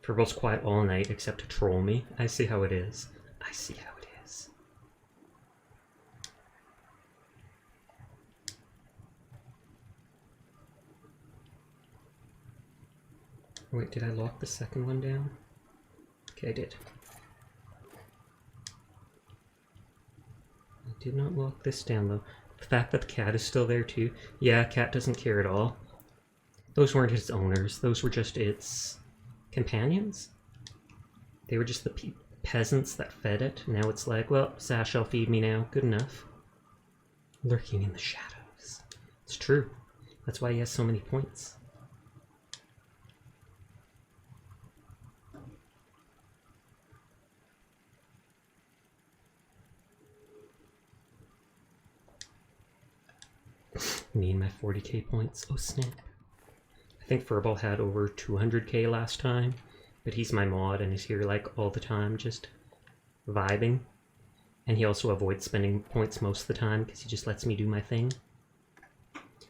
Turbo's quiet all night except to troll me. I see how it is. I see how it is. Wait, did I lock the second one down? Okay, I did. I did not lock this down though. The fact that the cat is still there too. Yeah, cat doesn't care at all. Those weren't its owners. Those were just its companions. They were just the peasants that fed it. Now it's like, well, Sash, will feed me now. Good enough. Lurking in the shadows. It's true. That's why he has so many points. Me and my 40k points. Oh snap. I think Furball had over 200k last time, but he's my mod and is here like all the time just vibing. And he also avoids spending points most of the time because he just lets me do my thing.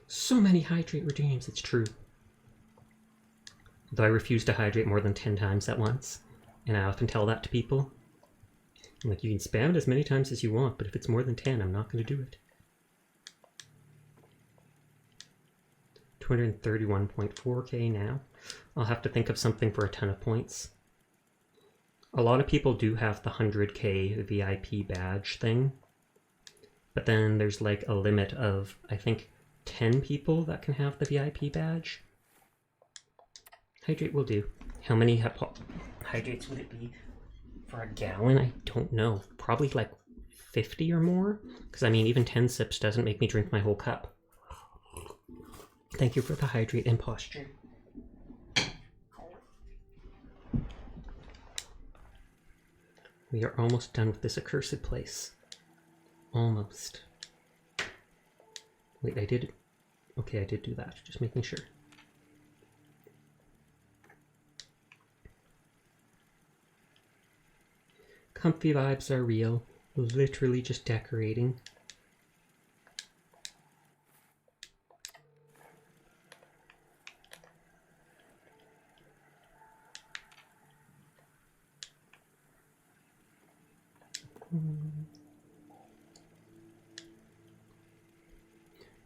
So many hydrate redeems, it's true. Though I refuse to hydrate more than 10 times at once, and I often tell that to people. I'm like, you can spam it as many times as you want, but if it's more than 10, I'm not going to do it. 231.4k now. I'll have to think of something for a ton of points. A lot of people do have the 100k VIP badge thing, but then there's like a limit of, I think, 10 people that can have the VIP badge. Hydrate will do. How many hydrates would it be for a gallon? I don't know. Probably like 50 or more, because I mean even 10 sips doesn't make me drink my whole cup. Thank you for the hydrate and posture. We are almost done with this accursed place. Almost. Wait, I did... Okay, I did do that. Just making sure. Comfy vibes are real. Literally just decorating.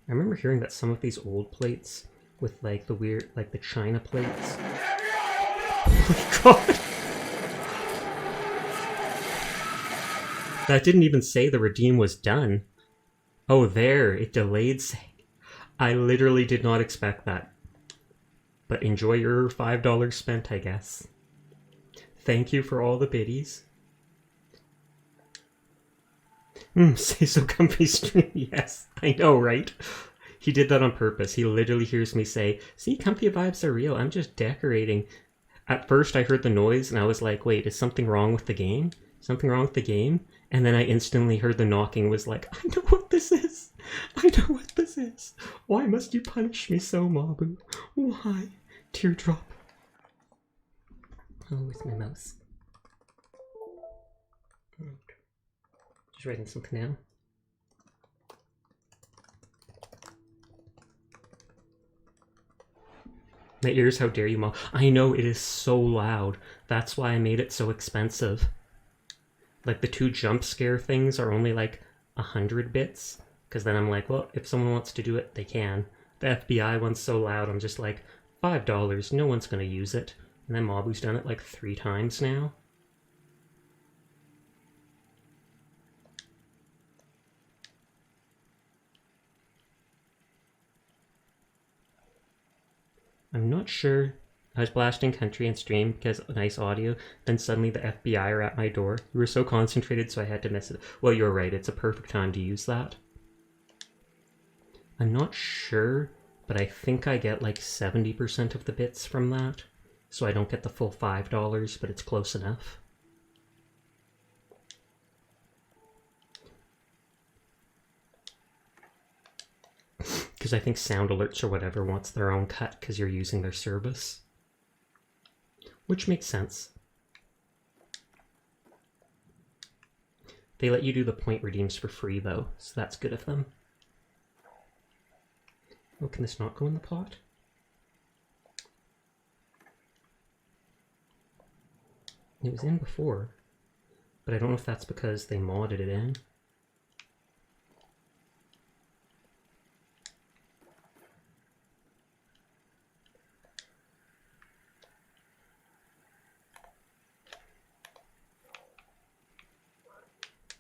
I remember hearing that some of these old plates with like the weird, like the China plates. Oh my god! That didn't even say the redeem was done. Oh, there, it delayed saying. I literally did not expect that. But enjoy your $5 spent, I guess. Thank you for all the biddies. Say so comfy stream. Yes, I know, right? He did that on purpose. He literally hears me say, see, comfy vibes are real. I'm just decorating. At first, I heard the noise and I was like, wait, is something wrong with the game? Something wrong with the game? And then I instantly heard the knocking, was like, I know what this is. I know what this is. Why must you punish me so, Mabu? Why? Teardrop. Oh, where's my mouse? Just writing something down. My ears, how dare you, Mom? I know, it is so loud. That's why I made it so expensive. Like, the 2 jump scare things are only like 100 bits. Because then I'm like, well, if someone wants to do it, they can. The FBI one's so loud, I'm just like, $5, no one's gonna use it. And then Mabu's done it like 3 times now. I'm not sure. I was blasting country and stream because nice audio, then suddenly the FBI are at my door. You were so concentrated, so I had to miss it. Well, you're right, it's a perfect time to use that. I'm not sure, but I think I get like 70% of the bits from that. So I don't get the full $5, but it's close enough. Because I think Sound Alerts or whatever wants their own cut because you're using their service. Which makes sense. They let you do the point redeems for free though, so that's good of them. Oh, can this not go in the pot? It was in before, but I don't know if that's because they modded it in.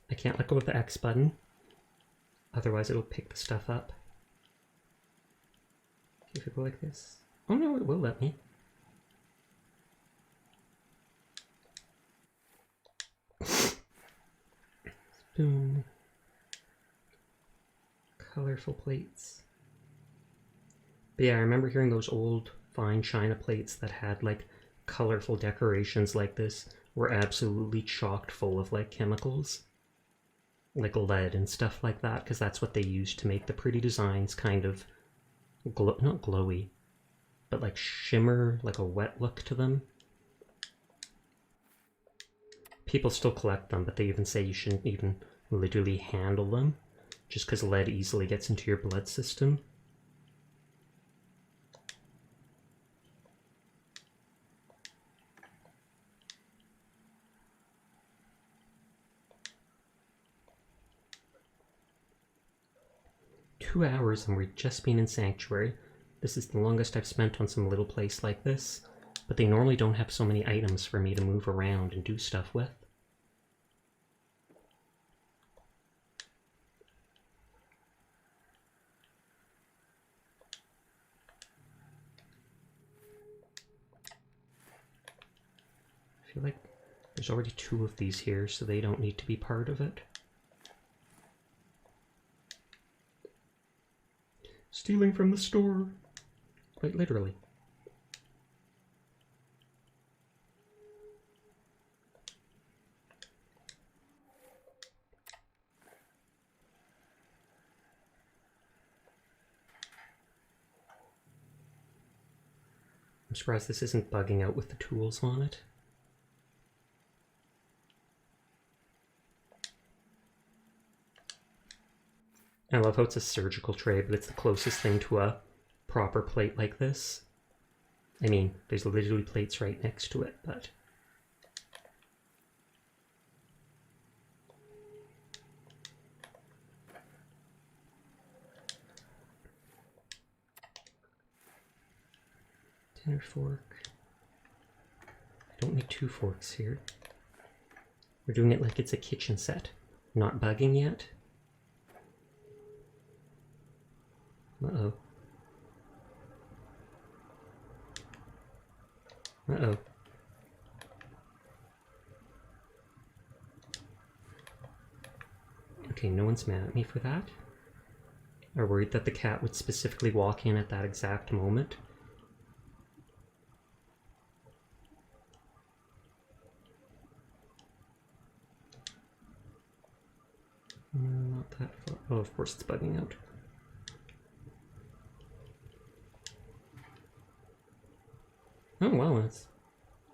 I can't let go of the X button, otherwise it'll pick the stuff up. If I go like this. Oh no, it will let me. Boom. Colorful plates. But yeah, I remember hearing those old fine china plates that had like colorful decorations like this were absolutely chocked full of like chemicals. Like lead and stuff like that, because that's what they used to make the pretty designs kind of not glowy, but like shimmer, like a wet look to them. People still collect them, but they even say you shouldn't even literally handle them, just because lead easily gets into your blood system. Two hours and we're just been in Sanctuary. This is the longest I've spent on some little place like this, but they normally don't have so many items for me to move around and do stuff with. I feel like there's already 2 of these here, so they don't need to be part of it. Stealing from the store. Quite literally. I'm surprised this isn't bugging out with the tools on it. I love how it's a surgical tray, but it's the closest thing to a proper plate like this. I mean, there's literally plates right next to it, but... Dinner fork. I don't need 2 forks here. We're doing it like it's a kitchen set. Not bugging yet. Uh-oh. Uh-oh. Okay, no one's mad at me for that. Or worried that the cat would specifically walk in at that exact moment. Not that far. Oh, of course it's bugging out. Oh, well, it's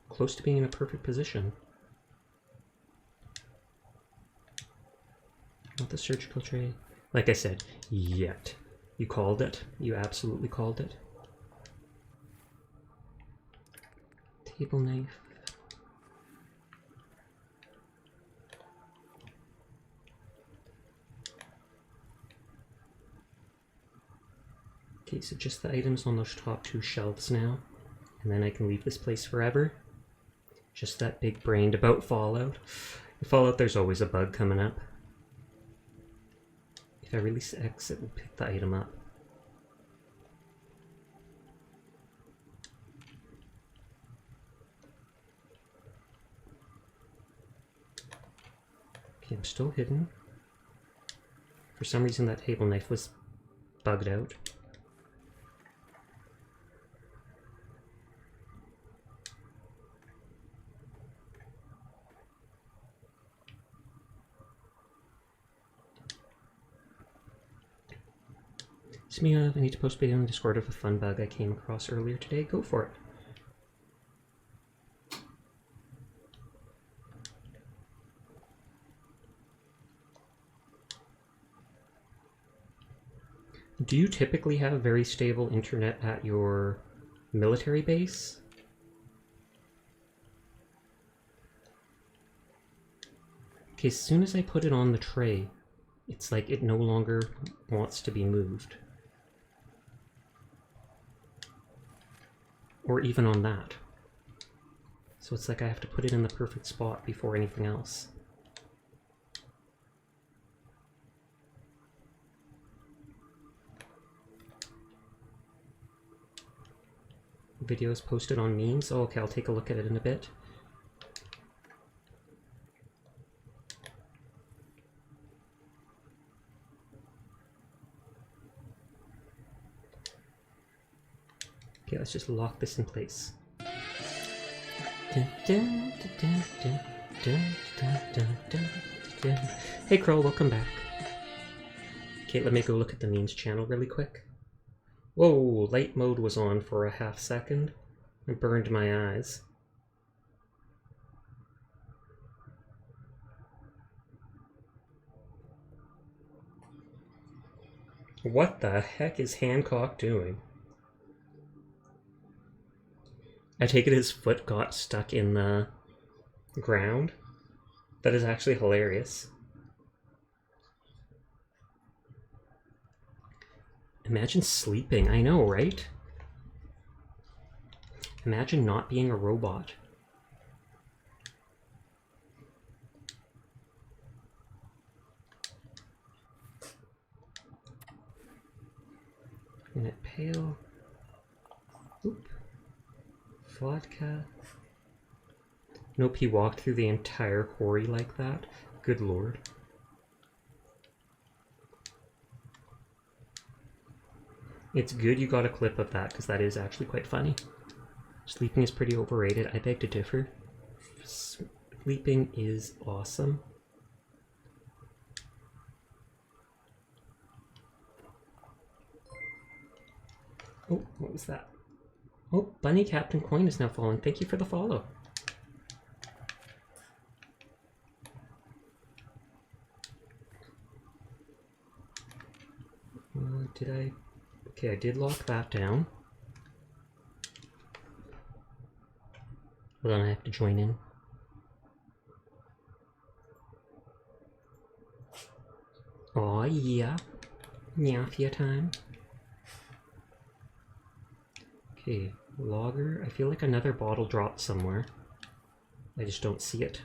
close to being in a perfect position. Not the surgical tray. Like I said, yet. You called it. You absolutely called it. Table knife. Okay, so just the items on those top 2 shelves now. And then I can leave this place forever. Just that big brained about Fallout. In Fallout, there's always a bug coming up. If I release X, it will pick the item up. Okay, I'm still hidden. For some reason, that table knife was bugged out. Speaking of, I need to post a video on Discord of a fun bug I came across earlier today. Go for it. Do you typically have very stable internet at your military base? Okay, as soon as I put it on the tray, it's like it no longer wants to be moved. Or even on that. So it's like I have to put it in the perfect spot before anything else. Video is posted on memes. Oh, okay, I'll take a look at it in a bit. Okay, let's just lock this in place. Hey Crow, welcome back. Okay, let me go look at the memes channel really quick. Whoa, light mode was on for a half second. It burned my eyes. What the heck is Hancock doing? I take it his foot got stuck in the ground. That is actually hilarious. Imagine sleeping. I know, right? Imagine not being a robot. Minute pale. Oop. Vodka. Nope, he walked through the entire quarry like that. Good lord. It's good you got a clip of that, because that is actually quite funny. Sleeping is pretty overrated. I beg to differ. Sleeping is awesome. Oh, what was that? Oh, Bunny Captain Coin is now following. Thank you for the follow. Did I? Okay, I did lock that down. But then I have to join in. Oh yeah. Nyafia time. Okay, logger. I feel like another bottle dropped somewhere. I just don't see it.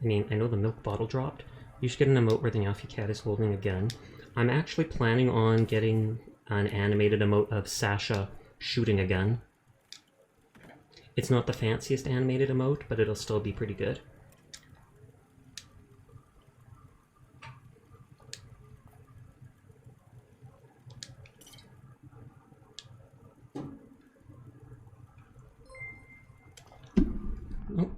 I mean, I know the milk bottle dropped. You should get an emote where the Nyafia cat is holding a gun. I'm actually planning on getting an animated emote of Sasha shooting a gun. It's not the fanciest animated emote, but it'll still be pretty good. Oh.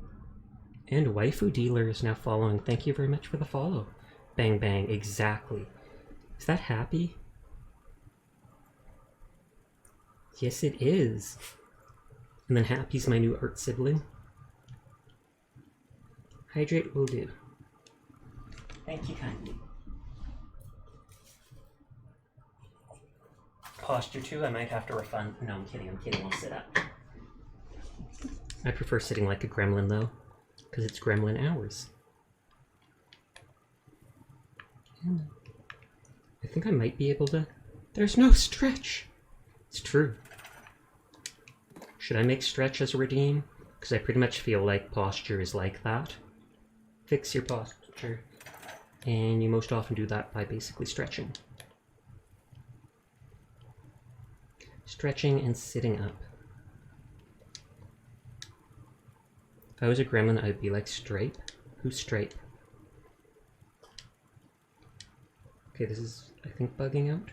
And Waifu Dealer is now following. Thank you very much for the follow. Bang bang, exactly. Is that happy? Yes, it is. And then Happy's my new art sibling. Hydrate will do. Thank you kindly. Posture 2, I might have to refund. No, I'm kidding, I'll sit up. I prefer sitting like a gremlin though, because it's gremlin hours. I think I might be able to... There's no stretch! It's true. Should I make stretch as a redeem? Because I pretty much feel like posture is like that. Fix your posture. And you most often do that by basically stretching. Stretching and sitting up. If I was a gremlin, I'd be like Stripe. Who's Stripe? Okay, this is, I think, bugging out.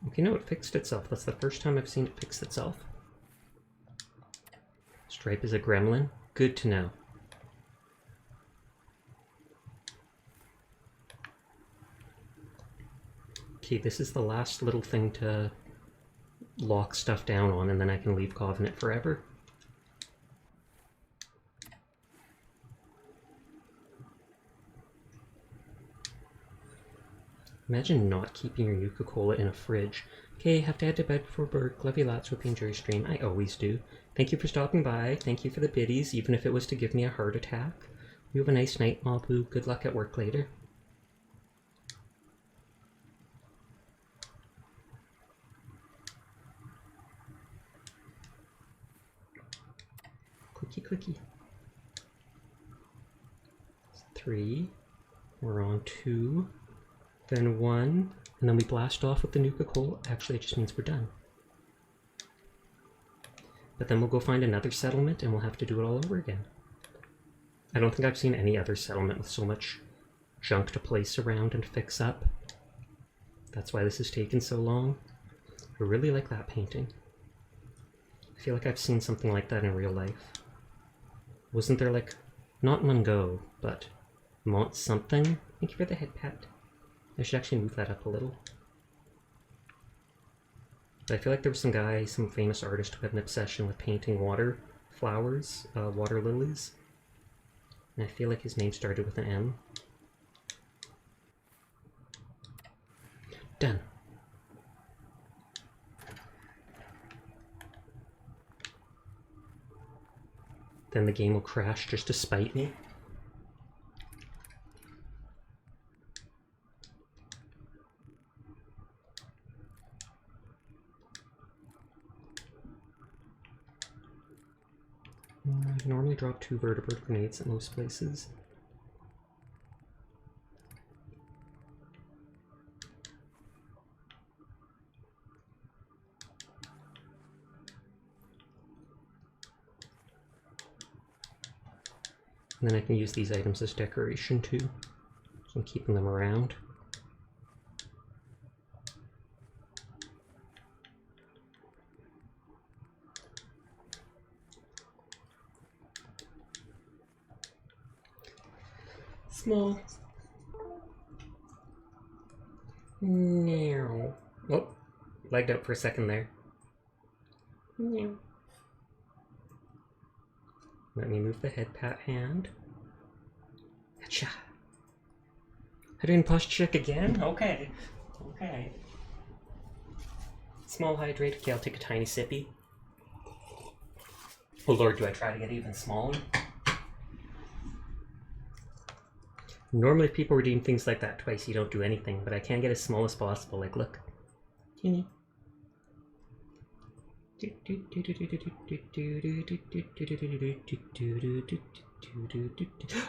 Okay, no, it fixed itself. That's the first time I've seen it fix itself. Stripe is a gremlin. Good to know. Okay, this is the last little thing to lock stuff down on, and then I can leave Covenant forever. Imagine not keeping your Nuka-Cola in a fridge. Okay, have to head to bed before work. Love you lots. Hope you enjoy your stream. I always do. Thank you for stopping by. Thank you for the biddies, even if it was to give me a heart attack. You have a nice night, Mabu. Good luck at work later. Clicky, clicky. 3. We're on 2. Then 1. And then we blast off with the Nuka-Cola. Actually, it just means we're done. But then we'll go find another settlement and we'll have to do it all over again. I don't think I've seen any other settlement with so much junk to place around and fix up. That's why this has taken so long. I really like that painting. I feel like I've seen something like that in real life. Wasn't there like, not Mungo, but Mont something? Thank you for the head pat. I should actually move that up a little. But I feel like there was some guy, some famous artist who had an obsession with painting water flowers, water lilies. And I feel like his name started with an M. Done. Then the game will crash just to spite me. I normally drop 2 vertebrate grenades at most places. And then I can use these items as decoration too. So I'm keeping them around. Small. Meow. Oh, lagged out for a second there. Meow. Let me move the head pat hand. Gotcha. Hydrate posture check again? Okay. Okay. Small hydrate. Okay, I'll take a tiny sippy. Oh lord, do I try to get even smaller? Normally if people redeem things like that twice, you don't do anything, but I can get as small as possible. Like, look. Teeny.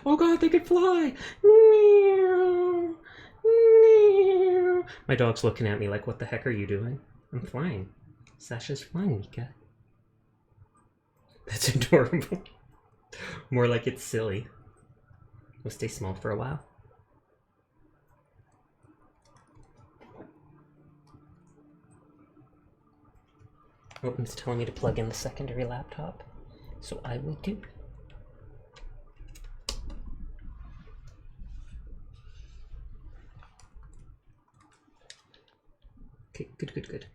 Oh god, they could fly! My dog's looking at me like, what the heck are you doing? I'm flying. Sasha's flying, Mika. That's adorable. More like it's silly. We'll stay small for a while. Oh, it's telling me to plug in the secondary laptop, so I will do. Okay, good, good, good.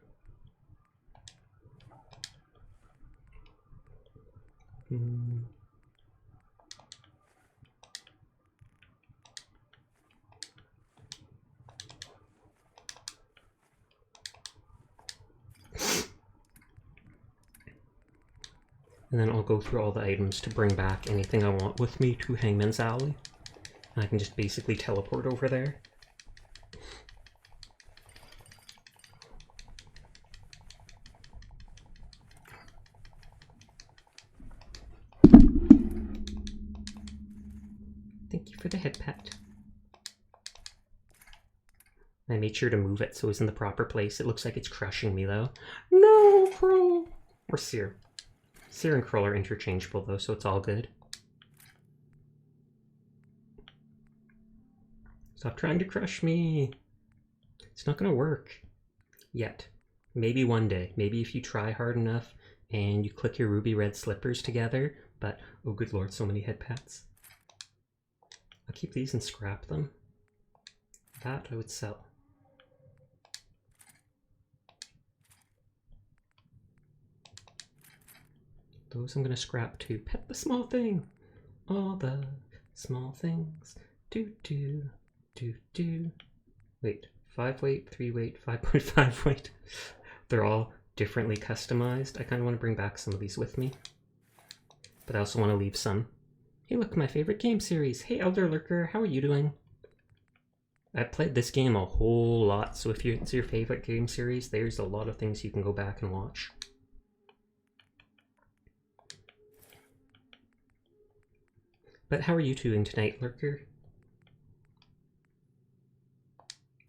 And then I'll go through all the items to bring back anything I want with me to Hangman's Alley. And I can just basically teleport over there. Thank you for the head pat. I made sure to move it so it's in the proper place. It looks like it's crushing me though. No, Crow! Or Sear. Sear and Crow are interchangeable though, so it's all good. Stop trying to crush me. It's not gonna work. Yet. Maybe one day. Maybe if you try hard enough and you click your ruby red slippers together, but oh good lord, so many head pats. I'll keep these and scrap them. That I would sell. Those I'm gonna scrap too. Pet the small thing. All the small things. Do do do do. Wait, 5 weight, 3 weight, 5.5 weight. They're all differently customized. I kind of want to bring back some of these with me, but I also want to leave some. Hey, look, my favorite game series. Hey, Elder Lurker, how are you doing? I've played this game a whole lot, so if it's your favorite game series, there's a lot of things you can go back and watch. But how are you doing tonight, Lurker?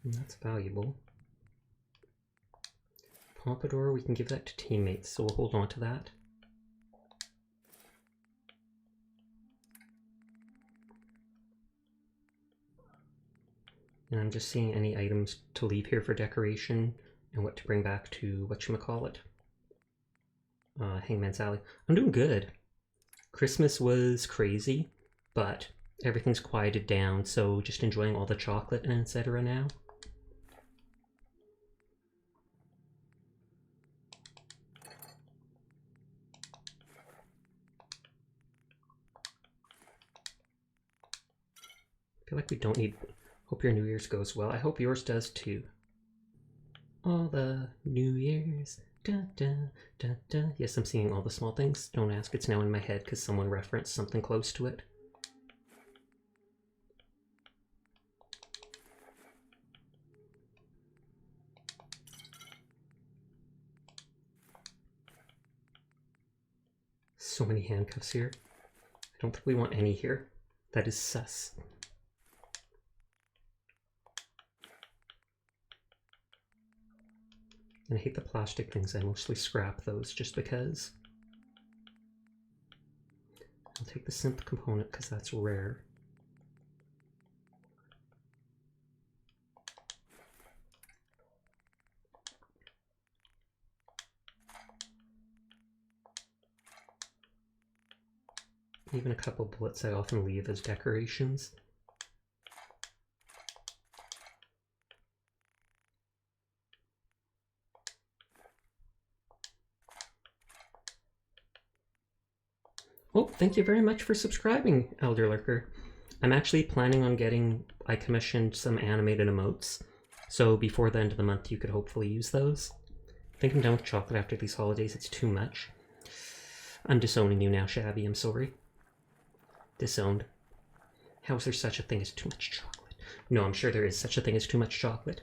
That's valuable. Pompadour, we can give that to teammates, so we'll hold on to that. And I'm just seeing any items to leave here for decoration and what to bring back to whatchamacallit. Hangman's Alley. I'm doing good. Christmas was crazy, but everything's quieted down, so just enjoying all the chocolate and etc. now. I feel like we don't need... Hope your New Year's goes well. I hope yours does too. All the New Year's, da da da da. Yes, I'm seeing all the small things. Don't ask, it's now in my head because someone referenced something close to it. So many handcuffs here. I don't think we want any here. That is sus. And I hate the plastic things. I mostly scrap those just because. I'll take the synth component because that's rare. Even a couple bullets I often leave as decorations. Oh, thank you very much for subscribing, Elder Lurker. I'm actually planning on getting... I commissioned some animated emotes, so before the end of the month you could hopefully use those. I think I'm done with chocolate after these holidays. It's too much. I'm disowning you now, Shabby. I'm sorry. Disowned. How is there such a thing as too much chocolate? No, I'm sure there is such a thing as too much chocolate.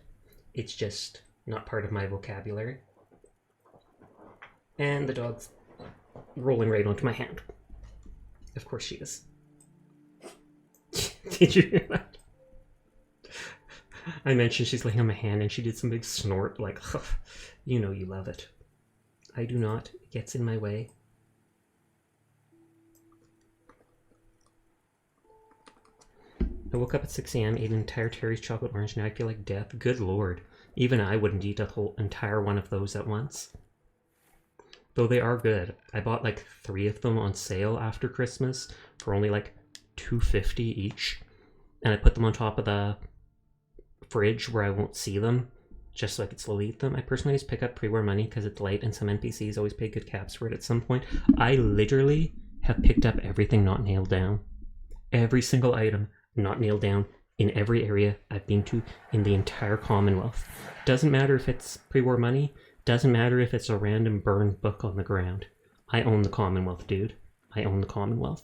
It's just not part of my vocabulary. And the dog's rolling right onto my hand. Of course she is. Did you hear that? I mentioned she's laying on my hand and she did some big snort like, you know you love it. I do not. It gets in my way. I woke up at 6 AM, ate an entire Terry's chocolate orange, now I feel like death. Good lord. Even I wouldn't eat a whole entire one of those at once. Though they are good. I bought like 3 of them on sale after Christmas for only like $2.50 each. And I put them on top of the fridge where I won't see them, just so I could slowly eat them. I personally just pick up pre-war money because it's light and some NPCs always pay good caps for it at some point. I literally have picked up everything not nailed down. Every single item not nailed down in every area I've been to in the entire Commonwealth. Doesn't matter if it's pre-war money, doesn't matter if it's a random burned book on the ground. I own the Commonwealth, dude. I own the Commonwealth.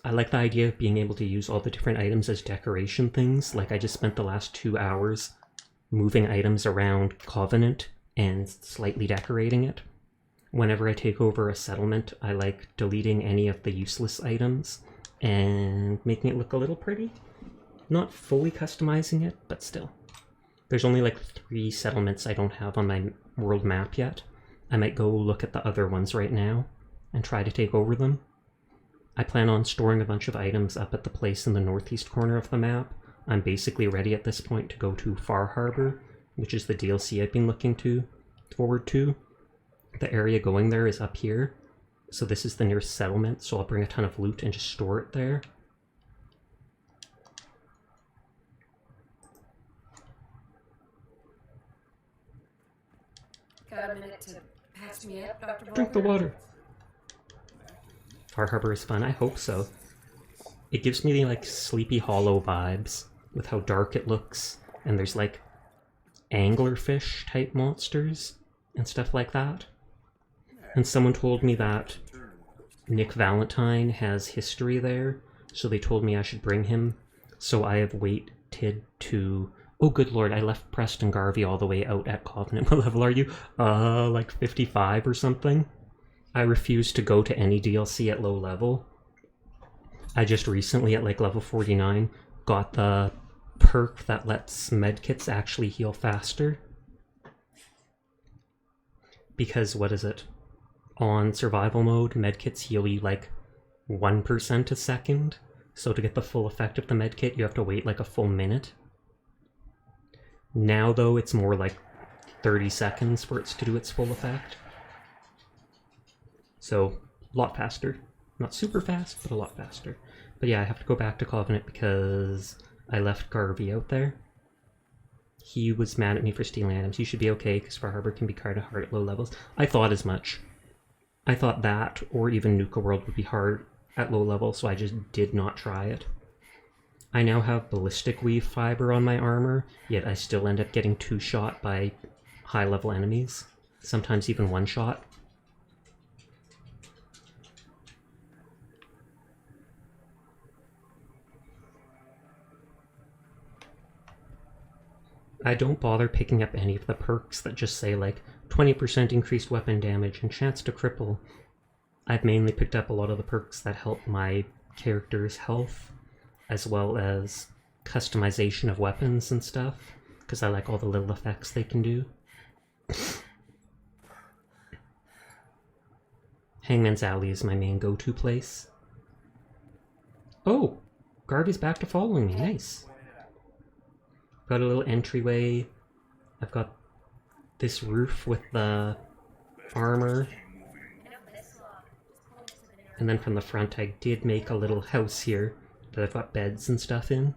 I like the idea of being able to use all the different items as decoration things. Like, I just spent the last 2 hours moving items around Covenant and slightly decorating it. Whenever I take over a settlement, I like deleting any of the useless items and making it look a little pretty. Not fully customizing it, but still. There's only like 3 settlements I don't have on my world map yet. I might go look at the other ones right now and try to take over them. I plan on storing a bunch of items up at the place in the northeast corner of the map. I'm basically ready at this point to go to Far Harbor, which is the DLC I've been looking forward to. The area going there is up here, so this is the nearest settlement, so I'll bring a ton of loot and just store it there. Got a minute to patch me up, Dr. Drink the water. Far Harbor is fun, I hope so. It gives me the like Sleepy Hollow vibes with how dark it looks, and there's like anglerfish type monsters and stuff like that. And someone told me that Nick Valentine has history there, so they told me I should bring him. So I have waited to... Oh, good lord, I left Preston Garvey all the way out at Covenant. What level are you? Like 55 or something? I refuse to go to any DLC at low level. I just recently, at like level 49, got the perk that lets medkits actually heal faster. Because, what is it? On survival mode, medkits heal you like 1% a second. So to get the full effect of the medkit, you have to wait like a full minute. Now though, it's more like 30 seconds for it to do its full effect. So, a lot faster. Not super fast, but a lot faster. But yeah, I have to go back to Covenant because I left Garvey out there. He was mad at me for stealing items. You should be okay, because Far Harbor can be kind of hard at low levels. I thought as much. I thought that, or even Nuka World, would be hard at low level, so I just did not try it. I now have ballistic weave fiber on my armor, yet I still end up getting 2-shot by high-level enemies. Sometimes even 1-shot. I don't bother picking up any of the perks that just say like 20% increased weapon damage and chance to cripple. I've mainly picked up a lot of the perks that help my character's health, as well as customization of weapons and stuff, because I like all the little effects they can do. Hangman's Alley is my main go-to place. Oh! Garvey's back to following me, nice. Got a little entryway. I've got this roof with the armor. And then from the front I did make a little house here that I've got beds and stuff in.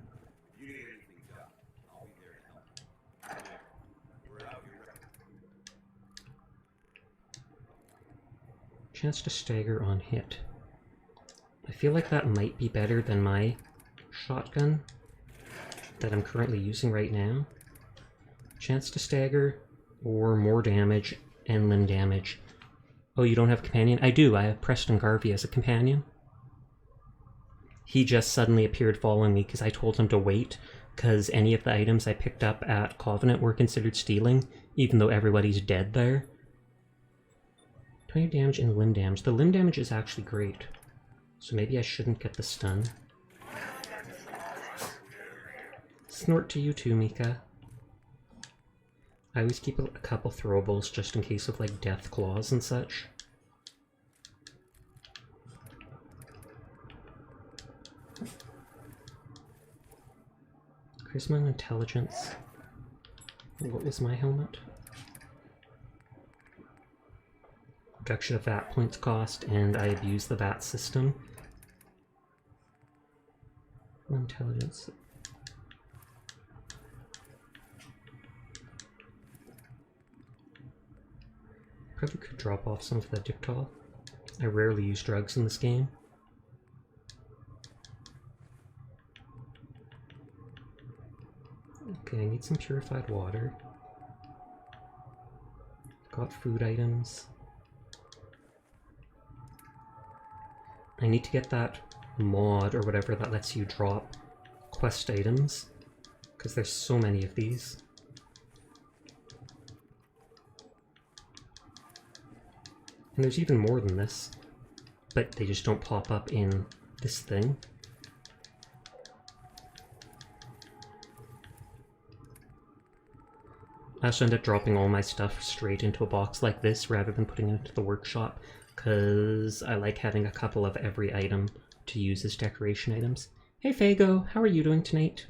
Chance to stagger on hit. I feel like that might be better than my shotgun that I'm currently using right now. Chance to stagger, or more damage and limb damage. Oh, you don't have a companion? I do, I have Preston Garvey as a companion. He just suddenly appeared following me because I told him to wait, because any of the items I picked up at Covenant were considered stealing, even though everybody's dead there. 20 damage and limb damage. The limb damage is actually great, so maybe I shouldn't get the stun. Snort to you too, Mika. I always keep a couple throwables just in case of like death claws and such. Charisma and intelligence. What was my helmet? Reduction of VAT points cost, and I abuse the VAT system. Intelligence. Probably could drop off some of the Dictol. I rarely use drugs in this game. Okay, I need some purified water. Got food items. I need to get that mod or whatever that lets you drop quest items, because there's so many of these. And there's even more than this, but they just don't pop up in this thing. I also end up dropping all my stuff straight into a box like this rather than putting it into the workshop, because I like having a couple of every item to use as decoration items. Hey Fago, how are you doing tonight?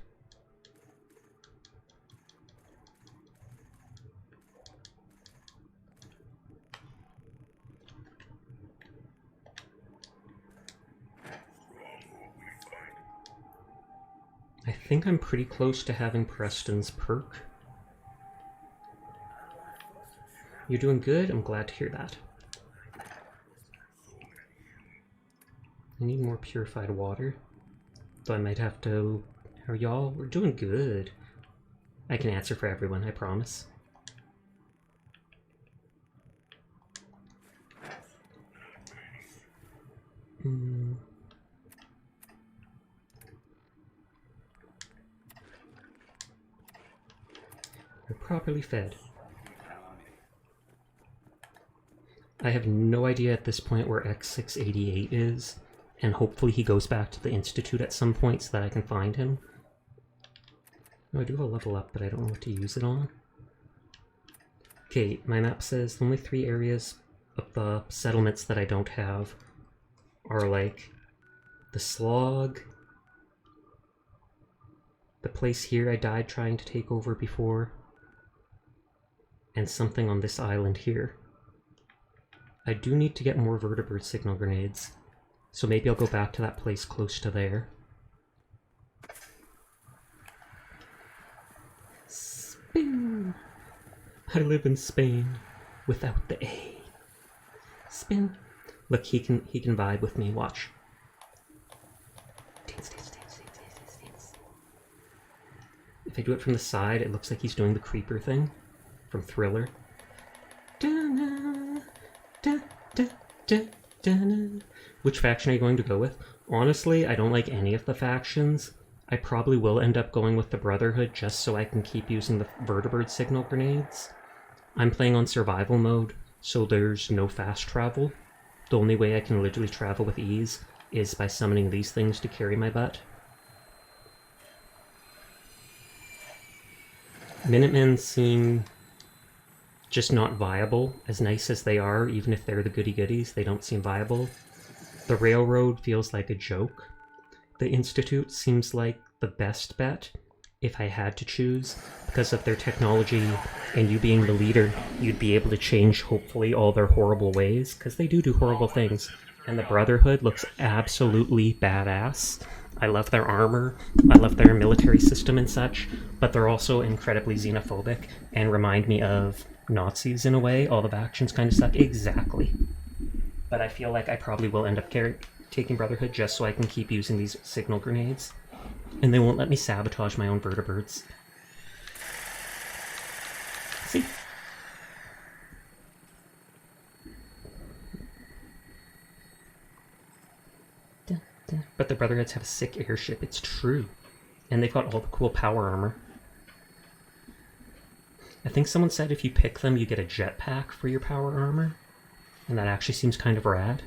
I think I'm pretty close to having Preston's perk. You're doing good? I'm glad to hear that. I need more purified water. So I might have to... How are y'all? We're doing good. I can answer for everyone, I promise. We're properly fed. I have no idea at this point where X688 is, and hopefully he goes back to the Institute at some point so that I can find him. Oh, I do have a level up, but I don't know what to use it on. Okay, my map says the only 3 areas of the settlements that I don't have are like the Slog, the place here I died trying to take over before, and something on this island here. I do need to get more vertebrate signal grenades, so maybe I'll go back to that place close to there. Spin! I live in Spain without the A. Spin. Look, he can vibe with me. Watch. Dance, dance, dance, dance, dance, dance. If I do it from the side, it looks like he's doing the creeper thing from Thriller. Da-na, da, da, da, da-na. Which faction are you going to go with? Honestly, I don't like any of the factions. I probably will end up going with the Brotherhood just so I can keep using the vertebrate signal grenades. I'm playing on survival mode, so there's no fast travel. The only way I can literally travel with ease is by summoning these things to carry my butt. Minutemen seem just not viable. As nice as they are, even if they're the goody-goodies, they don't seem viable. The Railroad feels like a joke. The Institute seems like the best bet, if I had to choose, because of their technology, and you being the leader, you'd be able to change, hopefully, all their horrible ways, because they do horrible things. And the Brotherhood looks absolutely badass. I love their armor, I love their military system and such, but they're also incredibly xenophobic, and remind me of Nazis in a way. All the factions kind of suck. Exactly. But I feel like I probably will end up taking Brotherhood just so I can keep using these signal grenades. And they won't let me sabotage my own vertebrates. See? But the Brotherhoods have a sick airship, it's true. And they've got all the cool power armor. I think someone said if you pick them, you get a jetpack for your power armor. And that actually seems kind of rad.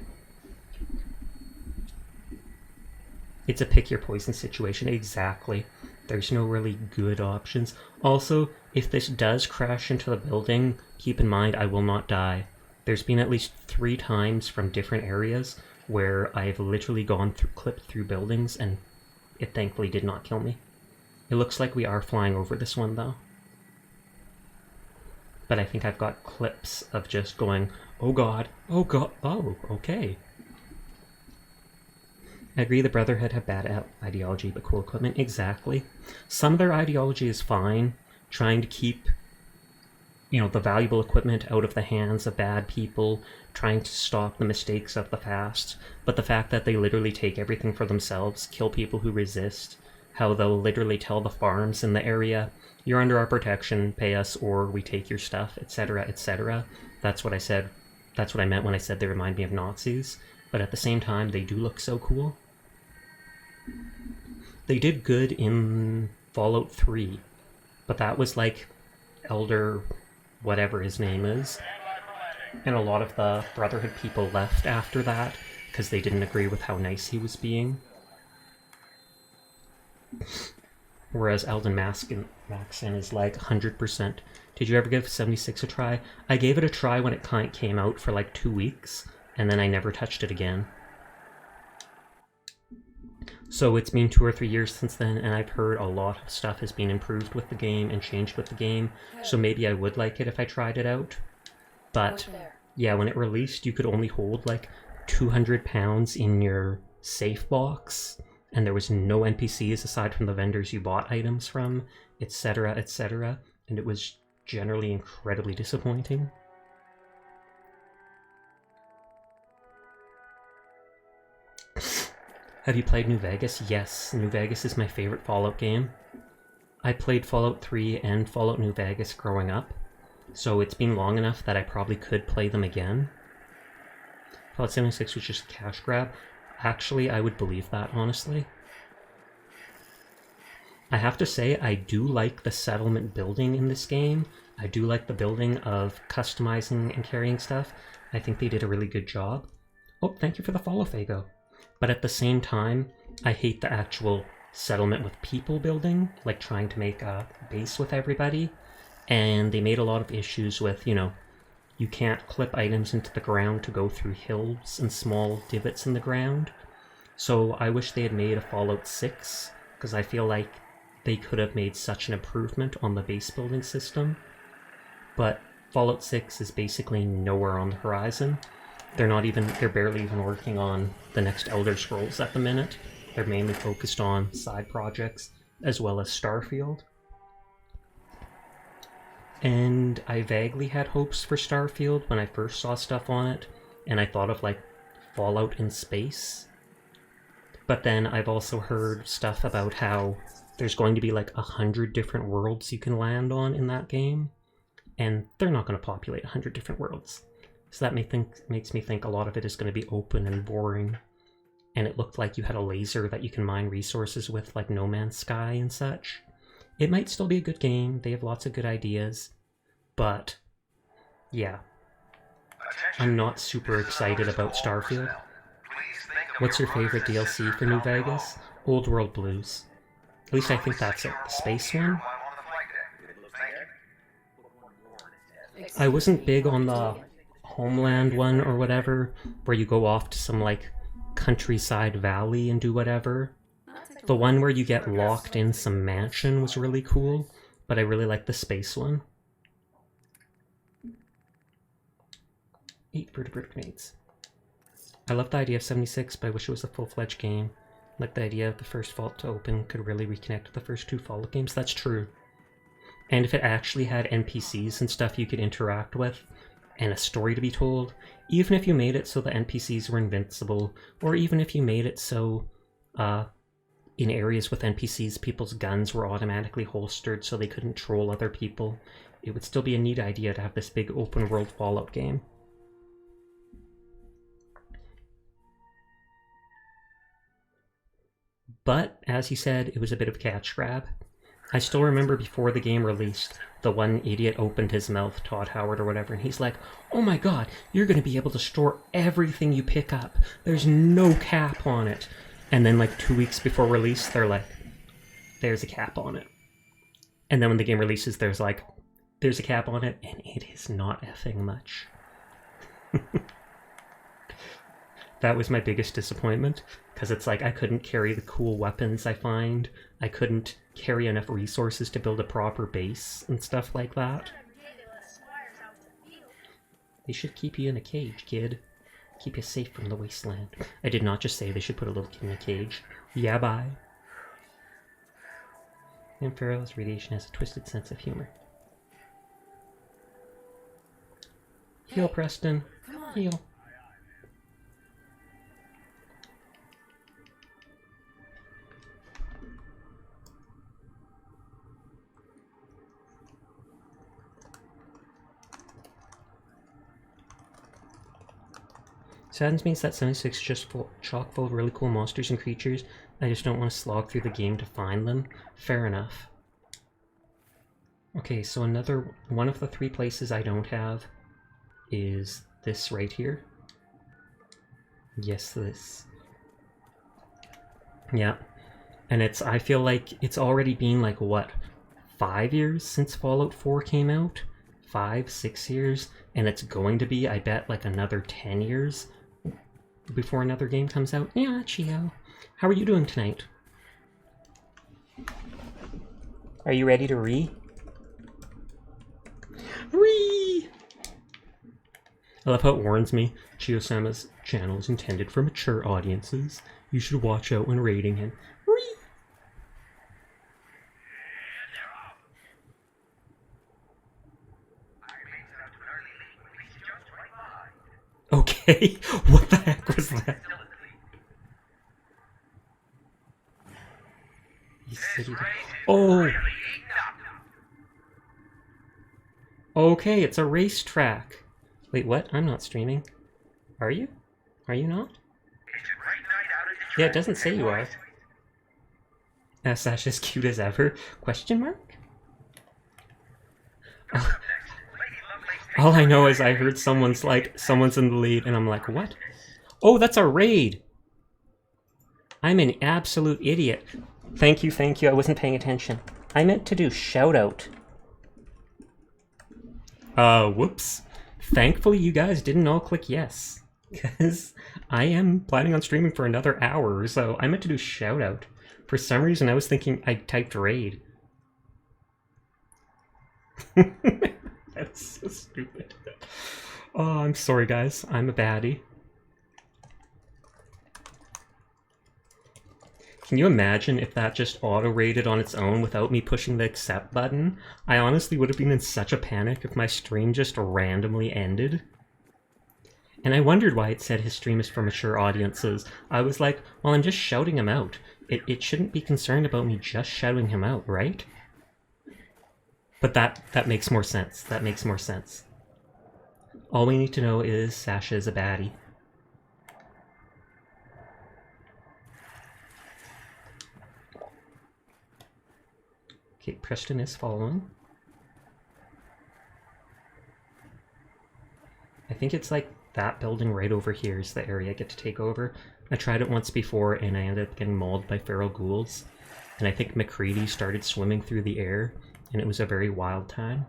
It's a pick your poison situation, exactly. There's no really good options. Also, if this does crash into the building, keep in mind I will not die. There's been at least 3 times from different areas where I've literally clipped through buildings and it thankfully did not kill me. It looks like we are flying over this one though. But I think I've got clips of just going, oh god, oh okay. I agree the Brotherhood have bad ideology but cool equipment. Exactly. Some of their ideology is fine, trying to keep you know, the valuable equipment out of the hands of bad people, trying to stop the mistakes of the past. But the fact that they literally take everything for themselves, kill people who resist, how they'll literally tell the farms in the area, you're under our protection, pay us or we take your stuff, etc., etc. That's what I said. That's what I meant when I said they remind me of Nazis. But at the same time, they do look so cool. They did good in Fallout 3, but that was like Elder whatever his name is. And a lot of the Brotherhood people left after that because they didn't agree with how nice he was being. Whereas Eldon Maxon is like 100%. Did you ever give 76 a try? I gave it a try when it came out for like 2 weeks, and then I never touched it again. So it's been 2 or 3 years since then, and I've heard a lot of stuff has been improved with the game and changed with the game, so maybe I would like it if I tried it out. But yeah, when it released, you could only hold like 200 pounds in your safe box, and there was no NPCs aside from the vendors you bought items from, etc., etc., and it was generally incredibly disappointing. Have you played New Vegas? Yes, New Vegas is my favorite Fallout game. I played Fallout 3 and Fallout New Vegas growing up, so it's been long enough that I probably could play them again. Fallout 76 was just a cash grab. Actually, I would believe that, honestly. I have to say, I do like the settlement building in this game. I do like the building of customizing and carrying stuff. I think they did a really good job. Oh, thank you for the follow, Fago. But at the same time, I hate the actual settlement with people building, like trying to make a base with everybody. And they made a lot of issues with, you know, you can't clip items into the ground to go through hills and small divots in the ground. So I wish they had made a Fallout 6, because I feel like they could have made such an improvement on the base building system. But Fallout 6 is basically nowhere on the horizon. They're barely even working on the next Elder Scrolls at the minute. They're mainly focused on side projects, as well as Starfield. And I vaguely had hopes for Starfield when I first saw stuff on it, and I thought of like Fallout in space. But then I've also heard stuff about how there's going to be like 100 different worlds you can land on in that game, and they're not going to populate 100 different worlds. So that makes me think a lot of it is going to be open and boring. And it looked like you had a laser that you can mine resources with, like No Man's Sky and such. It might still be a good game, they have lots of good ideas, but yeah. I'm not super excited about Starfield. What's your favorite DLC for New Vegas? Old World Blues. At least I think that's it. The space one? I wasn't big on the Homeland one or whatever, where you go off to some like countryside valley and do whatever. The one where you get locked in some mansion was really cool, but I really like the space one. 8 vertebrate grenades. I love the idea of 76, but I wish it was a full-fledged game. Like the idea of the first Vault to open could really reconnect to the first 2 Fallout games. That's true. And if it actually had NPCs and stuff you could interact with, and a story to be told, even if you made it so the NPCs were invincible, or even if you made it so in areas with NPCs people's guns were automatically holstered so they couldn't troll other people, it would still be a neat idea to have this big open world Fallout game. But, as he said, it was a bit of a catch grab. I still remember before the game released, the one idiot opened his mouth, Todd Howard or whatever, and he's like, "Oh my god, you're going to be able to store everything you pick up. There's no cap on it." And then like 2 weeks before release, they're like, "There's a cap on it." And then when the game releases, there's like, "There's a cap on it," and it is not effing much. That was my biggest disappointment, because it's like I couldn't carry the cool weapons I find, I couldn't carry enough resources to build a proper base and stuff like that. They should keep you in a cage, kid. Keep you safe from the wasteland. I did not just say they should put a little kid in a cage. Yeah, bye. And Farrell's radiation has a twisted sense of humor. Heal, Preston. Come on. Heal. Saddens me is that 76 is just chock full of really cool monsters and creatures. I just don't want to slog through the game to find them. Fair enough. Okay, so another one of the 3 places I don't have is this right here. Yes, this. Yeah. And I feel like it's already been like, what, 5 years since Fallout 4 came out? 5, 6 years? And it's going to be, I bet, like another 10 years before another game comes out. Yeah, Chio. How are you doing tonight? Are you ready to Re? I love how it warns me. Chio-sama's channel is intended for mature audiences. You should watch out when rating him. Okay, what the heck was that? He said he... Oh! Okay, it's a racetrack. Wait, what? I'm not streaming. Are you? Are you not? Yeah, it doesn't say you are. Sasha's cute as ever? Question mark? All I know is I heard someone's in the lead, and I'm like, what? Oh, that's a raid! I'm an absolute idiot. Thank you, I wasn't paying attention. I meant to do shout out. Whoops. Thankfully you guys didn't all click yes. Because I am planning on streaming for another hour or so. I meant to do shout out. For some reason I was thinking I typed raid. That's so stupid. Oh, I'm sorry guys. I'm a baddie. Can you imagine if that just auto-rated on its own without me pushing the accept button? I honestly would have been in such a panic if my stream just randomly ended. And I wondered why it said his stream is for mature audiences. I was like, well, I'm just shouting him out. It shouldn't be concerned about me just shouting him out, right? But that makes more sense. That makes more sense. All we need to know is Sasha is a baddie. Okay, Preston is following. I think it's like that building right over here is the area I get to take over. I tried it once before and I ended up getting mauled by feral ghouls. And I think McCready started swimming through the air and it was a very wild time.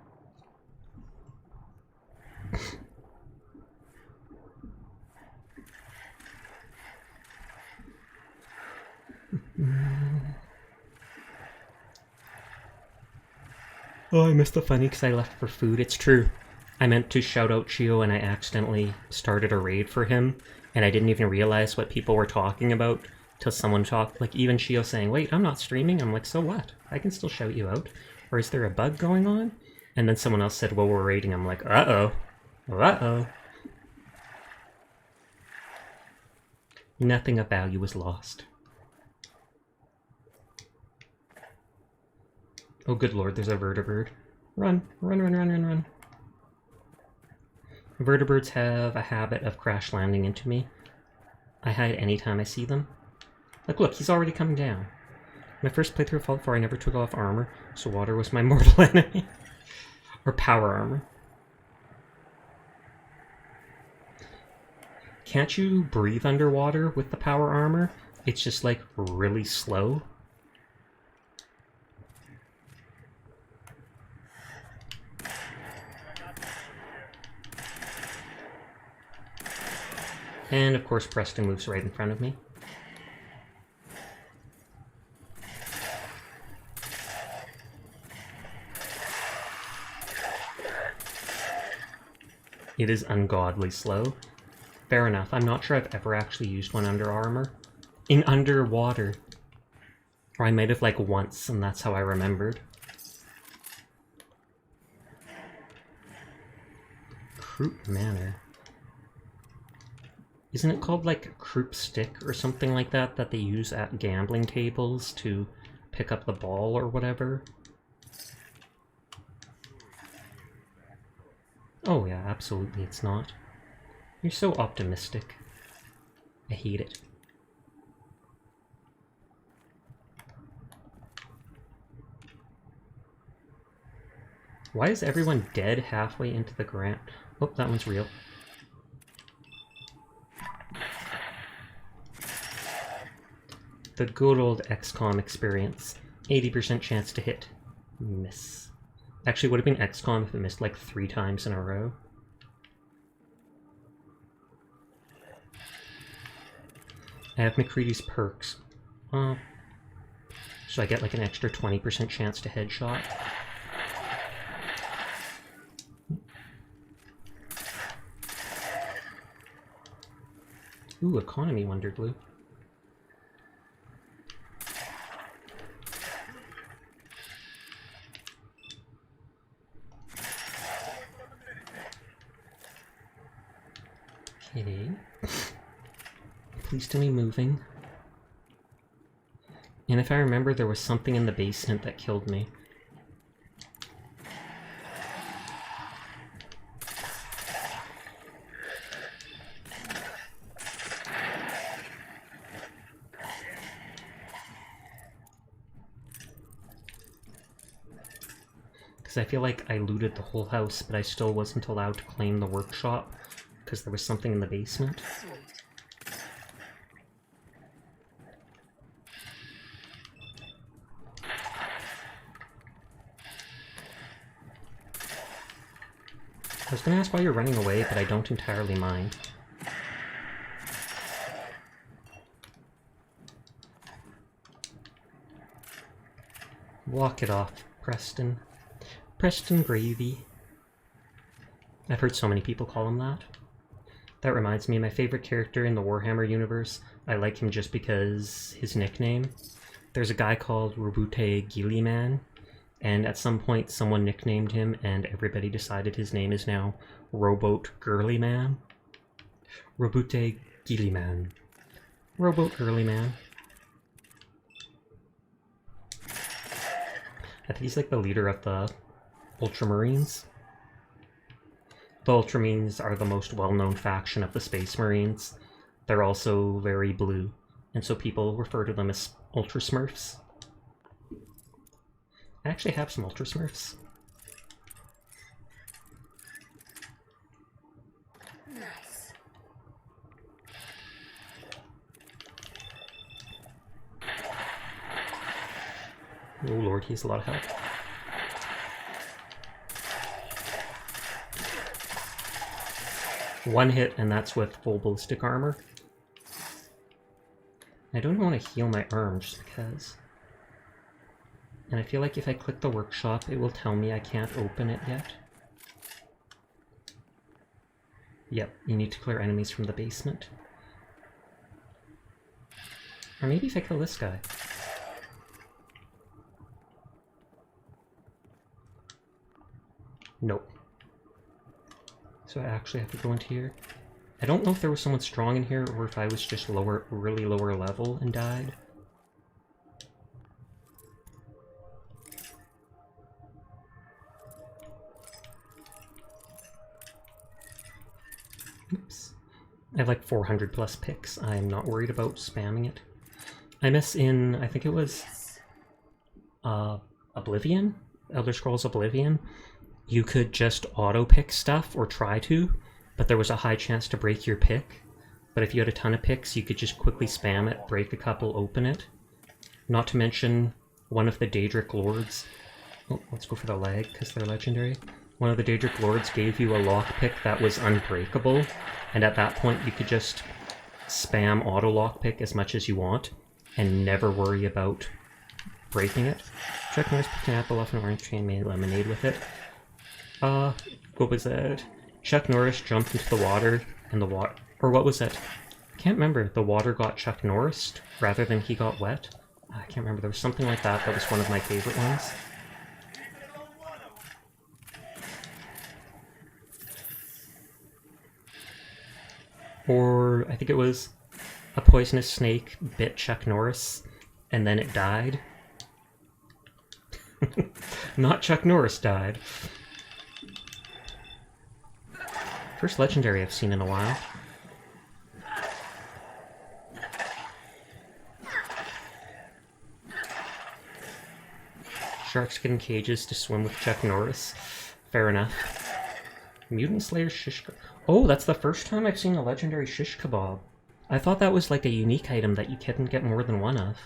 Oh, I missed the funny because I left for food. It's true. I meant to shout out Chio and I accidentally started a raid for him. And I didn't even realize what people were talking about till someone talked. Like even Chio saying, wait, I'm not streaming. I'm like, so what? I can still shout you out. Or is there a bug going on? And then someone else said, well, we're raiding. I'm like, uh-oh. Uh-oh. Nothing of value was lost. Oh, good lord, there's a vertibird. Run, run, run, run, run, run. Vertibirds have a habit of crash landing into me. I hide anytime I see them. Like, look, he's already coming down. My first playthrough of Fallout 4, I never took off armor, so water was my mortal enemy. Or power armor. Can't you breathe underwater with the power armor? It's just, like, really slow. And of course Preston moves right in front of me. It is ungodly slow. Fair enough. I'm not sure I've ever actually used one under armor. In underwater. Or I might have like once and that's how I remembered. Croup Manor. Isn't it called like croup stick or something like that that they use at gambling tables to pick up the ball or whatever? Oh yeah, absolutely it's not. You're so optimistic. I hate it. Why is everyone dead halfway into the grant? Oh, that one's real. The good old XCOM experience. 80% chance to hit. Miss. Actually, would have been XCOM if it missed like 3 times in a row. I have McCready's perks. So I get like an extra 20% chance to headshot. Ooh, economy Wonder Glue. Okay. Please tell me moving. And if I remember, there was something in the basement that killed me. Because I feel like I looted the whole house, but I still wasn't allowed to claim the workshop, because there was something in the basement. I was going to ask why you're running away, but I don't entirely mind. Walk it off, Preston. Preston Gravy. I've heard so many people call him that. That reminds me, my favorite character in the Warhammer universe, I like him just because his nickname. There's a guy called Robute Gilliman, and at some point someone nicknamed him and everybody decided his name is now Rowboat Girly Man. Robute Gilliman. Rowboat Girly Man. I think he's like the leader of the Ultramarines. The Ultramarines are the most well-known faction of the Space Marines. They're also very blue, and so people refer to them as Ultra Smurfs. I actually have some Ultra Smurfs. Nice. Oh lord, he has a lot of health. One hit, and that's with full ballistic armor. I don't want to heal my arm just because. And I feel like if I click the workshop, it will tell me I can't open it yet. Yep, you need to clear enemies from the basement. Or maybe if I kill this guy. Nope. So I actually have to go into here. I don't know if there was someone strong in here or if I was just lower, really lower level and died. Oops. I have like 400 plus picks. I'm not worried about spamming it. I miss in, I think it was Oblivion? Elder Scrolls Oblivion. You could just auto-pick stuff, or try to, but there was a high chance to break your pick. But if you had a ton of picks, you could just quickly spam it, break a couple, open it. Not to mention, one of the Daedric Lords... Oh, let's go for the lag, because they're legendary. One of the Daedric Lords gave you a lockpick that was unbreakable, and at that point you could just spam auto-lockpick as much as you want, and never worry about breaking it. Chuck Norris picked an apple off an orange tree and made lemonade with it. What was that? Chuck Norris jumped into the water, and the water... Or what was that? I can't remember. The water got Chuck Norris rather than he got wet? I can't remember. There was something like that that was one of my favorite ones. Or I think it was a poisonous snake bit Chuck Norris, and then it died. Not Chuck Norris died. First legendary I've seen in a while. Sharks get in cages to swim with Chuck Norris. Fair enough. Mutant Slayer shish kebab. Oh, that's the first time I've seen a legendary shish kebab. I thought that was like a unique item that you couldn't get more than one of.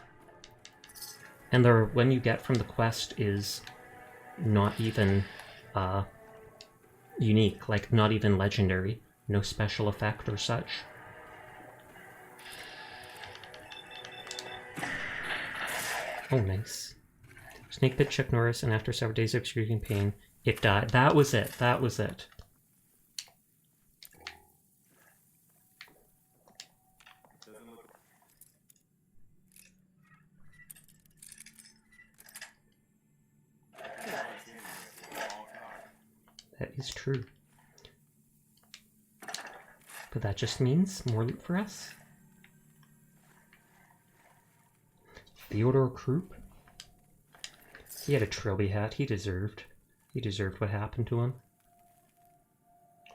And the one you get from the quest is not even unique, like not even legendary. No special effect or such. Oh, nice. Snake bit Chuck Norris, and after several days of excruciating pain, it died. That was it. That was it. That is true. But that just means more loot for us. Theodore Krupp? He had a trilby hat. He deserved what happened to him.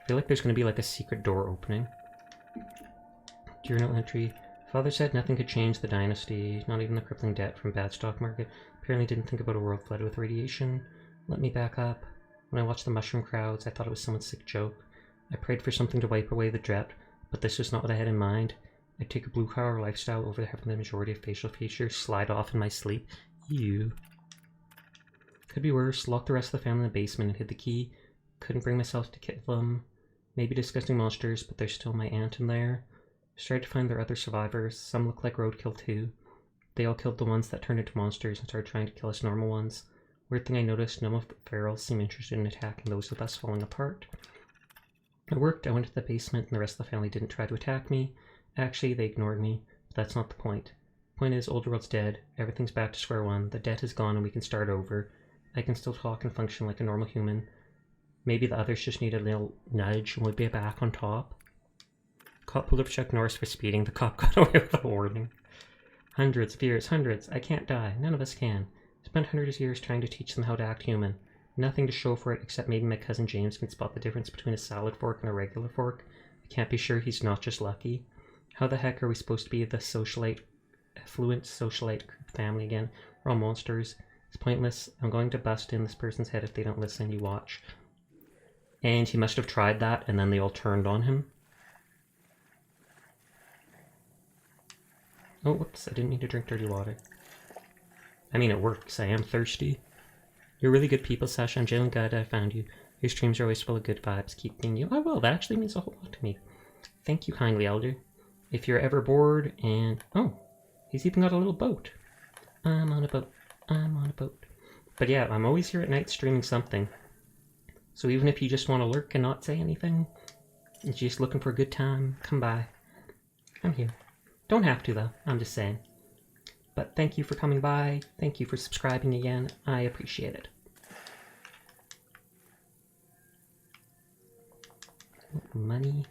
I feel like there's going to be like a secret door opening. Journal entry. Father said nothing could change the dynasty, not even the crippling debt from bad stock market. Apparently didn't think about a world flooded with radiation. Let me back up. When I watched the mushroom crowds, I thought it was someone's sick joke. I prayed for something to wipe away the debt, but this was not what I had in mind. I take a blue-collar lifestyle over having the majority of facial features slide off in my sleep. Ew. Could be worse. Locked the rest of the family in the basement and hid the key. Couldn't bring myself to kill them. Maybe disgusting monsters, but there's still my aunt in there. Tried to find their other survivors. Some look like roadkill too. They all killed the ones that turned into monsters and started trying to kill us normal ones. Weird thing I noticed, none of the ferals seem interested in attacking those of us falling apart. It worked. I went to the basement and the rest of the family didn't try to attack me. Actually, they ignored me, but that's not the point. The point is, Old World's dead. Everything's back to square one. The debt is gone and we can start over. I can still talk and function like a normal human. Maybe the others just need a little nudge and we'll be back on top. Cop pulled up Chuck Norris for speeding. The cop got away with a warning. Hundreds of years, hundreds. I can't die. None of us can. Spent hundreds of years trying to teach them how to act human. Nothing to show for it except maybe my cousin James can spot the difference between a salad fork and a regular fork. I can't be sure he's not just lucky. How the heck are we supposed to be the affluent socialite group family again? We're all monsters. It's pointless. I'm going to bust in this person's head if they don't listen. You watch. And he must have tried that and then they all turned on him. Oh, whoops. I didn't mean to drink dirty water. I mean, it works. I am thirsty. You're really good people, Sasha. I'm genuinely glad I found you. Your streams are always full of good vibes. Keep being you. I will. That actually means a whole lot to me. Thank you kindly, Elder. If you're ever bored and... Oh, he's even got a little boat. I'm on a boat. I'm on a boat. But yeah, I'm always here at night streaming something. So even if you just want to lurk and not say anything, and you're just looking for a good time, come by. I'm here. Don't have to, though. I'm just saying. But thank you for coming by. Thank you for subscribing again. I appreciate it. Money.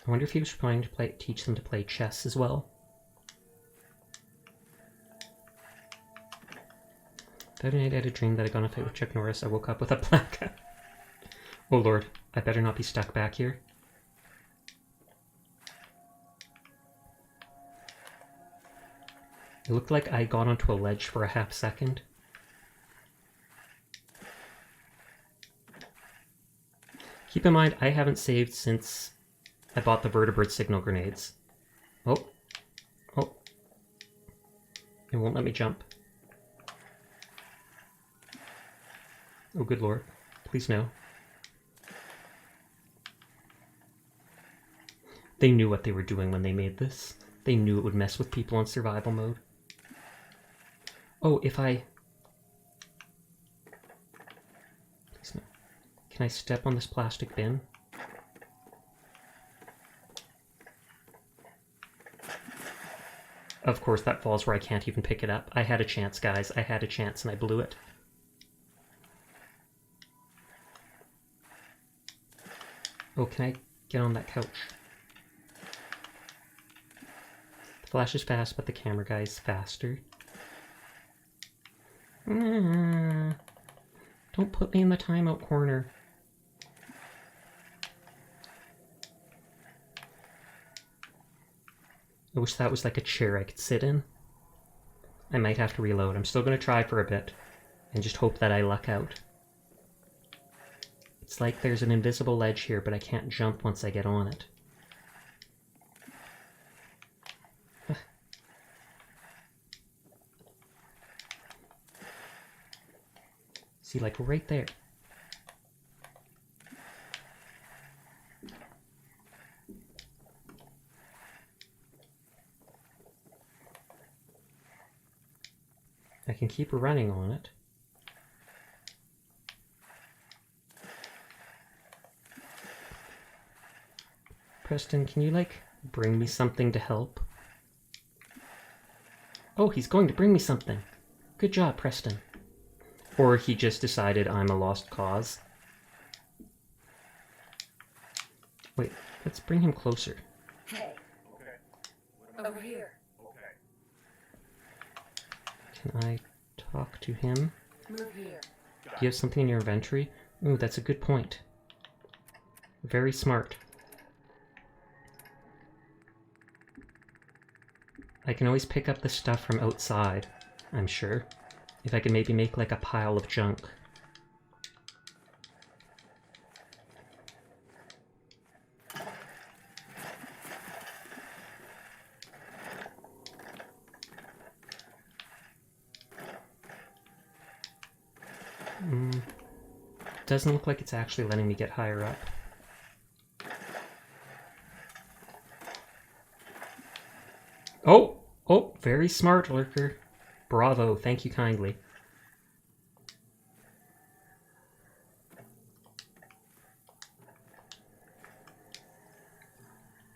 I wonder if he was planning to teach them to play chess as well. The other night I had a dream that I got in a fight with Chuck Norris. I woke up with a black eye. Oh lord, I better not be stuck back here. It looked like I got onto a ledge for a half second. Keep in mind, I haven't saved since I bought the vertebrate signal grenades. Oh. Oh. It won't let me jump. Oh, good lord. Please no. They knew what they were doing when they made this. They knew it would mess with people on survival mode. Oh, if I... Please no. Can I step on this plastic bin? Of course, that falls where I can't even pick it up. I had a chance, guys. I had a chance and I blew it. Oh, can I get on that couch? Flash is fast, but the camera guy is faster. Don't put me in the timeout corner. I wish that was like a chair I could sit in. I might have to reload. I'm still going to try for a bit and just hope that I luck out. It's like there's an invisible ledge here, but I can't jump once I get on it. See, like right there. I can keep running on it. Preston, can you, like, bring me something to help? Oh, he's going to bring me something. Good job, Preston. Or he just decided I'm a lost cause. Wait, let's bring him closer. Hey. Okay. Over here. Can I talk to him? Move here. Do you have something in your inventory? Ooh, that's a good point. Very smart. I can always pick up the stuff from outside, I'm sure. If I could maybe make like a pile of junk. Doesn't look like it's actually letting me get higher up. Oh! Oh, very smart, Lurker. Bravo, thank you kindly.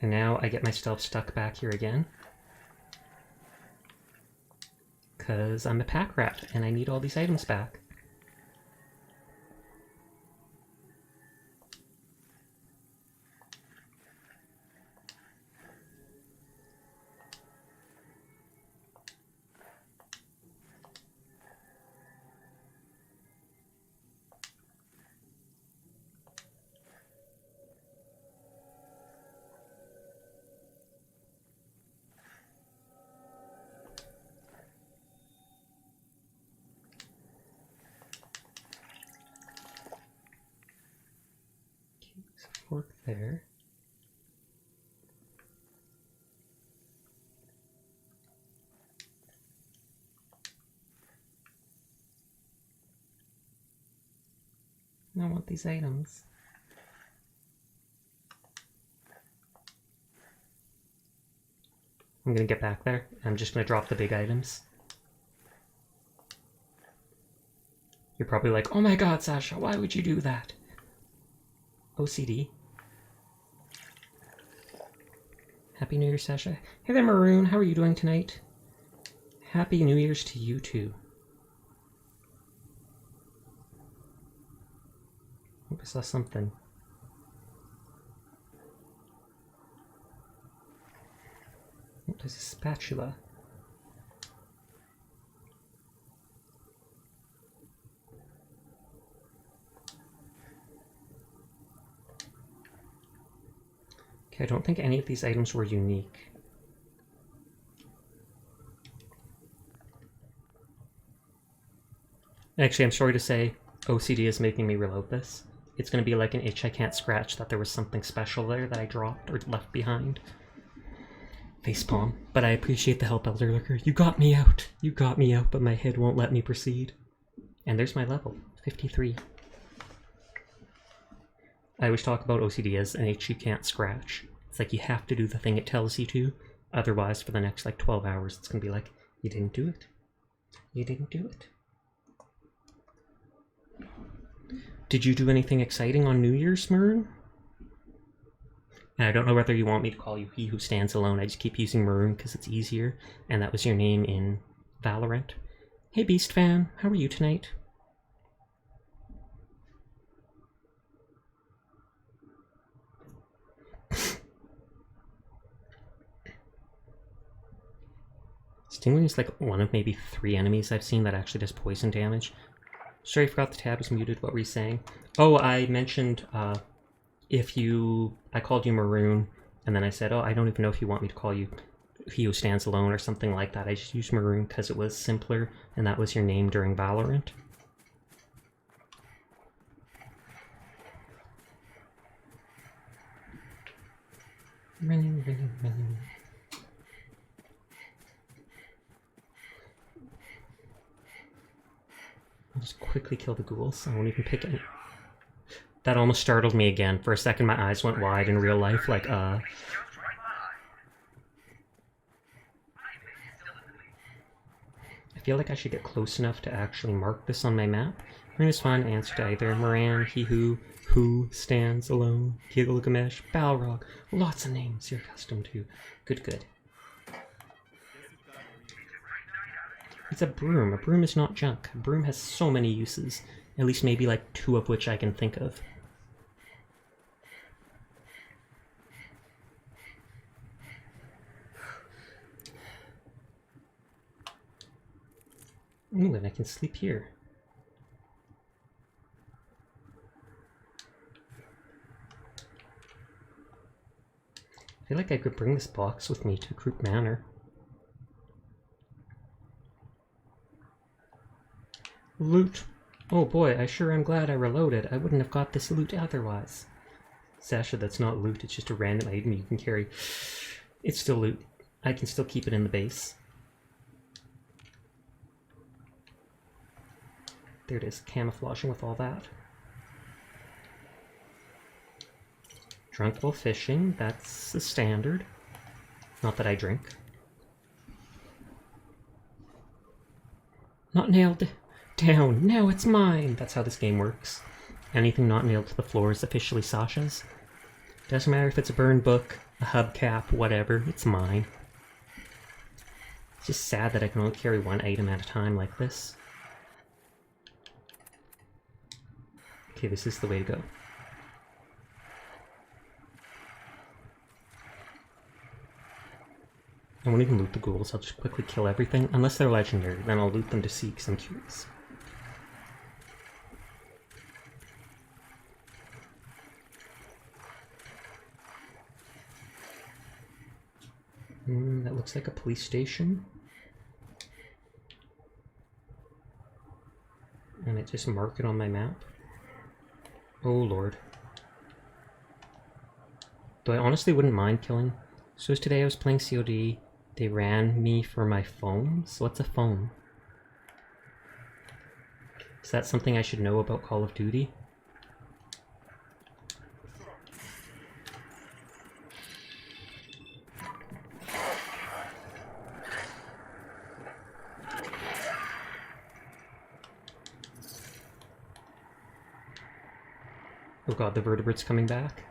And now I get myself stuck back here again. Because I'm a pack rat and I need all these items back. Fork there. I want these items. I'm gonna get back there. I'm just gonna drop the big items. You're probably like, oh my god, Sasha, why would you do that? OCD. Happy New Year, Sasha. Hey there, Maroon. How are you doing tonight? Happy New Year's to you too. Hope I saw something. Oh, there's a spatula. Okay, I don't think any of these items were unique. Actually, I'm sorry to say, OCD is making me reload this. It's going to be like an itch I can't scratch that there was something special there that I dropped or left behind. Facepalm. But I appreciate the help, Elder Lurker. You got me out! You got me out, but my head won't let me proceed. And there's my level, 53. I always talk about OCD as an itch you can't scratch. It's like you have to do the thing it tells you to, otherwise for the next like 12 hours it's gonna be like, you didn't do it. You didn't do it. Did you do anything exciting on New Year's, Maroon? And I don't know whether you want me to call you He Who Stands Alone. I just keep using Maroon because it's easier, and that was your name in Valorant. Hey Beast Fan, how are you tonight? Stingwing is like one of maybe 3 enemies I've seen that actually does poison damage. Sorry, I forgot the tab was muted. What were you saying? Oh, I mentioned I called you Maroon, and then I said, oh, I don't even know if you want me to call you He Who Stands Alone or something like that. I just used Maroon because it was simpler, and that was your name during Valorant. Running. I'll just quickly kill the ghouls. I won't even pick any. That almost startled me again. For a second, my eyes went wide in real life, like, I feel like I should get close enough to actually mark this on my map. Maroon is fine. Answer to either Moran, He Who Stands Alone, Gilgamesh, Balrog. Lots of names you're accustomed to. Good. It's a broom. A broom is not junk. A broom has so many uses. At least maybe like 2 of which I can think of. Ooh, and I can sleep here. I feel like I could bring this box with me to Group Manor. Loot! Oh boy, I sure am glad I reloaded. I wouldn't have got this loot otherwise. Sasha, that's not loot, it's just a random item you can carry. It's still loot. I can still keep it in the base. There it is, camouflaging with all that. Drunk while fishing, that's the standard. Not that I drink. Not nailed down, now it's mine! That's how this game works. Anything not nailed to the floor is officially Sasha's. Doesn't matter if it's a burned book, a hubcap, whatever, it's mine. It's just sad that I can only carry 1 item at a time like this. Okay, this is the way to go. I won't even loot the ghouls, I'll just quickly kill everything. Unless they're legendary, then I'll loot them to see because I'm curious. That looks like a police station. And it just marked it on my map. Oh lord. Though I honestly wouldn't mind killing. So today I was playing COD. They ran me for my phone. So what's a phone? Is that something I should know about Call of Duty? Oh god, the vertebrate's coming back.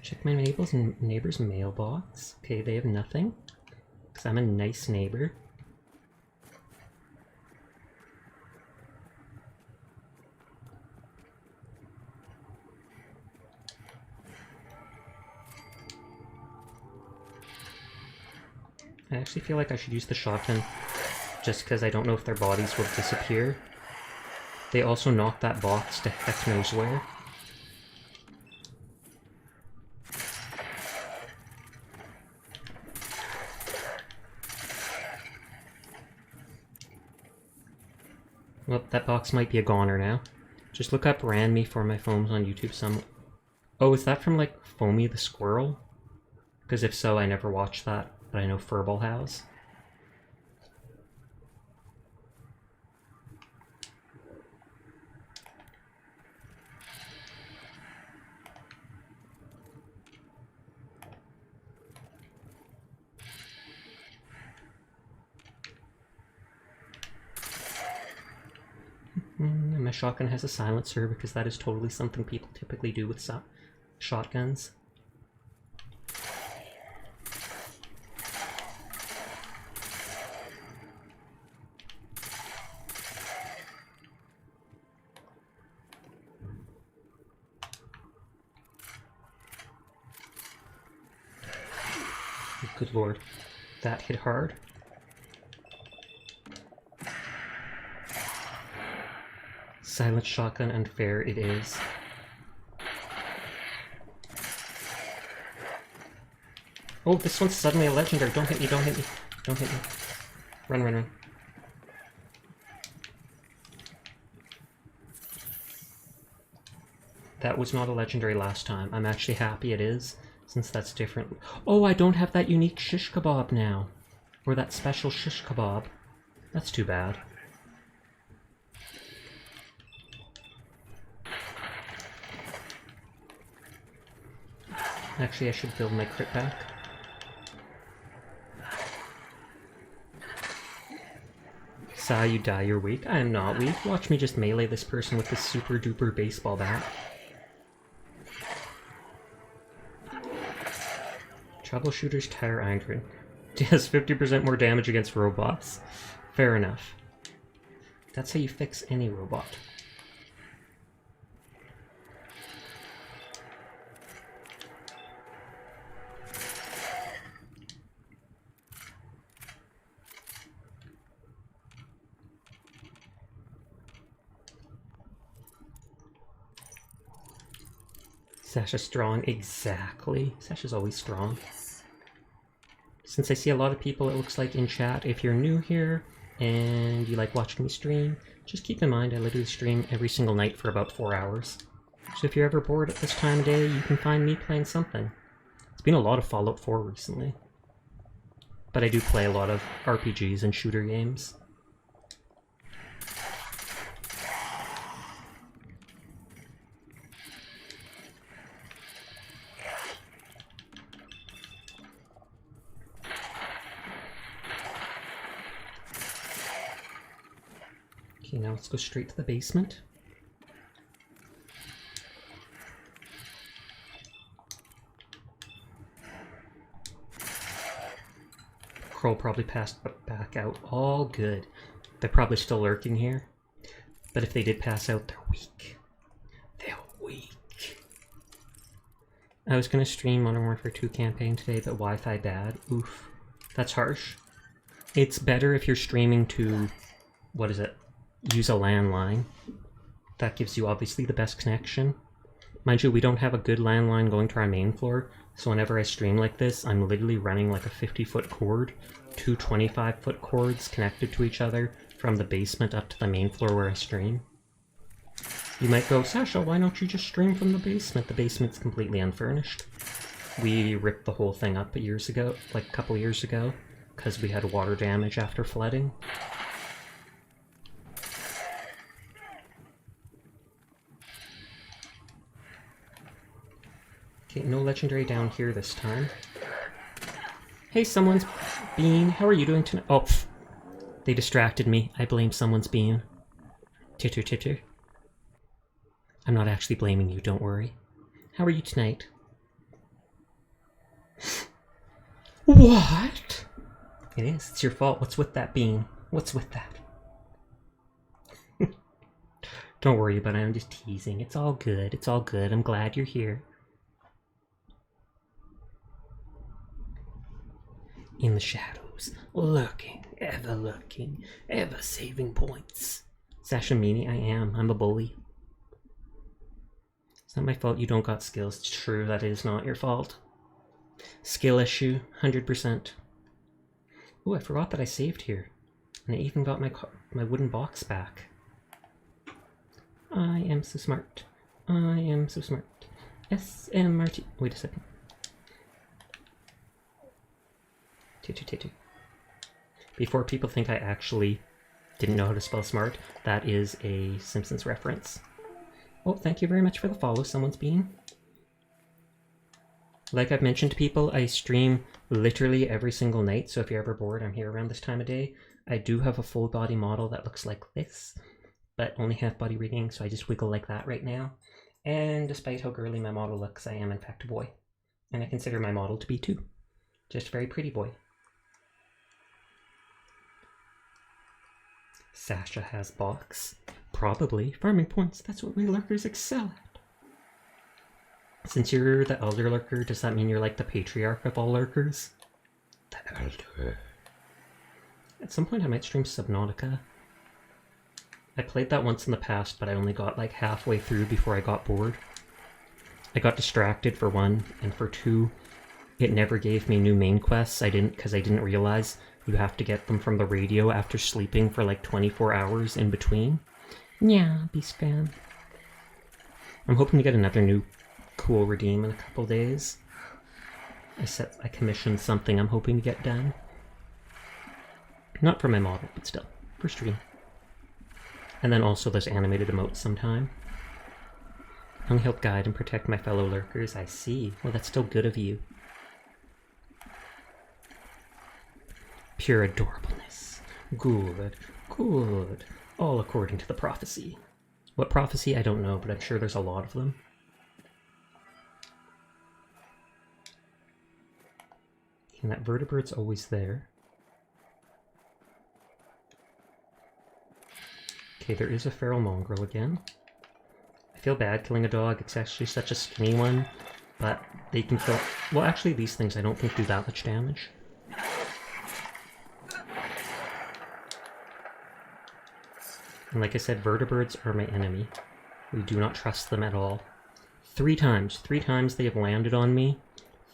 Check my neighbor's mailbox. Okay, they have nothing. Because I'm a nice neighbor. I actually feel like I should use the shotgun just because I don't know if their bodies will disappear. They also knocked that box to heck knows where. Well, that box might be a goner now. Just look up Ran Me for my phones on YouTube some... Oh, is that from, like, Foamy the Squirrel? Because if so, I never watched that, but I know Furball has. And my shotgun has a silencer because that is totally something people typically do with shotguns. Good lord. That hit hard. Silent shotgun and fair it is. Oh, this one's suddenly a legendary. Don't hit me, don't hit me. Don't hit me. Run, run, run. That was not a legendary last time. I'm actually happy it is, since that's different. Oh, I don't have that unique shish kebab now. Or that special shish kebab. That's too bad. Actually, I should build my crit back. Sigh, you die, you're weak. I am not weak. Watch me just melee this person with this super duper baseball bat. Troubleshooter's Tire Iron does 50% more damage against robots. Fair enough. That's how you fix any robot. Sasha's strong, exactly. Sasha's always strong. Since I see a lot of people, it looks like in chat, if you're new here and you like watching me stream, just keep in mind I literally stream every single night for about 4 hours. So if you're ever bored at this time of day, you can find me playing something. It's been a lot of Fallout 4 recently. But I do play a lot of RPGs and shooter games. Okay, now let's go straight to the basement. Crow probably passed back out. All good. They're probably still lurking here. But if they did pass out, they're weak. They're weak. I was going to stream Modern Warfare 2 campaign today, but Wi-Fi bad. Oof. That's harsh. It's better if you're streaming to... what is it? Use a landline. That gives you obviously the best connection. Mind you, we don't have a good landline going to our main floor, so whenever I stream like this, I'm literally running like a 50-foot cord, two 25-foot cords connected to each other from the basement up to the main floor where I stream. You might go, Sasha, why don't you just stream from the basement? The basement's completely unfurnished. We ripped the whole thing up years ago, like a couple years ago, because we had water damage after flooding. Okay, no legendary down here this time. Hey, someone's bean. How are you doing tonight? Oh, pff. They distracted me. I blame someone's bean. Titter, titter. I'm not actually blaming you, don't worry. How are you tonight? What? It is. It's your fault. What's with that bean? What's with that? Don't worry about it. I'm just teasing. It's all good. It's all good. I'm glad you're here. In the shadows, lurking, ever saving points. Sasha Meanie, I am. I'm a bully. It's not my fault you don't got skills. It's true, that is not your fault. Skill issue, 100%. Oh, I forgot that I saved here. And I even got my wooden box back. I am so smart. I am so smart. SMRT. Wait a second. Before people think I actually didn't know how to spell smart, that is a Simpsons reference. Oh, thank you very much for the follow, someone's being. Like I've mentioned to people, I stream literally every single night, so if you're ever bored, I'm here around this time of day. I do have a full body model that looks like this, but only half body rigging, so I just wiggle like that right now. And despite how girly my model looks, I am in fact a boy. And I consider my model to be too. Just a very pretty boy. Sasha has box. Probably. Farming points, that's what we lurkers excel at. Since you're the elder lurker, does that mean you're like the patriarch of all lurkers? At some point I might stream Subnautica. I played that once in the past, but I only got like halfway through before I got bored. I got distracted for one, and for two, it never gave me new main quests. Because I didn't realize you have to get them from the radio after sleeping for like 24 hours in between. Yeah, Beast fan. I'm hoping to get another new cool redeem in a couple days. I commissioned something I'm hoping to get done. Not for my model, but still, for stream. And then also those animated emotes sometime. Only help guide and protect my fellow lurkers. I see. Well, that's still good of you. Pure adorableness. Good. Good. All according to the prophecy. What prophecy? I don't know, but I'm sure there's a lot of them. And that vertebrate's always there. Okay, there is a feral mongrel again. I feel bad killing a dog. It's actually such a skinny one, but they can kill... Well, actually, these things I don't think do that much damage. And like I said, vertebrates are my enemy. We do not trust them at all. 3 times. 3 times they have landed on me.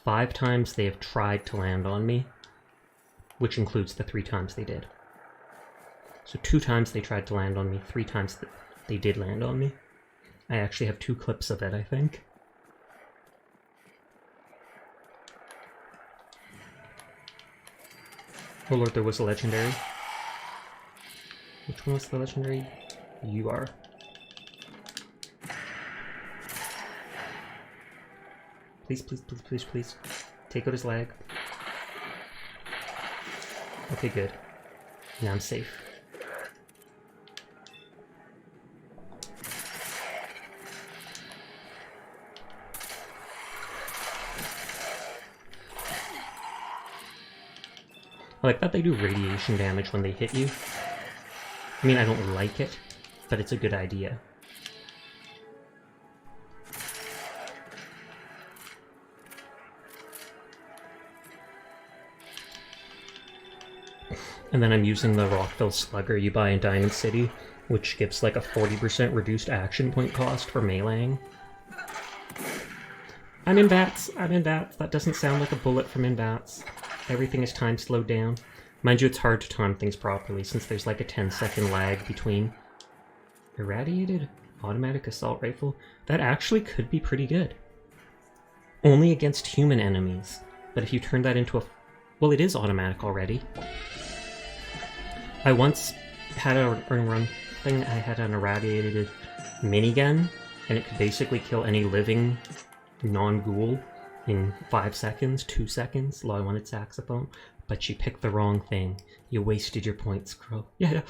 5 times they have tried to land on me, which includes the 3 times they did. So 2 times they tried to land on me, 3 times they did land on me. I actually have 2 clips of it, I think. Oh lord, there was a legendary. Which one was the legendary? You are. Please, please, please, please, please. Take out his leg. Okay, good. Now I'm safe. I like that they do radiation damage when they hit you. I mean, I don't like it, but it's a good idea. And then I'm using the Rockville Slugger you buy in Diamond City, which gives like a 40% reduced action point cost for meleeing. I'm in bats! I'm in bats! That doesn't sound like a bullet from in bats. Everything is time slowed down. Mind you, it's hard to time things properly since there's like a 10-second lag between. Irradiated automatic assault rifle? That actually could be pretty good. Only against human enemies. But if you turn that into a... Well, it is automatic already. I once had a run thing. I had an irradiated minigun, and it could basically kill any living non-ghoul in 5 seconds, 2 seconds. Well, I wanted saxophone, but you picked the wrong thing. You wasted your points, Crow. Yeah,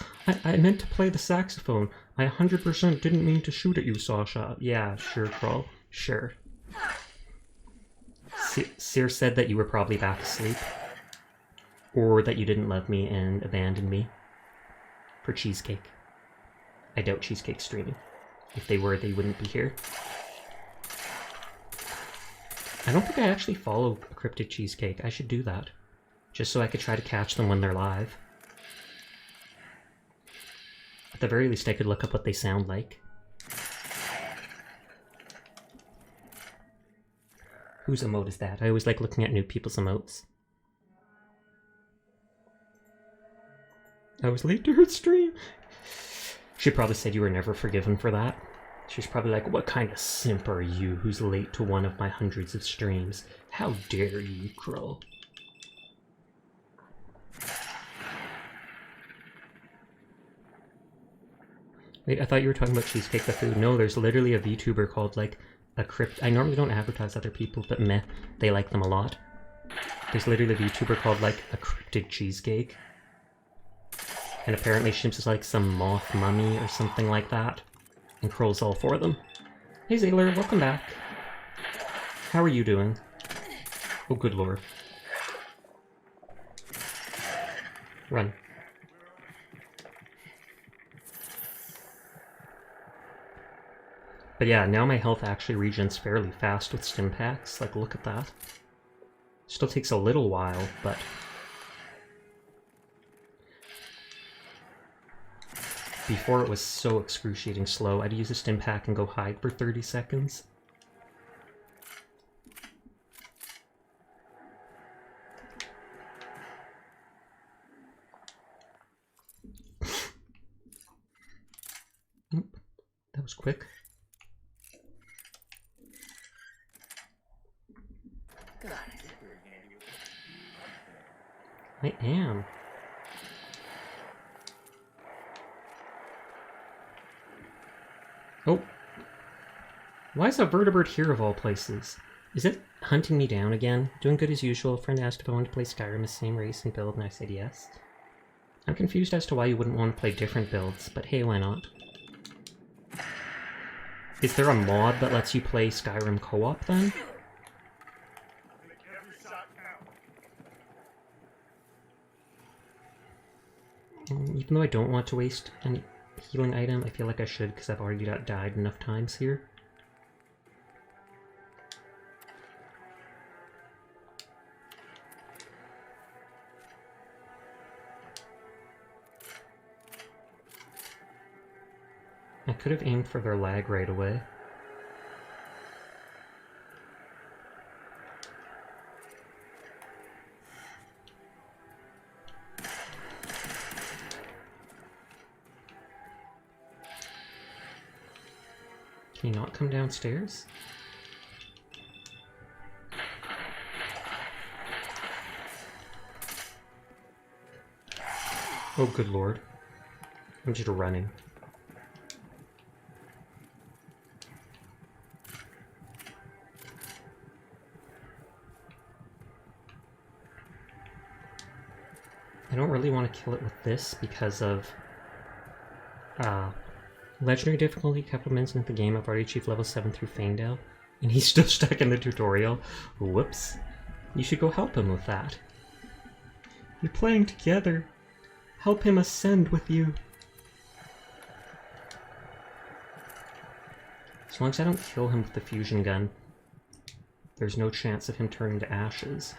I meant to play the saxophone. I 100% didn't mean to shoot at you, Sasha. Yeah, sure, Crow. Sure. Sear said that you were probably back asleep. Or that you didn't love me and abandoned me. For Cheesecake. I doubt Cheesecake's streaming. If they were, they wouldn't be here. I don't think I actually follow a Cryptid Cheesecake. I should do that. Just so I could try to catch them when they're live. At the very least, I could look up what they sound like. Whose emote is that? I always like looking at new people's emotes. I was late to her stream. She probably said you were never forgiven for that. She's probably like, what kind of simp are you who's late to one of my hundreds of streams? How dare you, Crow? Wait, I thought you were talking about Cheesecake the food. No, there's literally a VTuber called like a crypt. I normally don't advertise other people, but meh, they like them a lot. There's literally a VTuber called like a Cryptid Cheesecake. And apparently she's like some moth mummy or something like that. And Crow's all for them. Hey Zayler, welcome back. How are you doing? Oh good lord. Run. But yeah, now my health actually regens fairly fast with stim packs. Like, look at that. Still takes a little while, but Before it was so excruciating slow, I'd use a stim pack and go hide for 30 seconds. That was quick. Got it. I am. Oh. Why is a vertebrate here of all places? Is it hunting me down again? Doing good as usual. A friend asked if I wanted to play Skyrim the same race and build, and I said yes. I'm confused as to why you wouldn't want to play different builds, but hey, why not? Is there a mod that lets you play Skyrim co-op then? Even though I don't want to waste any healing item, I feel like I should because I've already died enough times here. I could have aimed for their lag right away. Can you not come downstairs? Oh, good lord. I'm just running. I don't really want to kill it with this because of legendary difficulty. A couple minutes into the game, I've already achieved level 7 through Faendale, and he's still stuck in the tutorial. Whoops. You should go help him with that. You're playing together. Help him ascend with you. As long as I don't kill him with the fusion gun, there's no chance of him turning to ashes.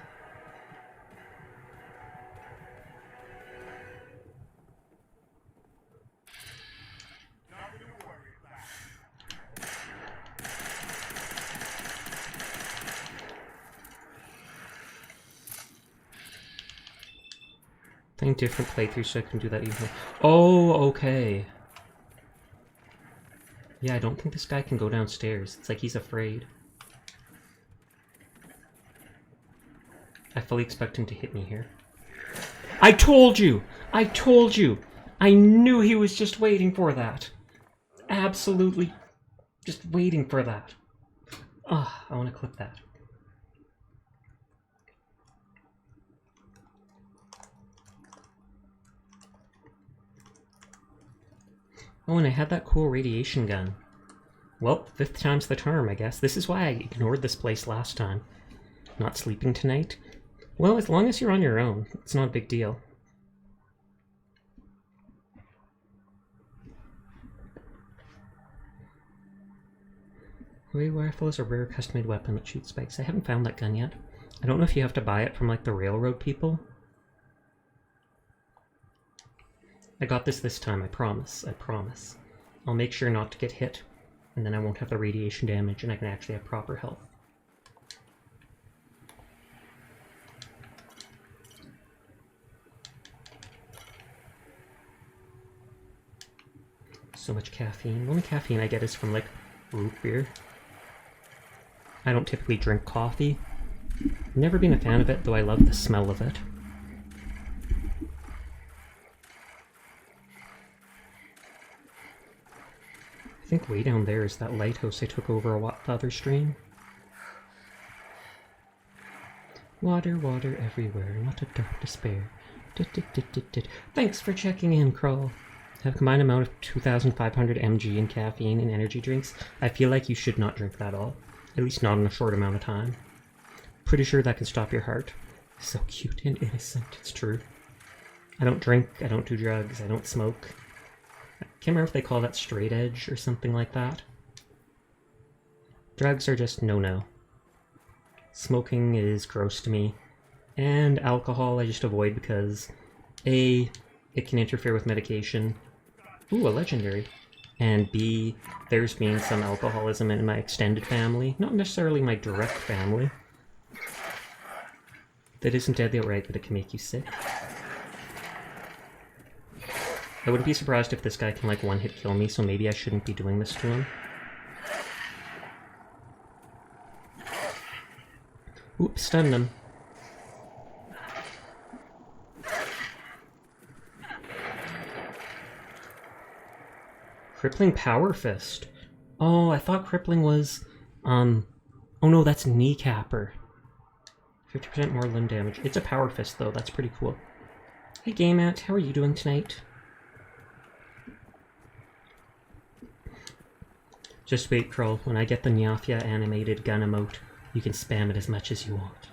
Playing different playthroughs so I can do that even. Oh, okay. Yeah, I don't think this guy can go downstairs. It's like he's afraid. I fully expect him to hit me here. I told you! I told you! I knew he was just waiting for that. Absolutely just waiting for that. Ah, I want to clip that. Oh, and I had that cool radiation gun. Well, 5th time's the charm, I guess. This is why I ignored this place last time. Not sleeping tonight? Well, as long as you're on your own, it's not a big deal. Ray rifle is a rare custom-made weapon that shoots spikes. I haven't found that gun yet. I don't know if you have to buy it from, like, the railroad people. I got this time, I promise. I promise. I'll make sure not to get hit, and then I won't have the radiation damage, and I can actually have proper health. So much caffeine. The only caffeine I get is from, like, root beer. I don't typically drink coffee. Never been a fan of it, though I love the smell of it. I think way down there is that lighthouse I took over a other stream. Water, water everywhere, what a dark despair. Thanks for checking in, Kroll. Have a combined amount of 2,500 mg in caffeine and energy drinks. I feel like you should not drink that all. At least not in a short amount of time. Pretty sure that can stop your heart. So cute and innocent, it's true. I don't drink, I don't do drugs, I don't smoke. I can't remember if they call that straight edge or something like that. Drugs are just no-no. Smoking is gross to me. And alcohol I just avoid because A, it can interfere with medication, Ooh, a legendary. And B, there's been some alcoholism in my extended family. Not necessarily my direct family. That isn't deadly outright, but it can make you sick. I wouldn't be surprised if this guy can, like, one-hit kill me, so maybe I shouldn't be doing this to him. Oops, stunned him. Crippling Power Fist. Oh, I thought crippling was, oh no, that's kneecapper. 50% more limb damage. It's a Power Fist, though. That's pretty cool. Hey, Gamat, how are you doing tonight? Just wait, Krull. When I get the Nyafia animated gun emote, you can spam it as much as you want.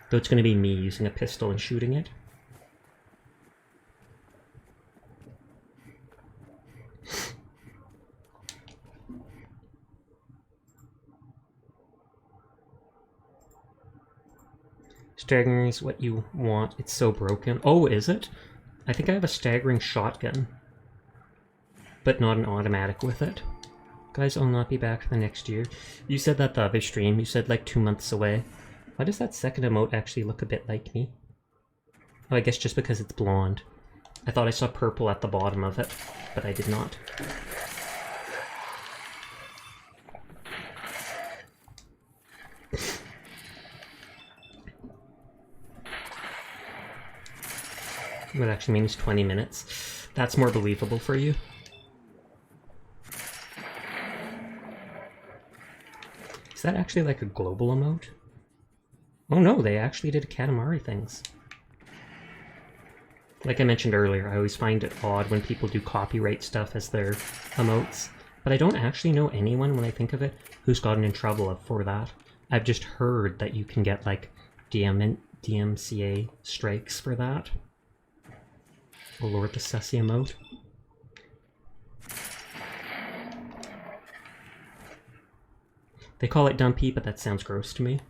Though it's going to be me using a pistol and shooting it. Staggering is what you want. It's so broken. Oh, is it? I think I have a staggering shotgun. But not an automatic with it. Guys, I'll not be back for the next year. You said that the other stream. You said like 2 months away. Why does that second emote actually look a bit like me? Oh, I guess just because it's blonde. I thought I saw purple at the bottom of it, but I did not. That actually means 20 minutes. That's more believable for you. Is that actually like a global emote? Oh no, they actually did Katamari things. Like I mentioned earlier, I always find it odd when people do copyright stuff as their emotes. But I don't actually know anyone, when I think of it, who's gotten in trouble for that. I've just heard that you can get like DMCA strikes for that. Oh Lord, the Sussy emote. They call it dumpy, but that sounds gross to me.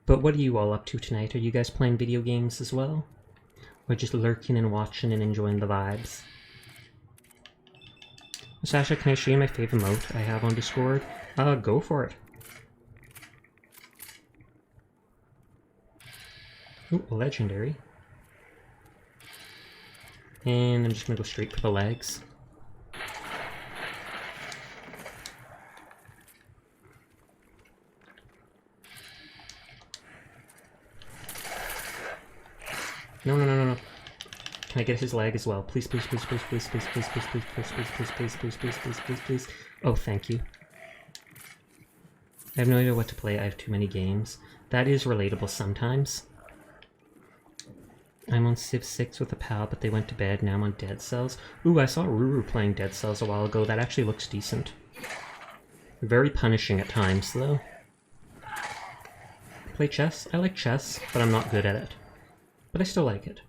But what are you all up to tonight? Are you guys playing video games as well? Or just lurking and watching and enjoying the vibes? Sasha, can I show you my favorite emote I have on Discord? Go for it. Ooh, a legendary. And I'm just gonna go straight for the legs. No, no, no, no, no. Can I get his leg as well? Please, please, please, please, please, please, please, please, please, please, please, please, please, please, please, please, please, please. Oh, thank you. I have no idea what to play. I have too many games. That is relatable sometimes. I'm on Civ 6 with a pal, but they went to bed. Now I'm on Dead Cells. Ooh, I saw Ruru playing Dead Cells a while ago. That actually looks decent. Very punishing at times, though. Play chess? I like chess, but I'm not good at it. But I still like it.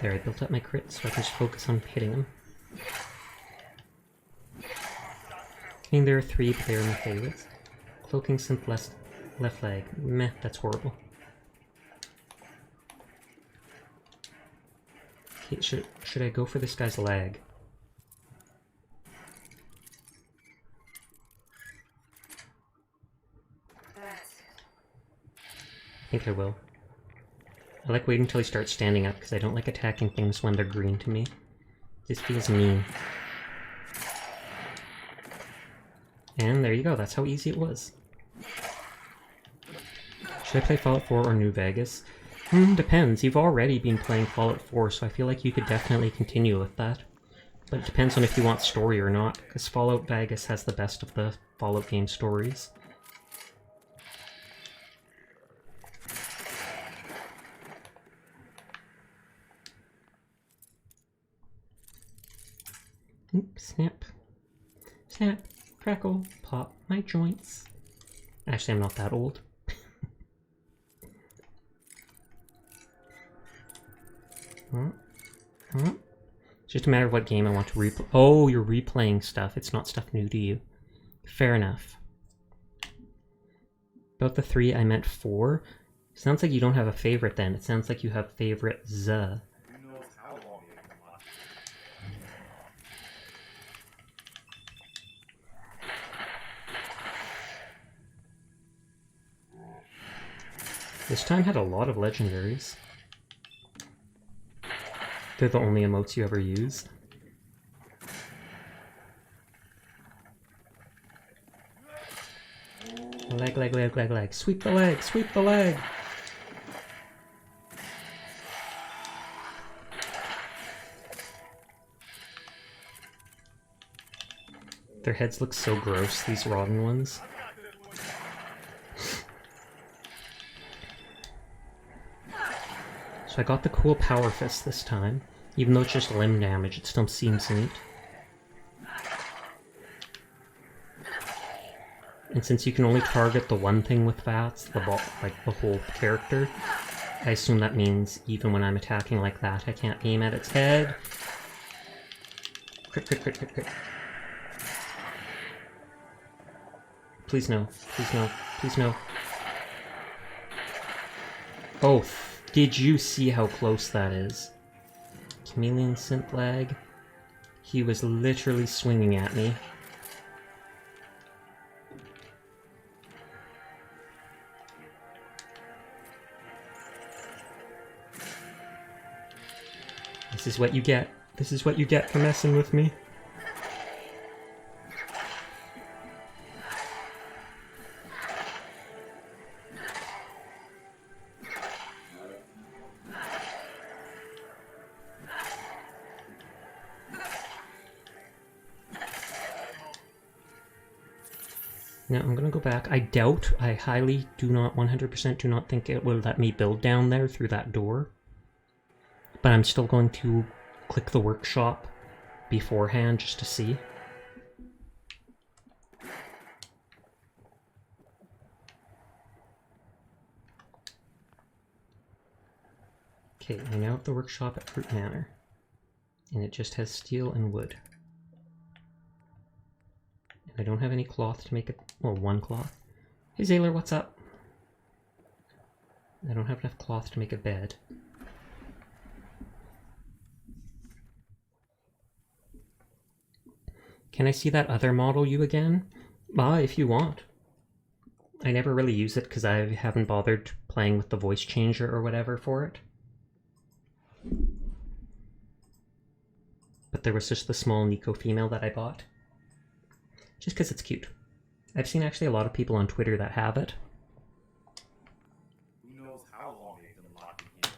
There, I built up my crit so I can just focus on hitting them. I mean, there are 3, but they are my favorites. Cloaking synth left leg. Meh, that's horrible. Okay, should I go for this guy's leg? I think I will. I like waiting until he starts standing up because I don't like attacking things when they're green to me. This feels mean. And there you go, that's how easy it was. Should I play Fallout 4 or New Vegas? Depends. You've already been playing Fallout 4, so I feel like you could definitely continue with that. But it depends on if you want story or not, because Fallout Vegas has the best of the Fallout game stories. Snap. Snap. Crackle. Pop my joints. Actually, I'm not that old. It's just a matter of what game I want to replay. Oh, you're replaying stuff. It's not stuff new to you. Fair enough. About the 3, I meant 4. Sounds like you don't have a favorite then. It sounds like you have favorites. This time had a lot of legendaries. They're the only emotes you ever use. Leg, leg, leg, leg, leg. Sweep the leg, sweep the leg! Their heads look so gross, these rotten ones. So I got the cool power fist this time. Even though it's just limb damage, it still seems neat. And since you can only target the one thing with VATS, the whole character, I assume that means even when I'm attacking like that, I can't aim at its head. Crit, crit, crit, crit, crit. Please no. Please no. Please no. Oh, did you see how close that is? Chameleon synth lag. He was literally swinging at me. This is what you get. This is what you get for messing with me. Now I'm gonna go back. I highly do not, 100% do not think it will let me build down there through that door. But I'm still going to click the workshop beforehand just to see. Okay, I'm now at the workshop at Fruit Manor. And it just has steel and wood. And I don't have any cloth to make it. Well, one cloth. Hey Zaylor, what's up? I don't have enough cloth to make a bed. Can I see that other model you again? If you want. I never really use it because I haven't bothered playing with the voice changer or whatever for it. But there was just the small Nico female that I bought. Just because it's cute. I've seen actually a lot of people on Twitter that have it. Who knows how long they've been locked in here?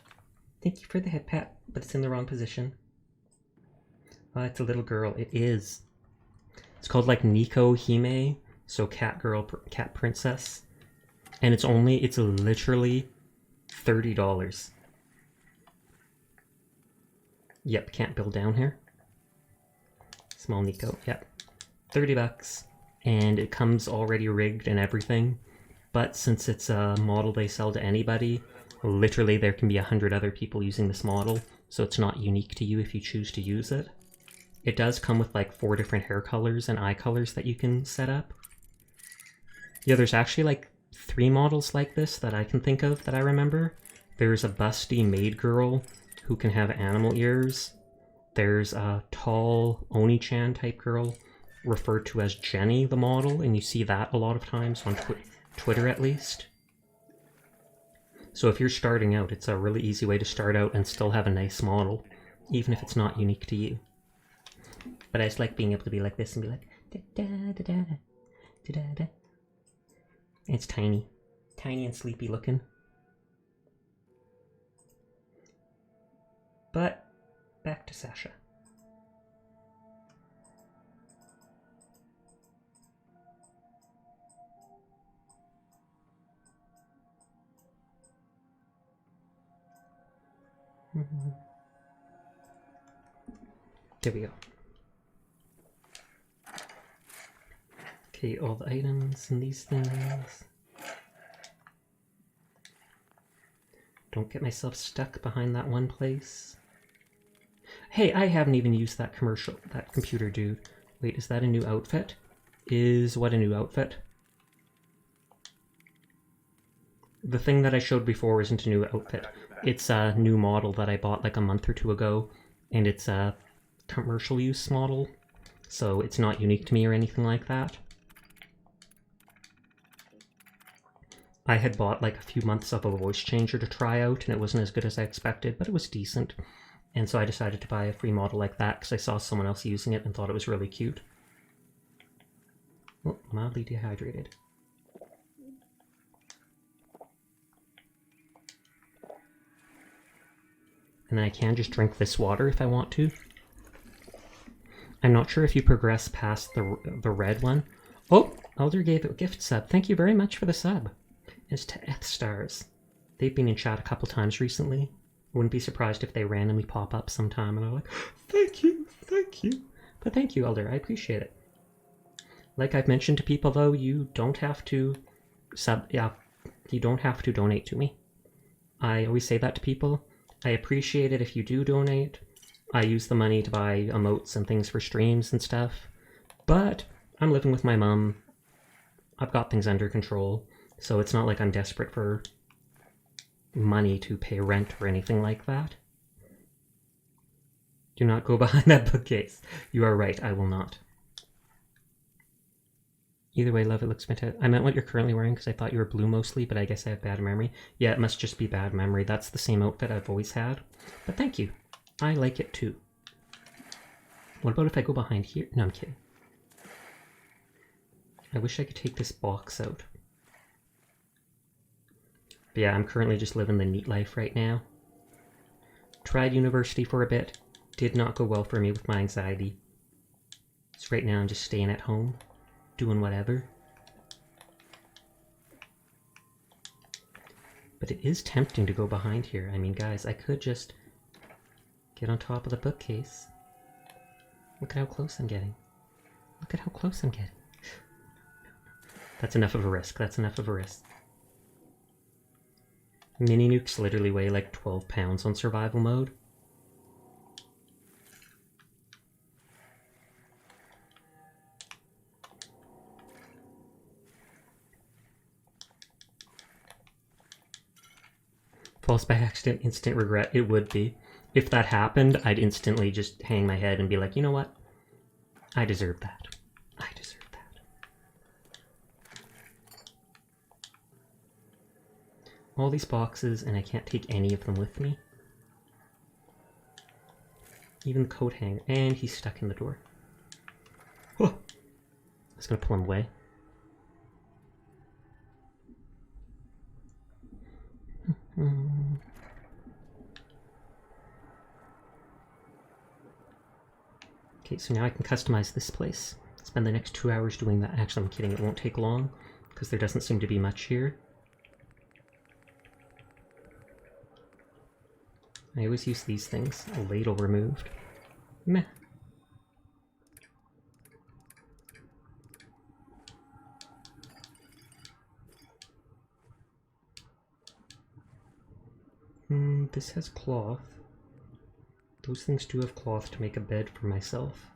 Thank you for the head pat, but it's in the wrong position. It's a little girl. It is. It's called like Nico Hime, so cat girl, cat princess. And it's literally $30. Yep, can't build down here. Small Nico, yep. $30. And it comes already rigged and everything. But since it's a model they sell to anybody, literally there can be 100 other people using this model, so it's not unique to you if you choose to use it. It does come with like 4 different hair colors and eye colors that you can set up. Yeah, there's actually like 3 models like this that I can think of that I remember. There's a busty maid girl who can have animal ears. There's a tall Oni-chan type girl referred to as Jenny the model, and you see that a lot of times on Twitter at least. So if you're starting out, it's a really easy way to start out and still have a nice model, even if it's not unique to you. But I just like being able to be like this and be like da da da da da da da. It's tiny, tiny and sleepy looking. But back to Sasha. There we go. Okay, all the items and these things. Don't get myself stuck behind that one place. Hey, I haven't even used that computer dude. Wait, is that a new outfit? Is what a new outfit? The thing that I showed before isn't a new outfit. It's a new model that I bought like a month or two ago, and it's a commercial use model, so it's not unique to me or anything like that. I had bought like a few months of a voice changer to try out, and it wasn't as good as I expected, but it was decent. And so I decided to buy a free model like that because I saw someone else using it and thought it was really cute. Oh, mildly dehydrated. And then I can just drink this water if I want to. I'm not sure if you progress past the red one. Oh, Elder gave a gift sub. Thank you very much for the sub. It's to F Stars. They've been in chat a couple times recently. I wouldn't be surprised if they randomly pop up sometime and I'm like, thank you, thank you. But thank you, Elder. I appreciate it. Like I've mentioned to people, though, you don't have to you don't have to donate to me. I always say that to people. I appreciate it if you do donate. I use the money to buy emotes and things for streams and stuff. But I'm living with my mom. I've got things under control. So it's not like I'm desperate for money to pay rent or anything like that. Do not go behind that bookcase. You are right, I will not. Either way, love, it looks fantastic. I meant what you're currently wearing because I thought you were blue mostly, but I guess I have bad memory. Yeah, it must just be bad memory. That's the same outfit I've always had. But thank you. I like it too. What about if I go behind here? No, I'm kidding. I wish I could take this box out. But yeah, I'm currently just living the neat life right now. Tried university for a bit. Did not go well for me with my anxiety. So right now I'm just staying at home. Doing whatever. But it is tempting to go behind here. I mean, guys, I could just get on top of the bookcase. Look at how close I'm getting. Look at how close I'm getting. That's enough of a risk. That's enough of a risk. Mini nukes literally weigh like 12 pounds on survival mode. False by accident, instant regret. It would be. If that happened, I'd instantly just hang my head and be like, you know what? I deserve that. I deserve that. All these boxes, and I can't take any of them with me. Even the coat hanger. And he's stuck in the door. Oh! I was gonna pull him away. Okay, so now I can customize this place. Spend the next 2 hours doing that. Actually, I'm kidding, it won't take long, because there doesn't seem to be much here. I always use these things. A ladle removed. Meh. This has cloth. Those things do have cloth to make a bed for myself.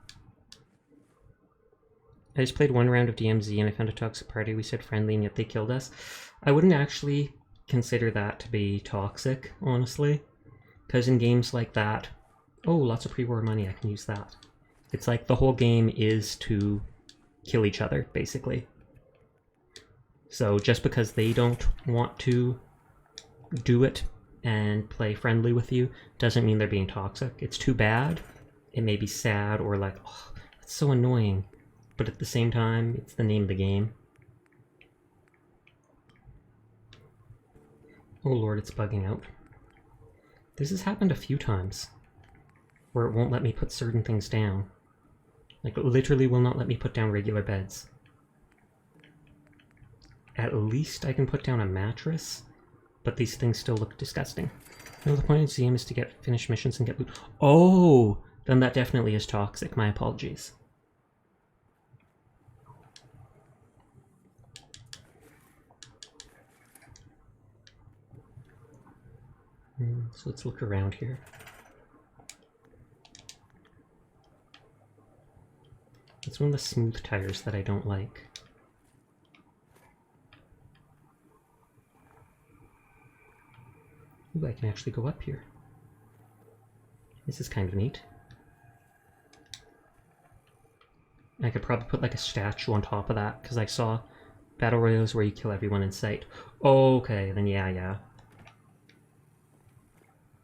I just played one round of DMZ and I found a toxic party. We said friendly and yet they killed us. I wouldn't actually consider that to be toxic, honestly. Because in games like that... Oh, lots of pre-war money, I can use that. It's like the whole game is to kill each other, basically. So just because they don't want to do it and play friendly with you doesn't mean they're being toxic. It's too bad. It may be sad or like, oh, that's so annoying. But at the same time, it's the name of the game. Oh lord, it's bugging out. This has happened a few times. Where it won't let me put certain things down. Like, it literally will not let me put down regular beds. At least I can put down a mattress. But these things still look disgusting. No, the point of the game is to get finish missions and get loot. Oh! Then that definitely is toxic. My apologies. So let's look around here. It's one of the smooth tires that I don't like. Ooh, I can actually go up here. This is kind of neat. I could probably put like a statue on top of that, because I saw battle royals where you kill everyone in sight. Okay, then yeah.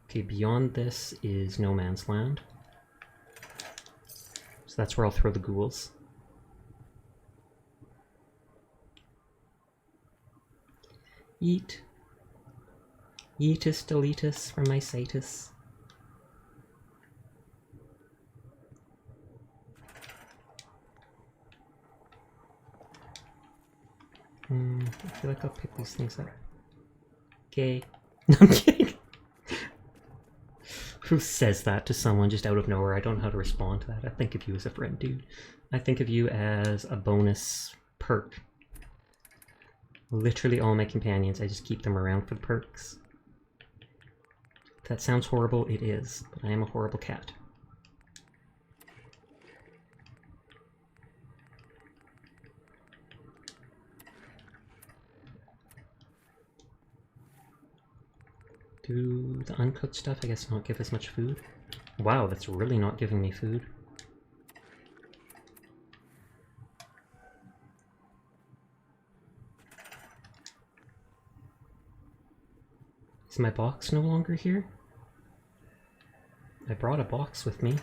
Okay, beyond this is no man's land. So that's where I'll throw the ghouls. Eat. Yeetus deletus from my situs. I feel like I'll pick these things up. Gay. No, I'm kidding. Who says that to someone just out of nowhere? I don't know how to respond to that. I think of you as a friend, dude. I think of you as a bonus perk. Literally all my companions, I just keep them around for the perks. If that sounds horrible, it is. But I am a horrible cat. Do the uncooked stuff, I guess, not give as much food? Wow, that's really not giving me food. Is my box no longer here? I brought a box with me.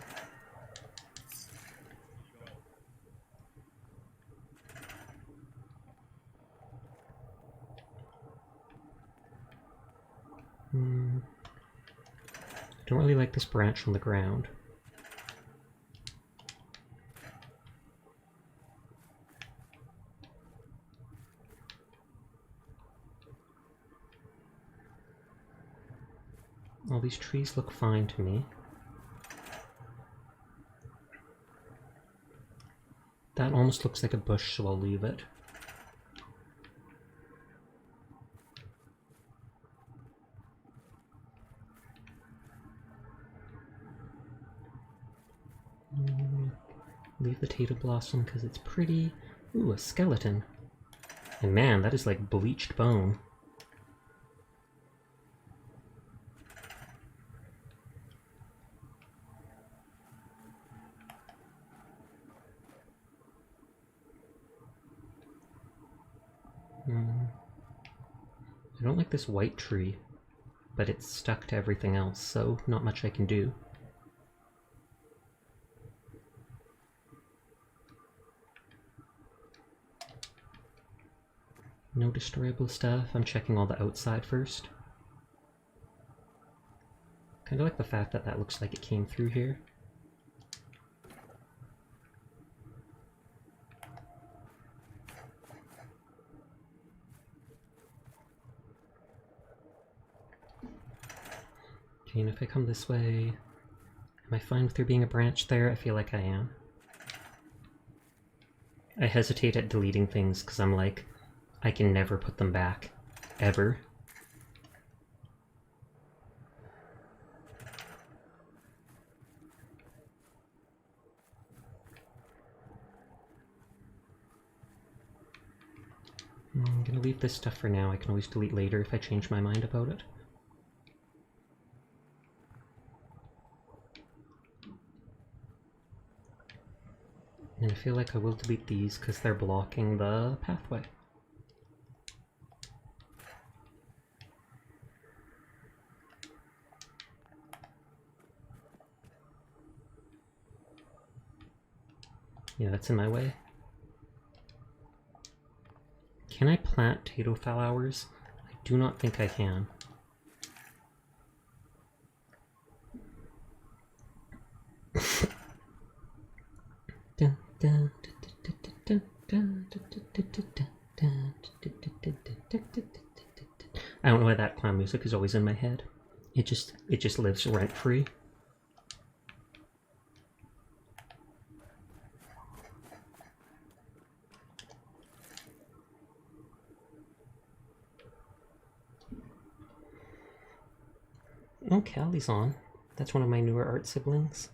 I don't really like this branch on the ground. All these trees look fine to me. That almost looks like a bush, so I'll leave it. Leave the Tato Blossom because it's pretty. Ooh, a skeleton. And man, that is like bleached bone. I don't like this white tree, but it's stuck to everything else, so not much I can do. No destroyable stuff. I'm checking all the outside first. Kind of like the fact that that looks like it came through here. Okay, and if I come this way, am I fine with there being a branch there? I feel like I am. I hesitate at deleting things because I'm like, I can never put them back. Ever. I'm gonna leave this stuff for now. I can always delete later if I change my mind about it. And I feel like I will delete these because they're blocking the pathway. Yeah, that's in my way. Can I plant Tato flowers? I do not think I can. I don't know why that clown music is always in my head. It just lives rent free. Oh, Callie's on. That's one of my newer art siblings.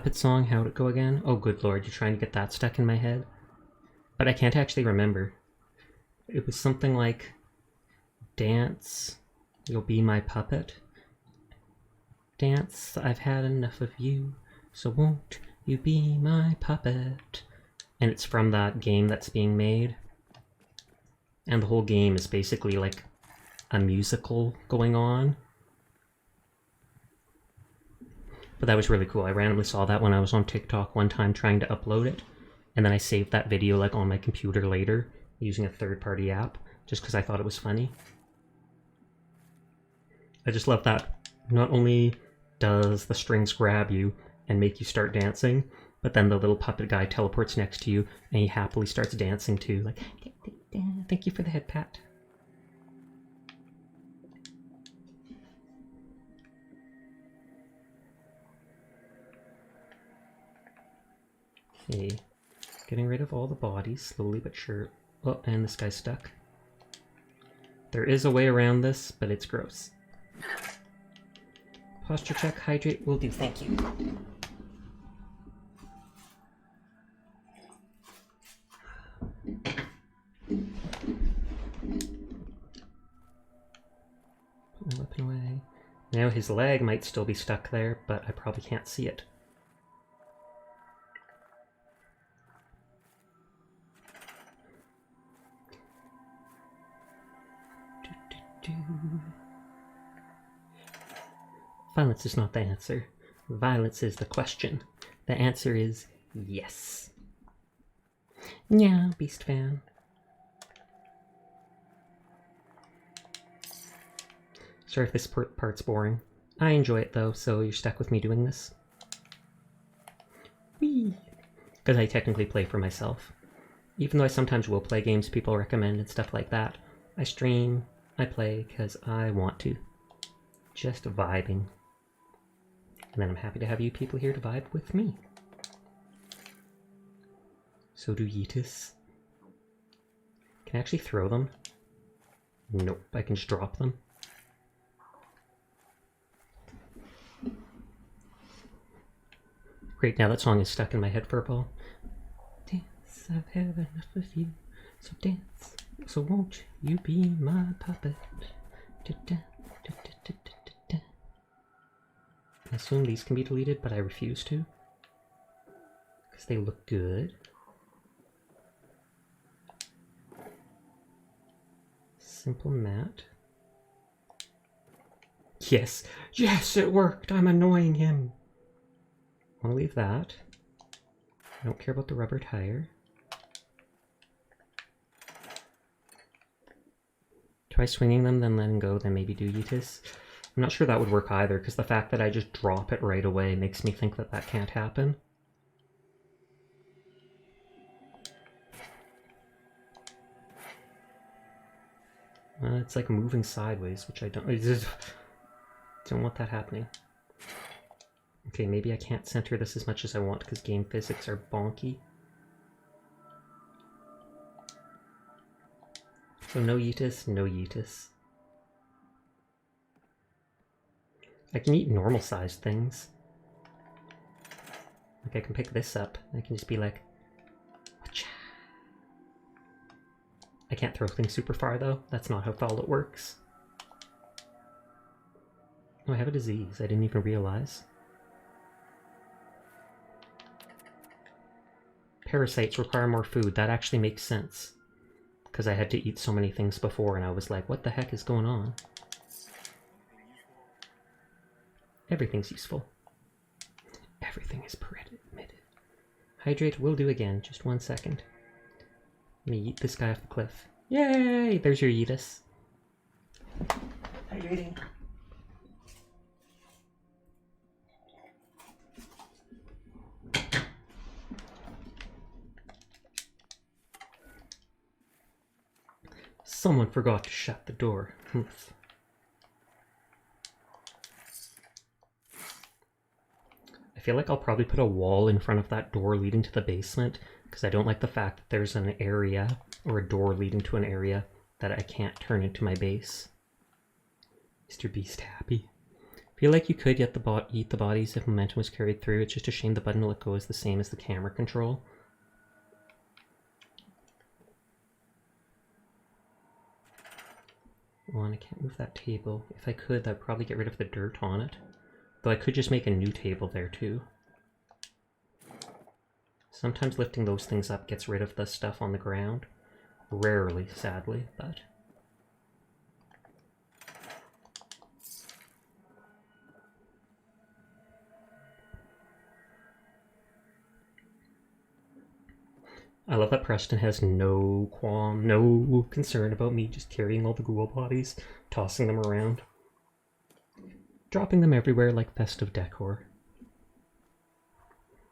puppet song, how'd it go again? Oh, good lord, you're trying to get that stuck in my head? But I can't actually remember. It was something like, dance, you'll be my puppet. Dance, I've had enough of you, so won't you be my puppet? And it's from that game that's being made. And the whole game is basically like a musical going on. But that was really cool. I randomly saw that when I was on TikTok one time trying to upload it. And then I saved that video like on my computer later using a third-party app just because I thought it was funny. I just love that not only does the strings grab you and make you start dancing, but then the little puppet guy teleports next to you and he happily starts dancing too. Like, thank you for the head pat. Okay, getting rid of all the bodies, slowly but sure. Oh, and this guy's stuck. There is a way around this, but it's gross. Posture check, hydrate, will do, thank you. Put my weapon away. Now his leg might still be stuck there, but I probably can't see it. Violence is not the answer. Violence is the question. The answer is yes. Yeah, Beast fan. Sorry if this part's boring. I enjoy it though, so you're stuck with me doing this. Whee! Because I technically play for myself. Even though I sometimes will play games people recommend and stuff like that, I stream, I play because I want to. Just vibing. And then I'm happy to have you people here to vibe with me. So do Yeetus. Can I actually throw them? Nope, I can just drop them. Great, now that song is stuck in my head for a while. Dance, I've had enough of you. So dance, so won't you be my puppet? Da-da, da-da-da-da-da. I assume these can be deleted, but I refuse to. Because they look good. Simple mat. Yes! Yes, it worked! I'm annoying him! I want to leave that. I don't care about the rubber tire. Try swinging them, then letting go, then maybe do Yeetus. I'm not sure that would work either, because the fact that I just drop it right away makes me think that that can't happen. It's like moving sideways, which I don't want that happening. Okay, maybe I can't center this as much as I want because game physics are bonky. So no Yeetus, no Yeetus. I can eat normal sized things. Like I can pick this up. I can just be like, Wacha. I can't throw things super far though. That's not how Fallout works. Oh, I have a disease. I didn't even realize. Parasites require more food. That actually makes sense. Because I had to eat so many things before and I was like, what the heck is going on? Everything's useful. Everything is permitted. Hydrate will do again. Just 1 second. Let me yeet this guy off the cliff. Yay! There's your Yeetus. Hydrating. Someone forgot to shut the door. Humph. I feel like I'll probably put a wall in front of that door leading to the basement because I don't like the fact that there's an area or a door leading to an area that I can't turn into my base. Mr. Beast happy. Feel like you could get eat the bodies if momentum was carried through. It's just a shame the button to let go is the same as the camera control. Oh, and I can't move that table. If I could, that'd probably get rid of the dirt on it. Though I could just make a new table there too. Sometimes lifting those things up gets rid of the stuff on the ground. Rarely, sadly, but... I love that Preston has no qualm, no concern about me just carrying all the ghoul bodies, tossing them around, dropping them everywhere like festive decor.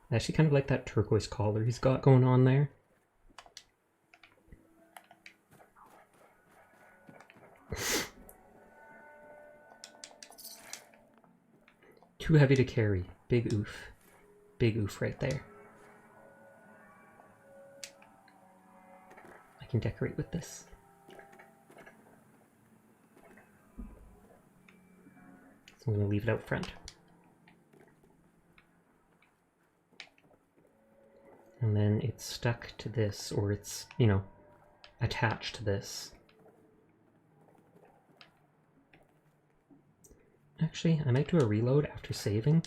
I actually kind of like that turquoise collar he's got going on there. Too heavy to carry. Big oof. Big oof right there. I can decorate with this. So I'm going to leave it out front. And then it's stuck to this, or it's, you know, attached to this. Actually, I might do a reload after saving.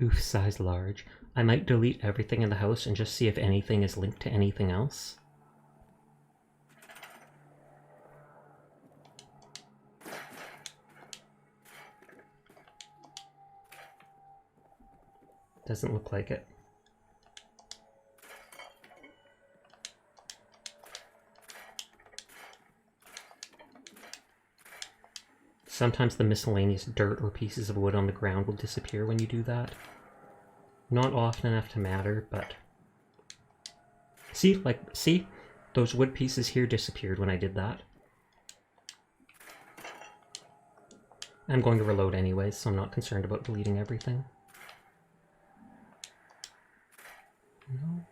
Oof, size large. I might delete everything in the house and just see if anything is linked to anything else. Doesn't look like it. Sometimes the miscellaneous dirt or pieces of wood on the ground will disappear when you do that. Not often enough to matter, but... See? Those wood pieces here disappeared when I did that. I'm going to reload anyways, so I'm not concerned about deleting everything. No.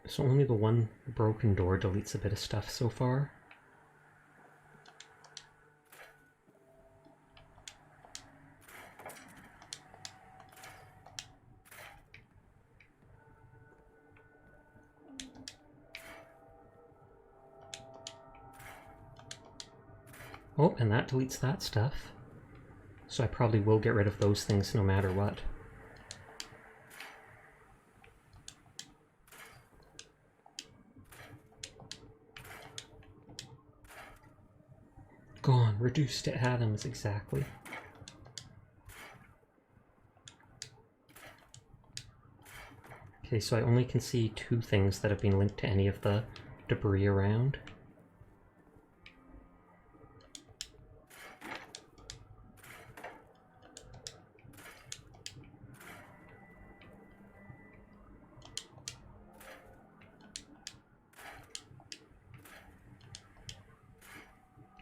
So only the one broken door deletes a bit of stuff so far. Oh, and that deletes that stuff. So I probably will get rid of those things no matter what. Gone, reduced to atoms, exactly. Okay, so I only can see two things that have been linked to any of the debris around.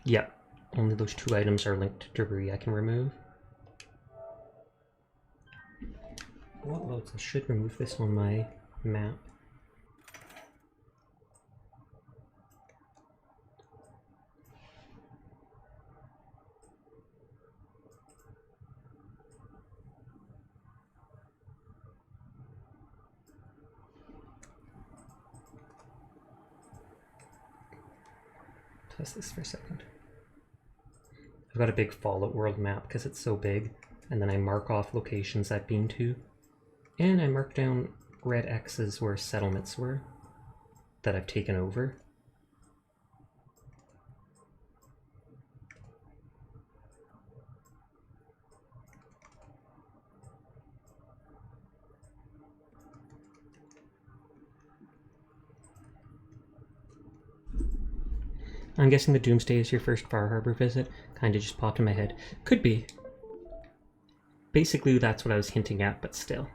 Yep, only those two items are linked to debris I can remove. What loads? I should remove this on my map. Test this for a second. I've got a big Fallout World map because it's so big, and then I mark off locations I've been to, and I mark down red X's where settlements were that I've taken over. I'm guessing the Doomsday is your first Far Harbor visit. Kinda just popped in my head. Could be. Basically, that's what I was hinting at, but still.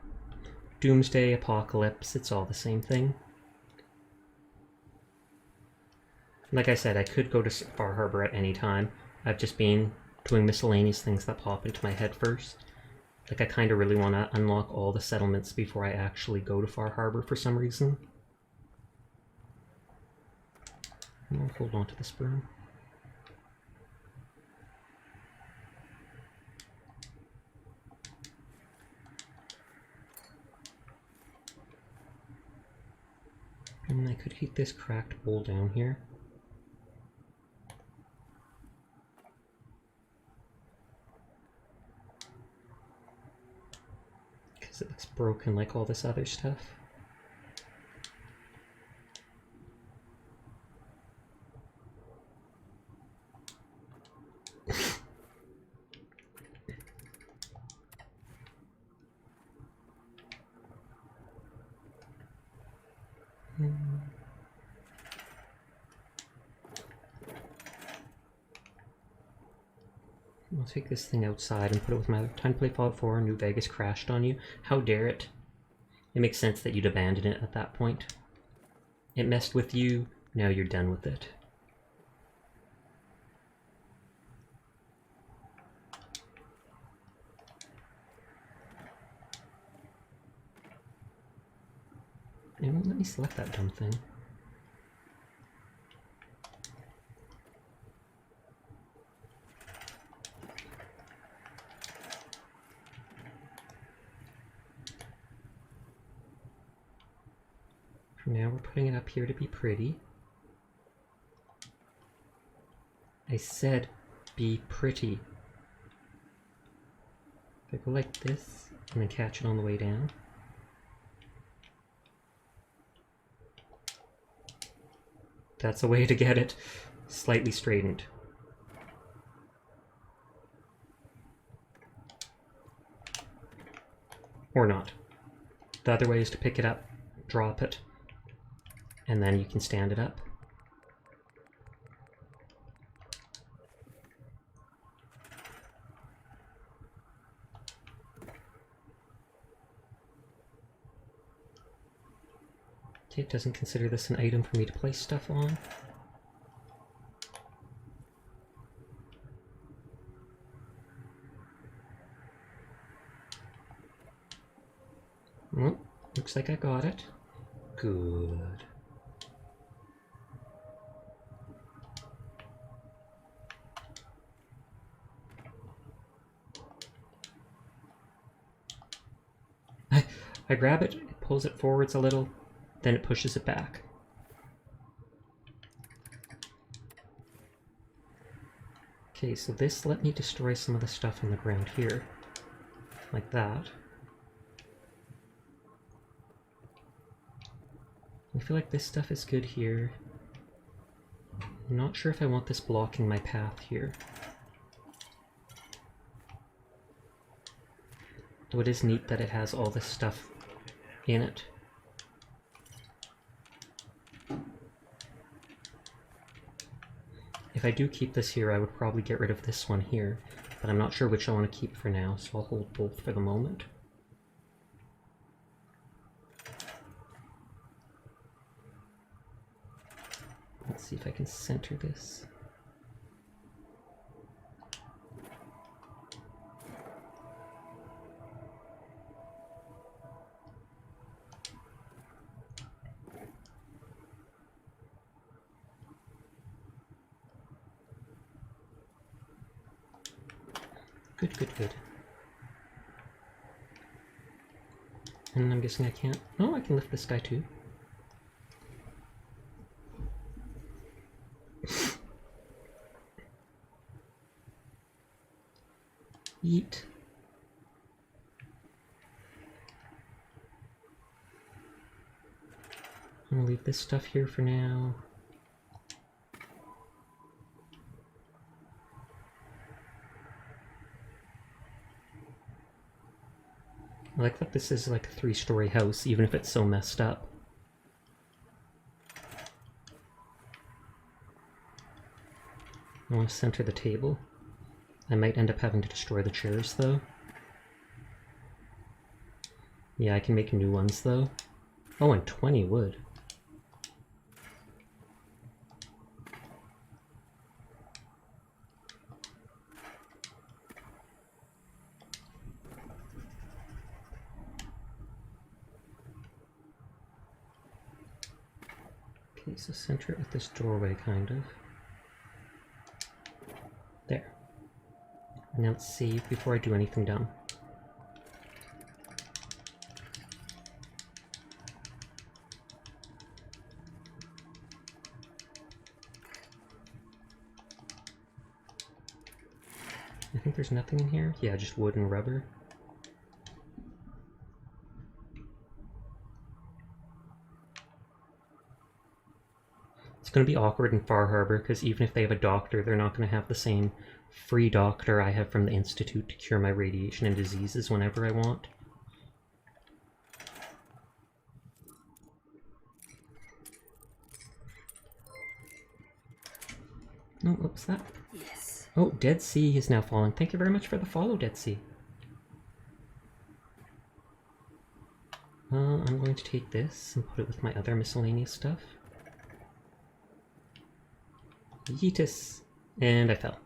Doomsday, Apocalypse, it's all the same thing. Like I said, I could go to Far Harbor at any time. I've just been doing miscellaneous things that pop into my head first. Like, I kind of really want to unlock all the settlements before I actually go to Far Harbor for some reason. I'll hold on to this broom. And I could heat this cracked bowl down here. Because it looks broken like all this other stuff. I'll take this thing outside and put it with my other. Time to play Fallout 4. New Vegas crashed on you. How dare it? It makes sense that you'd abandon it at that point. It messed with you. Now you're done with it. It won't let me select that dumb thing. For now, we're putting it up here to be pretty. I said be pretty. If I go like this, and then catch it on the way down. That's a way to get it slightly straightened. Or not. The other way is to pick it up, drop it, and then you can stand it up. Okay, it doesn't consider this an item for me to place stuff on. Well, looks like I got it. Good. I grab it, it pulls it forwards a little, then it pushes it back. Okay, so this let me destroy some of the stuff on the ground here. Like that. I feel like this stuff is good here. I'm not sure if I want this blocking my path here. Though it is neat that it has all this stuff in it. If I do keep this here, I would probably get rid of this one here, but I'm not sure which I want to keep for now, so I'll hold both for the moment. Let's see if I can center this. Good, good, good. And I'm guessing I can't... Oh, I can lift this guy too. Eat. I'm gonna leave this stuff here for now. I like that this is like a 3-story house, even if it's so messed up. I want to center the table. I might end up having to destroy the chairs, though. Yeah, I can make new ones, though. Oh, and 20 wood. Okay, so center it with this doorway, kind of. There. Now let's save before I do anything dumb. I think there's nothing in here. Yeah, just wood and rubber. It's going to be awkward in Far Harbor because even if they have a doctor, they're not going to have the same free doctor I have from the Institute to cure my radiation and diseases whenever I want. Oh, what was that? Yes. Oh, Dead Sea is now falling. Thank you very much for the follow, Dead Sea. I'm going to take this and put it with my other miscellaneous stuff. Yeetus! And I fell.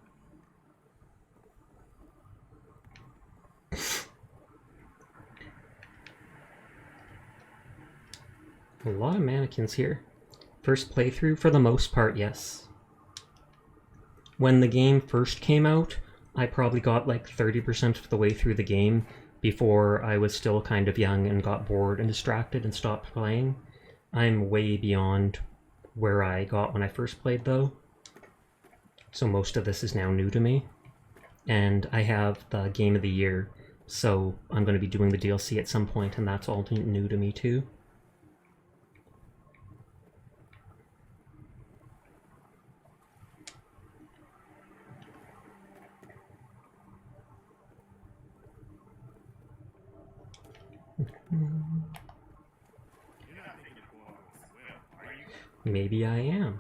A lot of mannequins here. First playthrough, for the most part, yes. When the game first came out, I probably got like 30% of the way through the game before I was still kind of young and got bored and distracted and stopped playing. I'm way beyond where I got when I first played, though. So most of this is now new to me. And I have the Game of the Year, so I'm going to be doing the DLC at some point, and that's all new to me too. Maybe I am.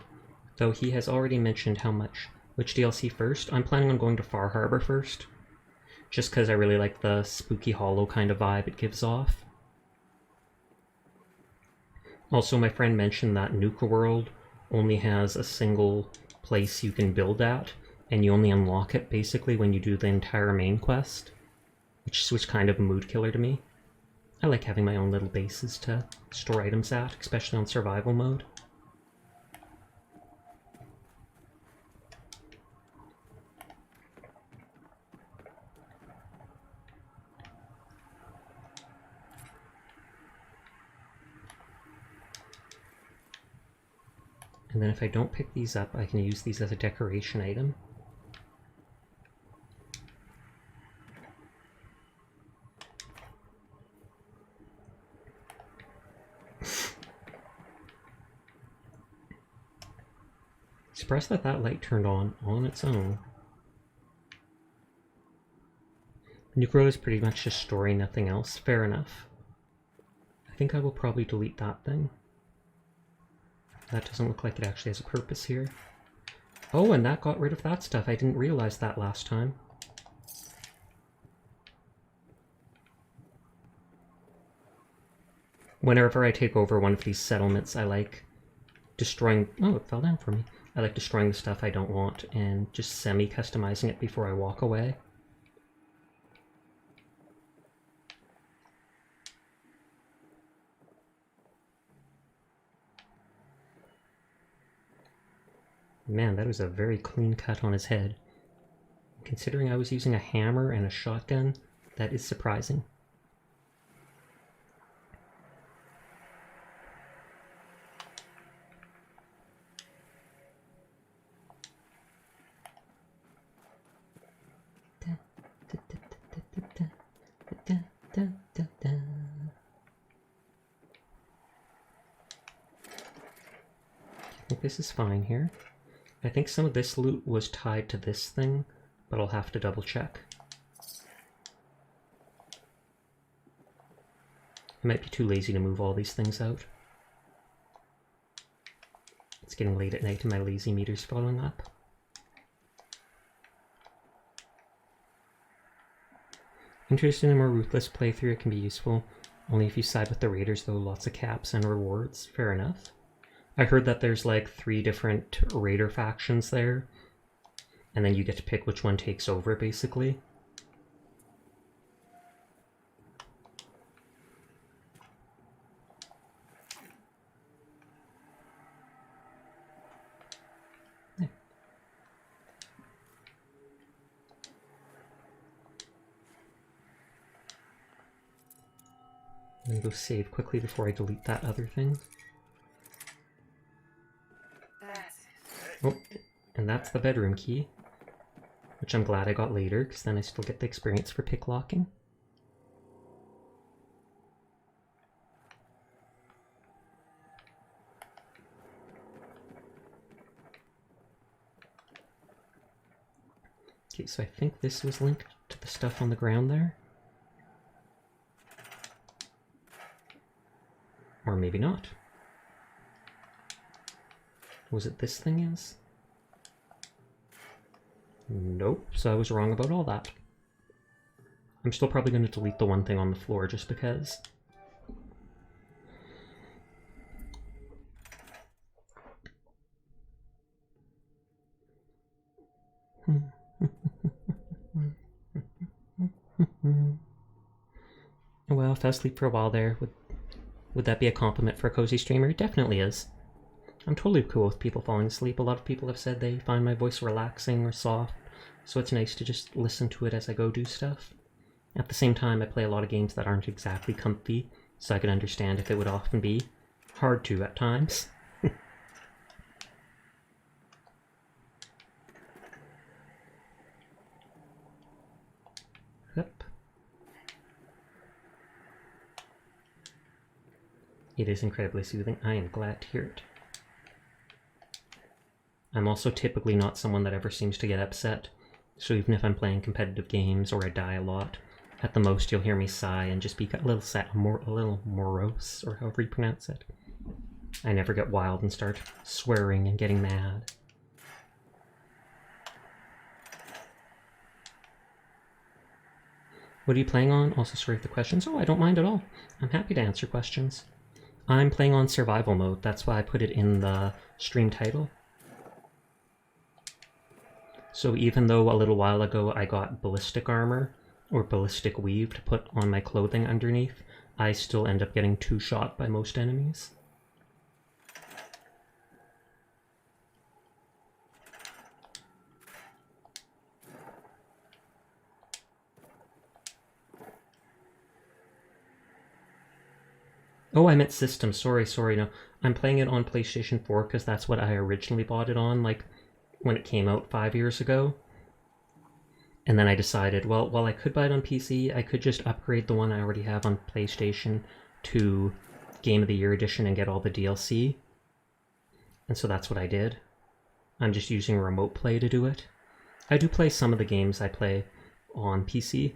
Though he has already mentioned how much. Which DLC first? I'm planning on going to Far Harbor first. Just because I really like the spooky hollow kind of vibe it gives off. Also, my friend mentioned that Nuka World only has a single place you can build at, and you only unlock it basically when you do the entire main quest, which was kind of a mood killer to me. I like having my own little bases to store items at, especially on survival mode. And then if I don't pick these up, I can use these as a decoration item. Surprised that that light turned on its own. Nuke Road is pretty much just story, nothing else. Fair enough. I think I will probably delete that thing. That doesn't look like it actually has a purpose here. Oh, and that got rid of that stuff. I didn't realize that last time. Whenever I take over one of these settlements, I like destroying... Oh, it fell down for me. I like destroying the stuff I don't want and just semi-customizing it before I walk away. Man, that was a very clean cut on his head. Considering I was using a hammer and a shotgun, that is surprising. I think this is fine here. I think some of this loot was tied to this thing, but I'll have to double check. I might be too lazy to move all these things out. It's getting late at night and my lazy meter's falling up. Interested in a more ruthless playthrough, it can be useful. Only if you side with the raiders, though. Lots of caps and rewards. Fair enough. I heard that there's like 3 different raider factions there, and then you get to pick which one takes over, basically. me go save quickly before I delete that other thing. That's Oh, and that's the bedroom key, which I'm glad I got later, because then I still get the experience for pick locking. Okay, so I think this was linked to the stuff on the ground there. Or maybe not. Was it this thing is? Nope, so I was wrong about all that. I'm still probably going to delete the one thing on the floor just because. Well, if I was asleep for a while there, would that be a compliment for a cozy streamer? It definitely is. I'm totally cool with people falling asleep. A lot of people have said they find my voice relaxing or soft, so it's nice to just listen to it as I go do stuff. At the same time, I play a lot of games that aren't exactly comfy, so I can understand if it would often be hard to at times. Yep. It is incredibly soothing. I am glad to hear it. I'm also typically not someone that ever seems to get upset, so even if I'm playing competitive games or I die a lot, at the most you'll hear me sigh and just be a little sad, a little morose, or however you pronounce it. I never get wild and start swearing and getting mad. What are you playing on? Also, sorry for the questions. Oh, I don't mind at all. I'm happy to answer questions. I'm playing on survival mode. That's why I put it in the stream title. So even though a little while ago I got ballistic armor, or ballistic weave to put on my clothing underneath, I still end up getting two-shot by most enemies. Oh, I meant system. Sorry, no. I'm playing it on PlayStation 4 because that's what I originally bought it on, like, when it came out 5 years ago. And then I decided, well, while I could buy it on PC, I could just upgrade the one I already have on PlayStation to Game of the Year Edition and get all the DLC. And so that's what I did. I'm just using remote play to do it. I do play some of the games I play on PC.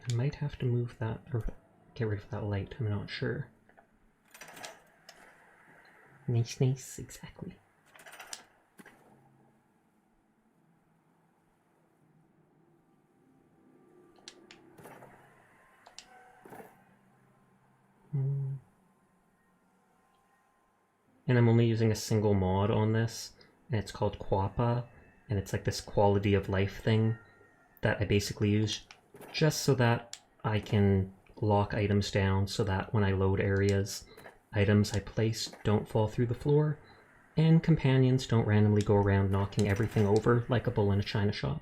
I might have to move that, or get rid of that light, I'm not sure. Nice, exactly. And I'm only using a single mod on this, and it's called Quappa, and it's like this quality of life thing that I basically use just so that I can lock items down so that when I load areas, items I place don't fall through the floor, and companions don't randomly go around knocking everything over like a bull in a china shop.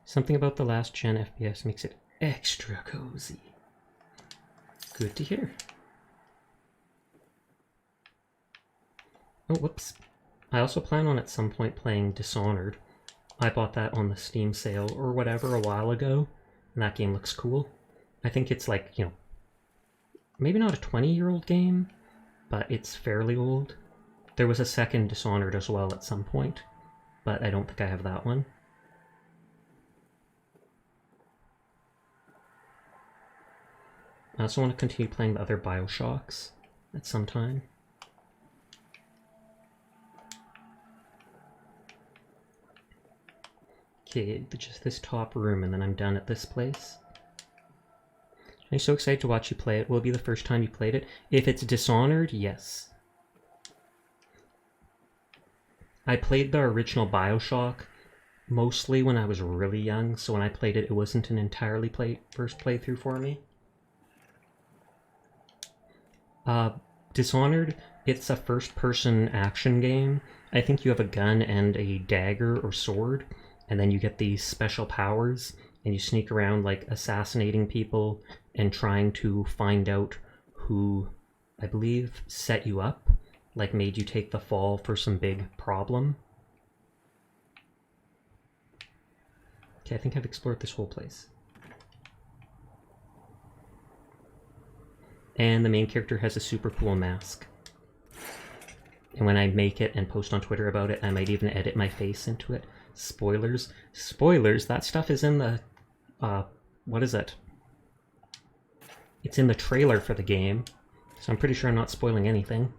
Something about the last gen FPS makes it extra cozy. Good to hear. Oh, whoops. I also plan on at some point playing Dishonored. I bought that on the Steam sale or whatever a while ago, and that game looks cool. I think it's like, you know, maybe not a 20-year-old game, but it's fairly old. There was a second Dishonored as well at some point, but I don't think I have that one. I also want to continue playing the other Bioshocks at some time. Okay, just this top room, and then I'm done at this place. I'm so excited to watch you play it. Will it be the first time you played it? If it's Dishonored, yes. I played the original Bioshock mostly when I was really young, so when I played it, it wasn't an entirely first playthrough for me. Dishonored, it's a first-person action game. I think you have a gun and a dagger or sword, and then you get these special powers, and you sneak around, like, assassinating people and trying to find out who, I believe, set you up, like made you take the fall for some big problem. Okay, I think I've explored this whole place. And the main character has a super cool mask. And when I make it and post on Twitter about it, I might even edit my face into it. Spoilers. Spoilers, that stuff is in the... what is it? It's in the trailer for the game, so I'm pretty sure I'm not spoiling anything.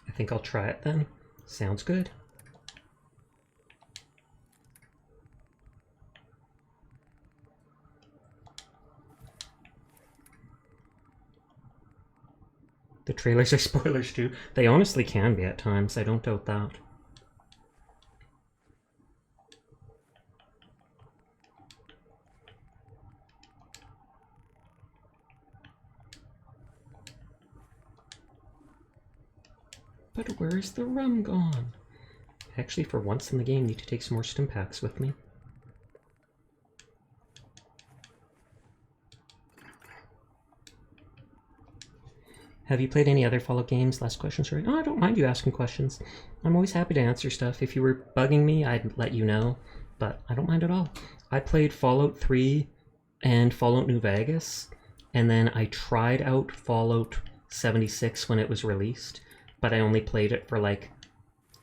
I think I'll try it then. Sounds good. The trailers are spoilers too. They honestly can be at times, I don't doubt that. But where's the rum gone? Actually, for once in the game, need to take some more stim packs with me. Have you played any other Fallout games? Last question, sorry. Oh, I don't mind you asking questions. I'm always happy to answer stuff. If you were bugging me, I'd let you know, but I don't mind at all. I played Fallout 3 and Fallout New Vegas, and then I tried out Fallout 76 when it was released, but I only played it for like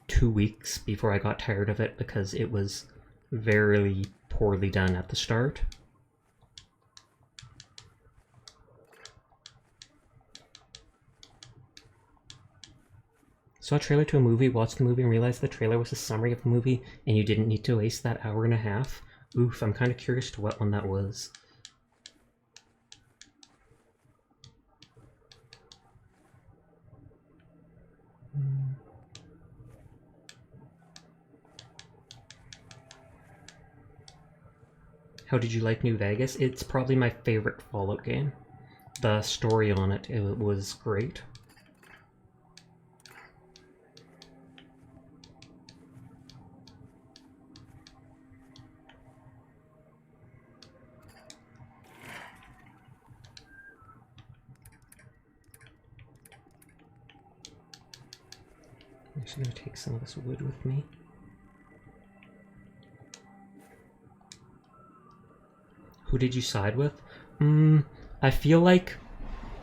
2 weeks before I got tired of it because it was very poorly done at the start. Saw a trailer to a movie, watched the movie, and realized the trailer was a summary of the movie, and you didn't need to waste that hour and a half. Oof, I'm kind of curious to what one that was. How did you like New Vegas? It's probably my favorite Fallout game. The story on it was great. I'm just going to take some of this wood with me. Who did you side with? I feel like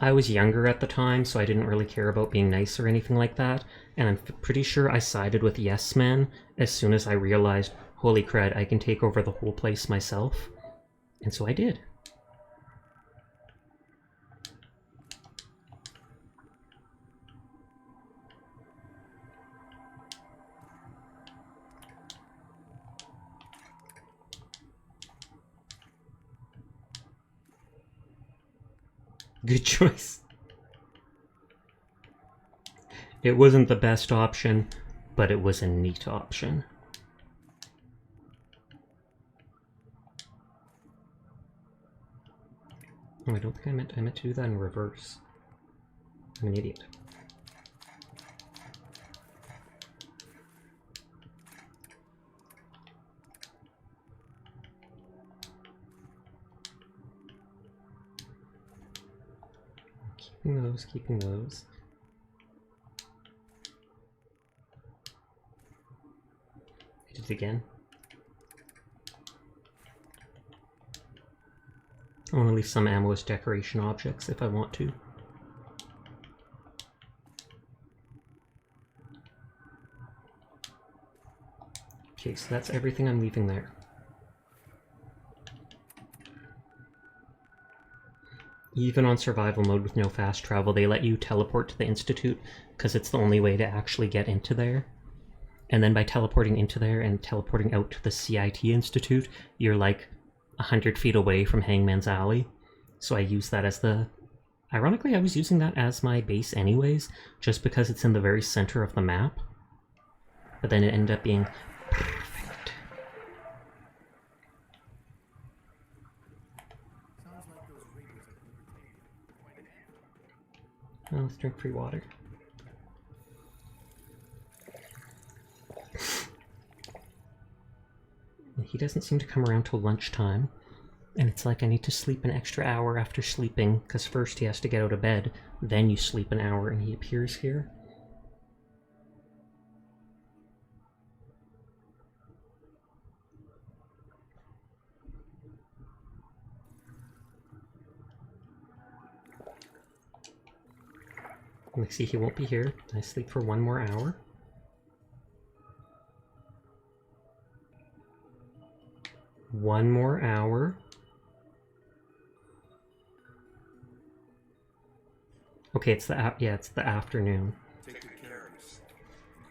I was younger at the time, so I didn't really care about being nice or anything like that, and I'm pretty sure I sided with Yes Man as soon as I realized, holy crud, I can take over the whole place myself. And so I did. Good choice. It wasn't the best option, but it was a neat option. Oh, I don't think I meant to do that in reverse. I'm an idiot. Keeping those. I did it again. I want to leave some ammo as decoration objects if I want to. Okay, so that's everything I'm leaving there. Even on survival mode with no fast travel, they let you teleport to the Institute because it's the only way to actually get into there. And then by teleporting into there and teleporting out to the CIT Institute, you're like 100 feet away from Hangman's Alley. So I use that as the Ironically, I was using that as my base anyways, just because it's in the very center of the map. But then it ended up being perfect. Oh, let's drink free water. He doesn't seem to come around till lunchtime. And it's like I need to sleep an extra hour after sleeping, because first he has to get out of bed, then you sleep an hour and he appears here. Let me see, he won't be here. I sleep for 1 more hour. One more hour. Okay, it's the it's the afternoon. Take good care of yourself.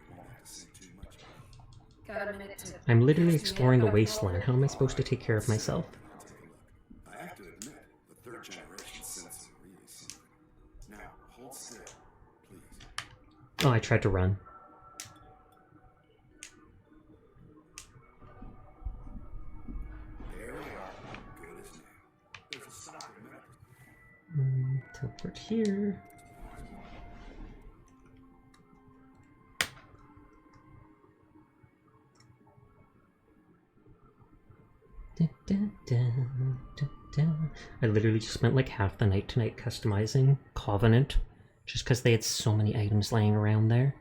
You won't have to see too much. Got a minute to... I'm literally exploring the wasteland. How am I supposed to take care of myself? I'll take a look. I have to admit, the 3rd generation sense are really something. Now, hold still, please. Oh, I tried to run. There we are. Good as new. There's a stock of medical. Teleport here. I literally just spent like half the night tonight customizing Covenant, just because they had so many items laying around there.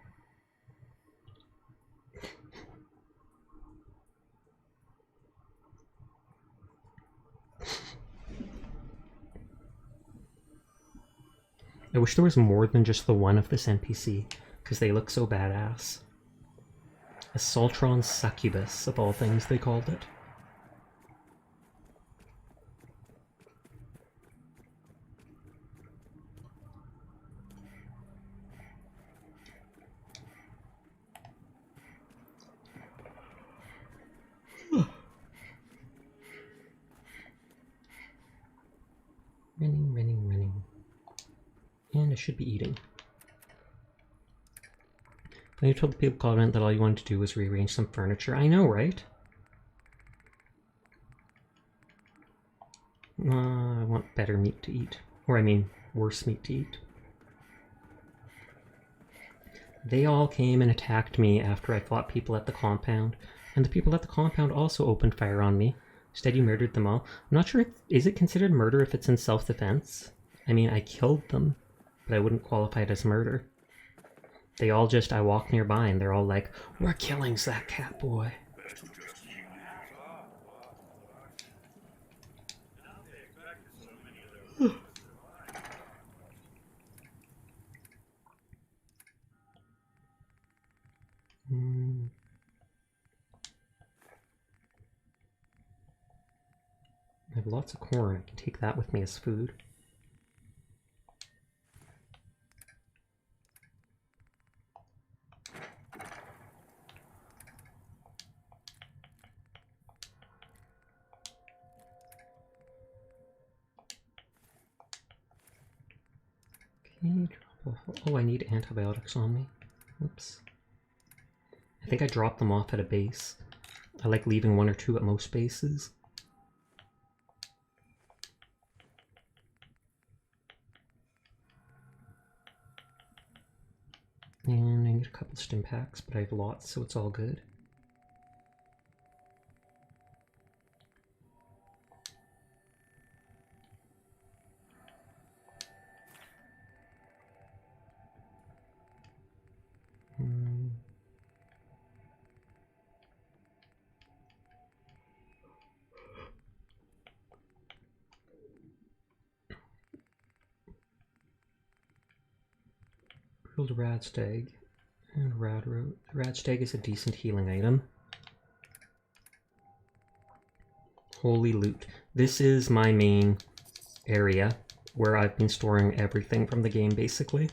I wish there was more than just the one of this NPC, because they look so badass. A Soltron Succubus, of all things they called it. Running. And I should be eating. Then you told the people Covenant that all you wanted to do was rearrange some furniture. I know, right? I want better meat to eat. Or I mean, worse meat to eat. They all came and attacked me after I fought people at the compound. And the people at the compound also opened fire on me. Instead, you murdered them all. I'm not sure, is it considered murder if it's in self-defense? I mean, I killed them, but I wouldn't qualify it as murder. They all just, I walk nearby and they're all like, we're killing that cat boy. I have lots of corn. I can take that with me as food. Okay, drop off. Oh, I need antibiotics on me. Oops. I think I dropped them off at a base. I like leaving 1 or 2 at most bases. And I need a couple stim packs, but I have lots, so it's all good. Grilled radstag and radroot. Radstag is a decent healing item. Holy loot. This is my main area where I've been storing everything from the game, basically.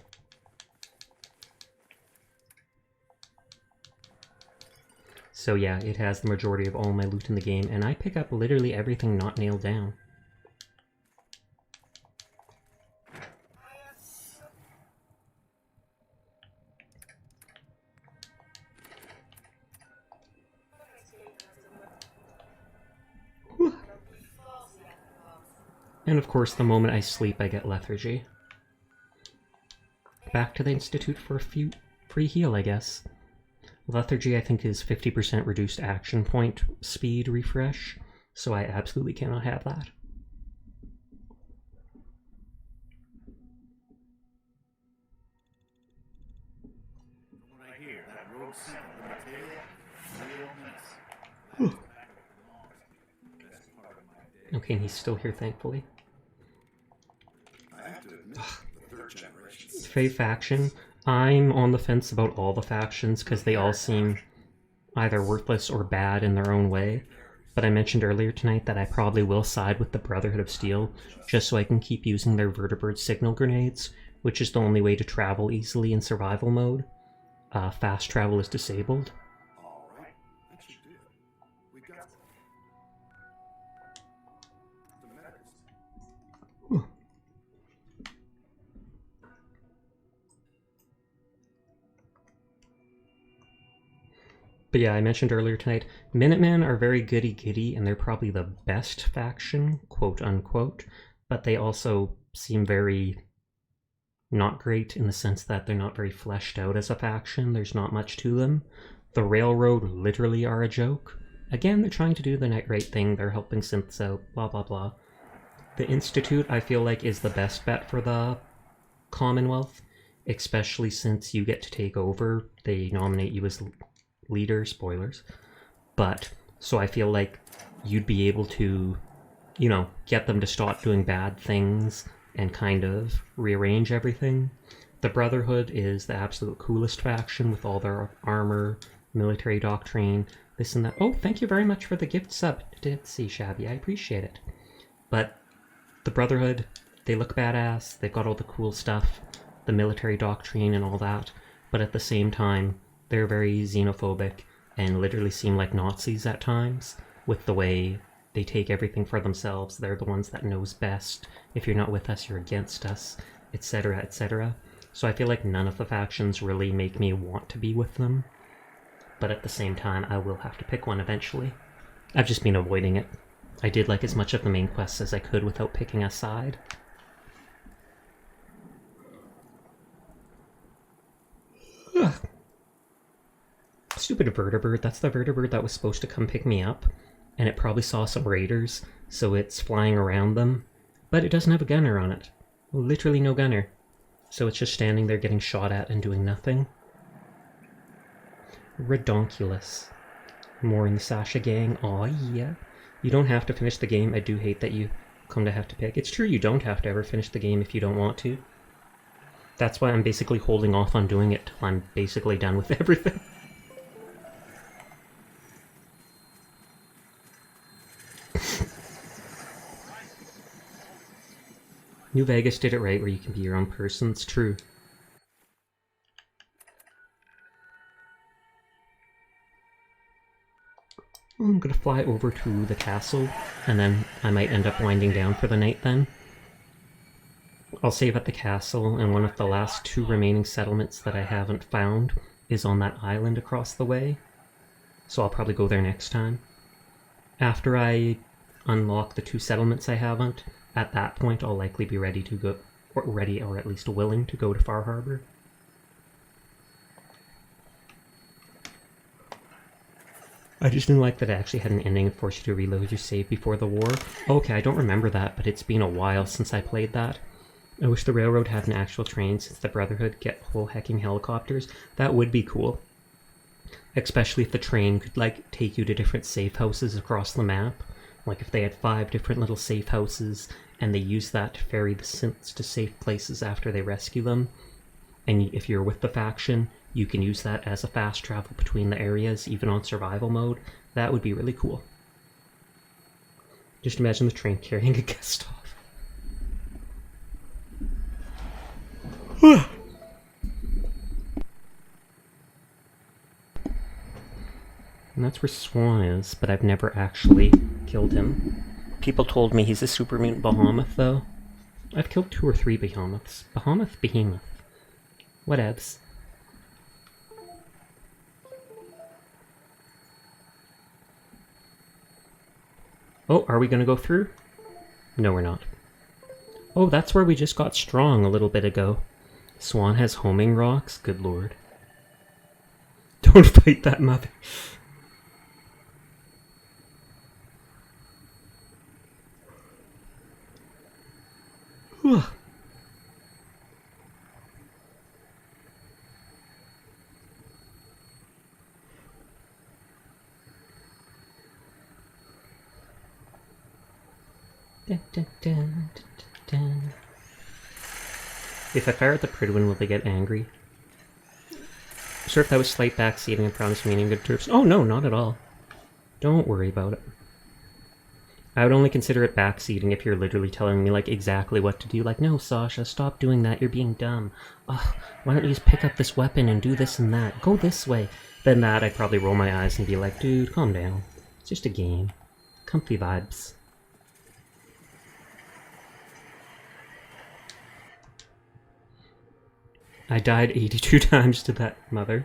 So yeah, it has the majority of all my loot in the game, and I pick up literally everything not nailed down. And of course, the moment I sleep, I get lethargy. Back to the Institute for a few free heal, I guess. Lethargy, I think, is 50% reduced action point speed refresh, so I absolutely cannot have that. From what I hear, that rogue secret Limitalia is a real menace. Best part of my day. Okay, and he's still here, thankfully. I have to admit, the third generation. Fae faction. I'm on the fence about all the factions because they all seem either worthless or bad in their own way. But I mentioned earlier tonight that I probably will side with the Brotherhood of Steel just so I can keep using their vertibird signal grenades, which is the only way to travel easily in survival mode. Fast travel is disabled. All right, that should do it. We got the medals. But yeah, I mentioned earlier tonight, Minutemen are very goody-goody, and they're probably the best faction, quote-unquote, but they also seem very not great in the sense that they're not very fleshed out as a faction. There's not much to them. The Railroad literally are a joke. Again, they're trying to do the right thing, they're helping synths out, blah blah blah. The Institute, I feel like, is the best bet for the Commonwealth, especially since you get to take over. They nominate you as leader, spoilers, but so I feel like you'd be able to, you know, get them to stop doing bad things and kind of rearrange everything. The Brotherhood is the absolute coolest faction with all their armor, military doctrine, this and that. Oh, thank you very much for the gift sub. Didn't see Shabby, I appreciate it. But the Brotherhood, they look badass, they've got all the cool stuff, the military doctrine and all that, but at the same time, they're very xenophobic and literally seem like Nazis at times with the way they take everything for themselves. They're the ones that knows best. If you're not with us, you're against us, etc., etc. So I feel like none of the factions really make me want to be with them. But at the same time, I will have to pick one eventually. I've just been avoiding it. I did like as much of the main quests as I could without picking a side. Ugh. Stupid vertibird. That's the vertibird that was supposed to come pick me up, and it probably saw some raiders, so it's flying around them, but it doesn't have a gunner on it. Literally no gunner. So it's just standing there getting shot at and doing nothing. Redonkulous. More in the Sasha gang. Aw, yeah. You don't have to finish the game. I do hate that you come to have to pick. It's true, you don't have to ever finish the game if you don't want to. That's why I'm basically holding off on doing it till I'm basically done with everything. New Vegas did it right where you can be your own person, it's true. I'm gonna fly over to the castle, and then I might end up winding down for the night then. I'll save at the castle, and one of the last two remaining settlements that I haven't found is on that island across the way, so I'll probably go there next time. After I unlock the two settlements I haven't, at that point I'll likely be ready to go, or ready or at least willing to go to Far Harbor. I just didn't like that it actually had an ending and forced you to reload your save before the war. Okay, I don't remember that, but it's been a while since I played that. I wish the Railroad had an actual train since the Brotherhood get whole hecking helicopters. That would be cool. Especially if the train could, like, take you to different safe houses across the map. Like if they had 5 different little safe houses, and they use that to ferry the synths to safe places after they rescue them. And if you're with the faction, you can use that as a fast travel between the areas, even on survival mode. That would be really cool. Just imagine the train carrying a guest off. And that's where Swan is, but I've never actually killed him. People told me he's a super mutant behemoth, though. I've killed 2 or 3 behemoths. Behemoth. Whatevs. Oh, are we gonna go through? No, we're not. Oh, that's where we just got strong a little bit ago. Swan has homing rocks? Good lord. Don't fight that mother. Whew. Dun, dun, dun, dun, dun. If I fire at the pretty one, will they get angry? Sir, if that was slight backseating, I promise meaning good troops. Oh no, not at all. Don't worry about it. I would only consider it backseating if you're literally telling me like exactly what to do. Like, no, Sasha, stop doing that. You're being dumb. Ugh, why don't you just pick up this weapon and do this and that? Go this way. Then that, I'd probably roll my eyes and be like, dude, calm down. It's just a game. Comfy vibes. I died 82 times to that mother.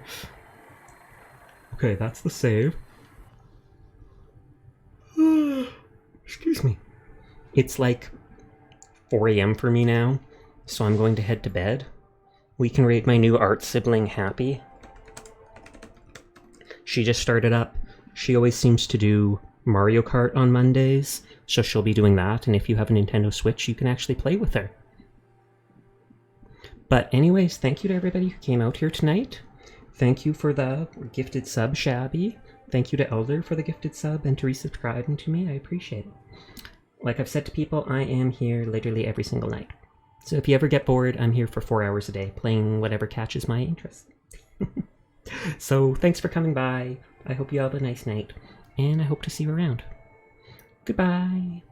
Okay, that's the save. Excuse me. It's like 4 a.m. for me now, so I'm going to head to bed. We can rate my new art sibling Happy. She just started up. She always seems to do Mario Kart on Mondays, so she'll be doing that, and if you have a Nintendo Switch, you can actually play with her. But anyways, thank you to everybody who came out here tonight. Thank you for the gifted sub, Shabby. Thank you to Elder for the gifted sub and to resubscribing to me. I appreciate it. Like I've said to people, I am here literally every single night. So if you ever get bored, I'm here for 4 hours a day, playing whatever catches my interest. So thanks for coming by. I hope you have a nice night, and I hope to see you around. Goodbye.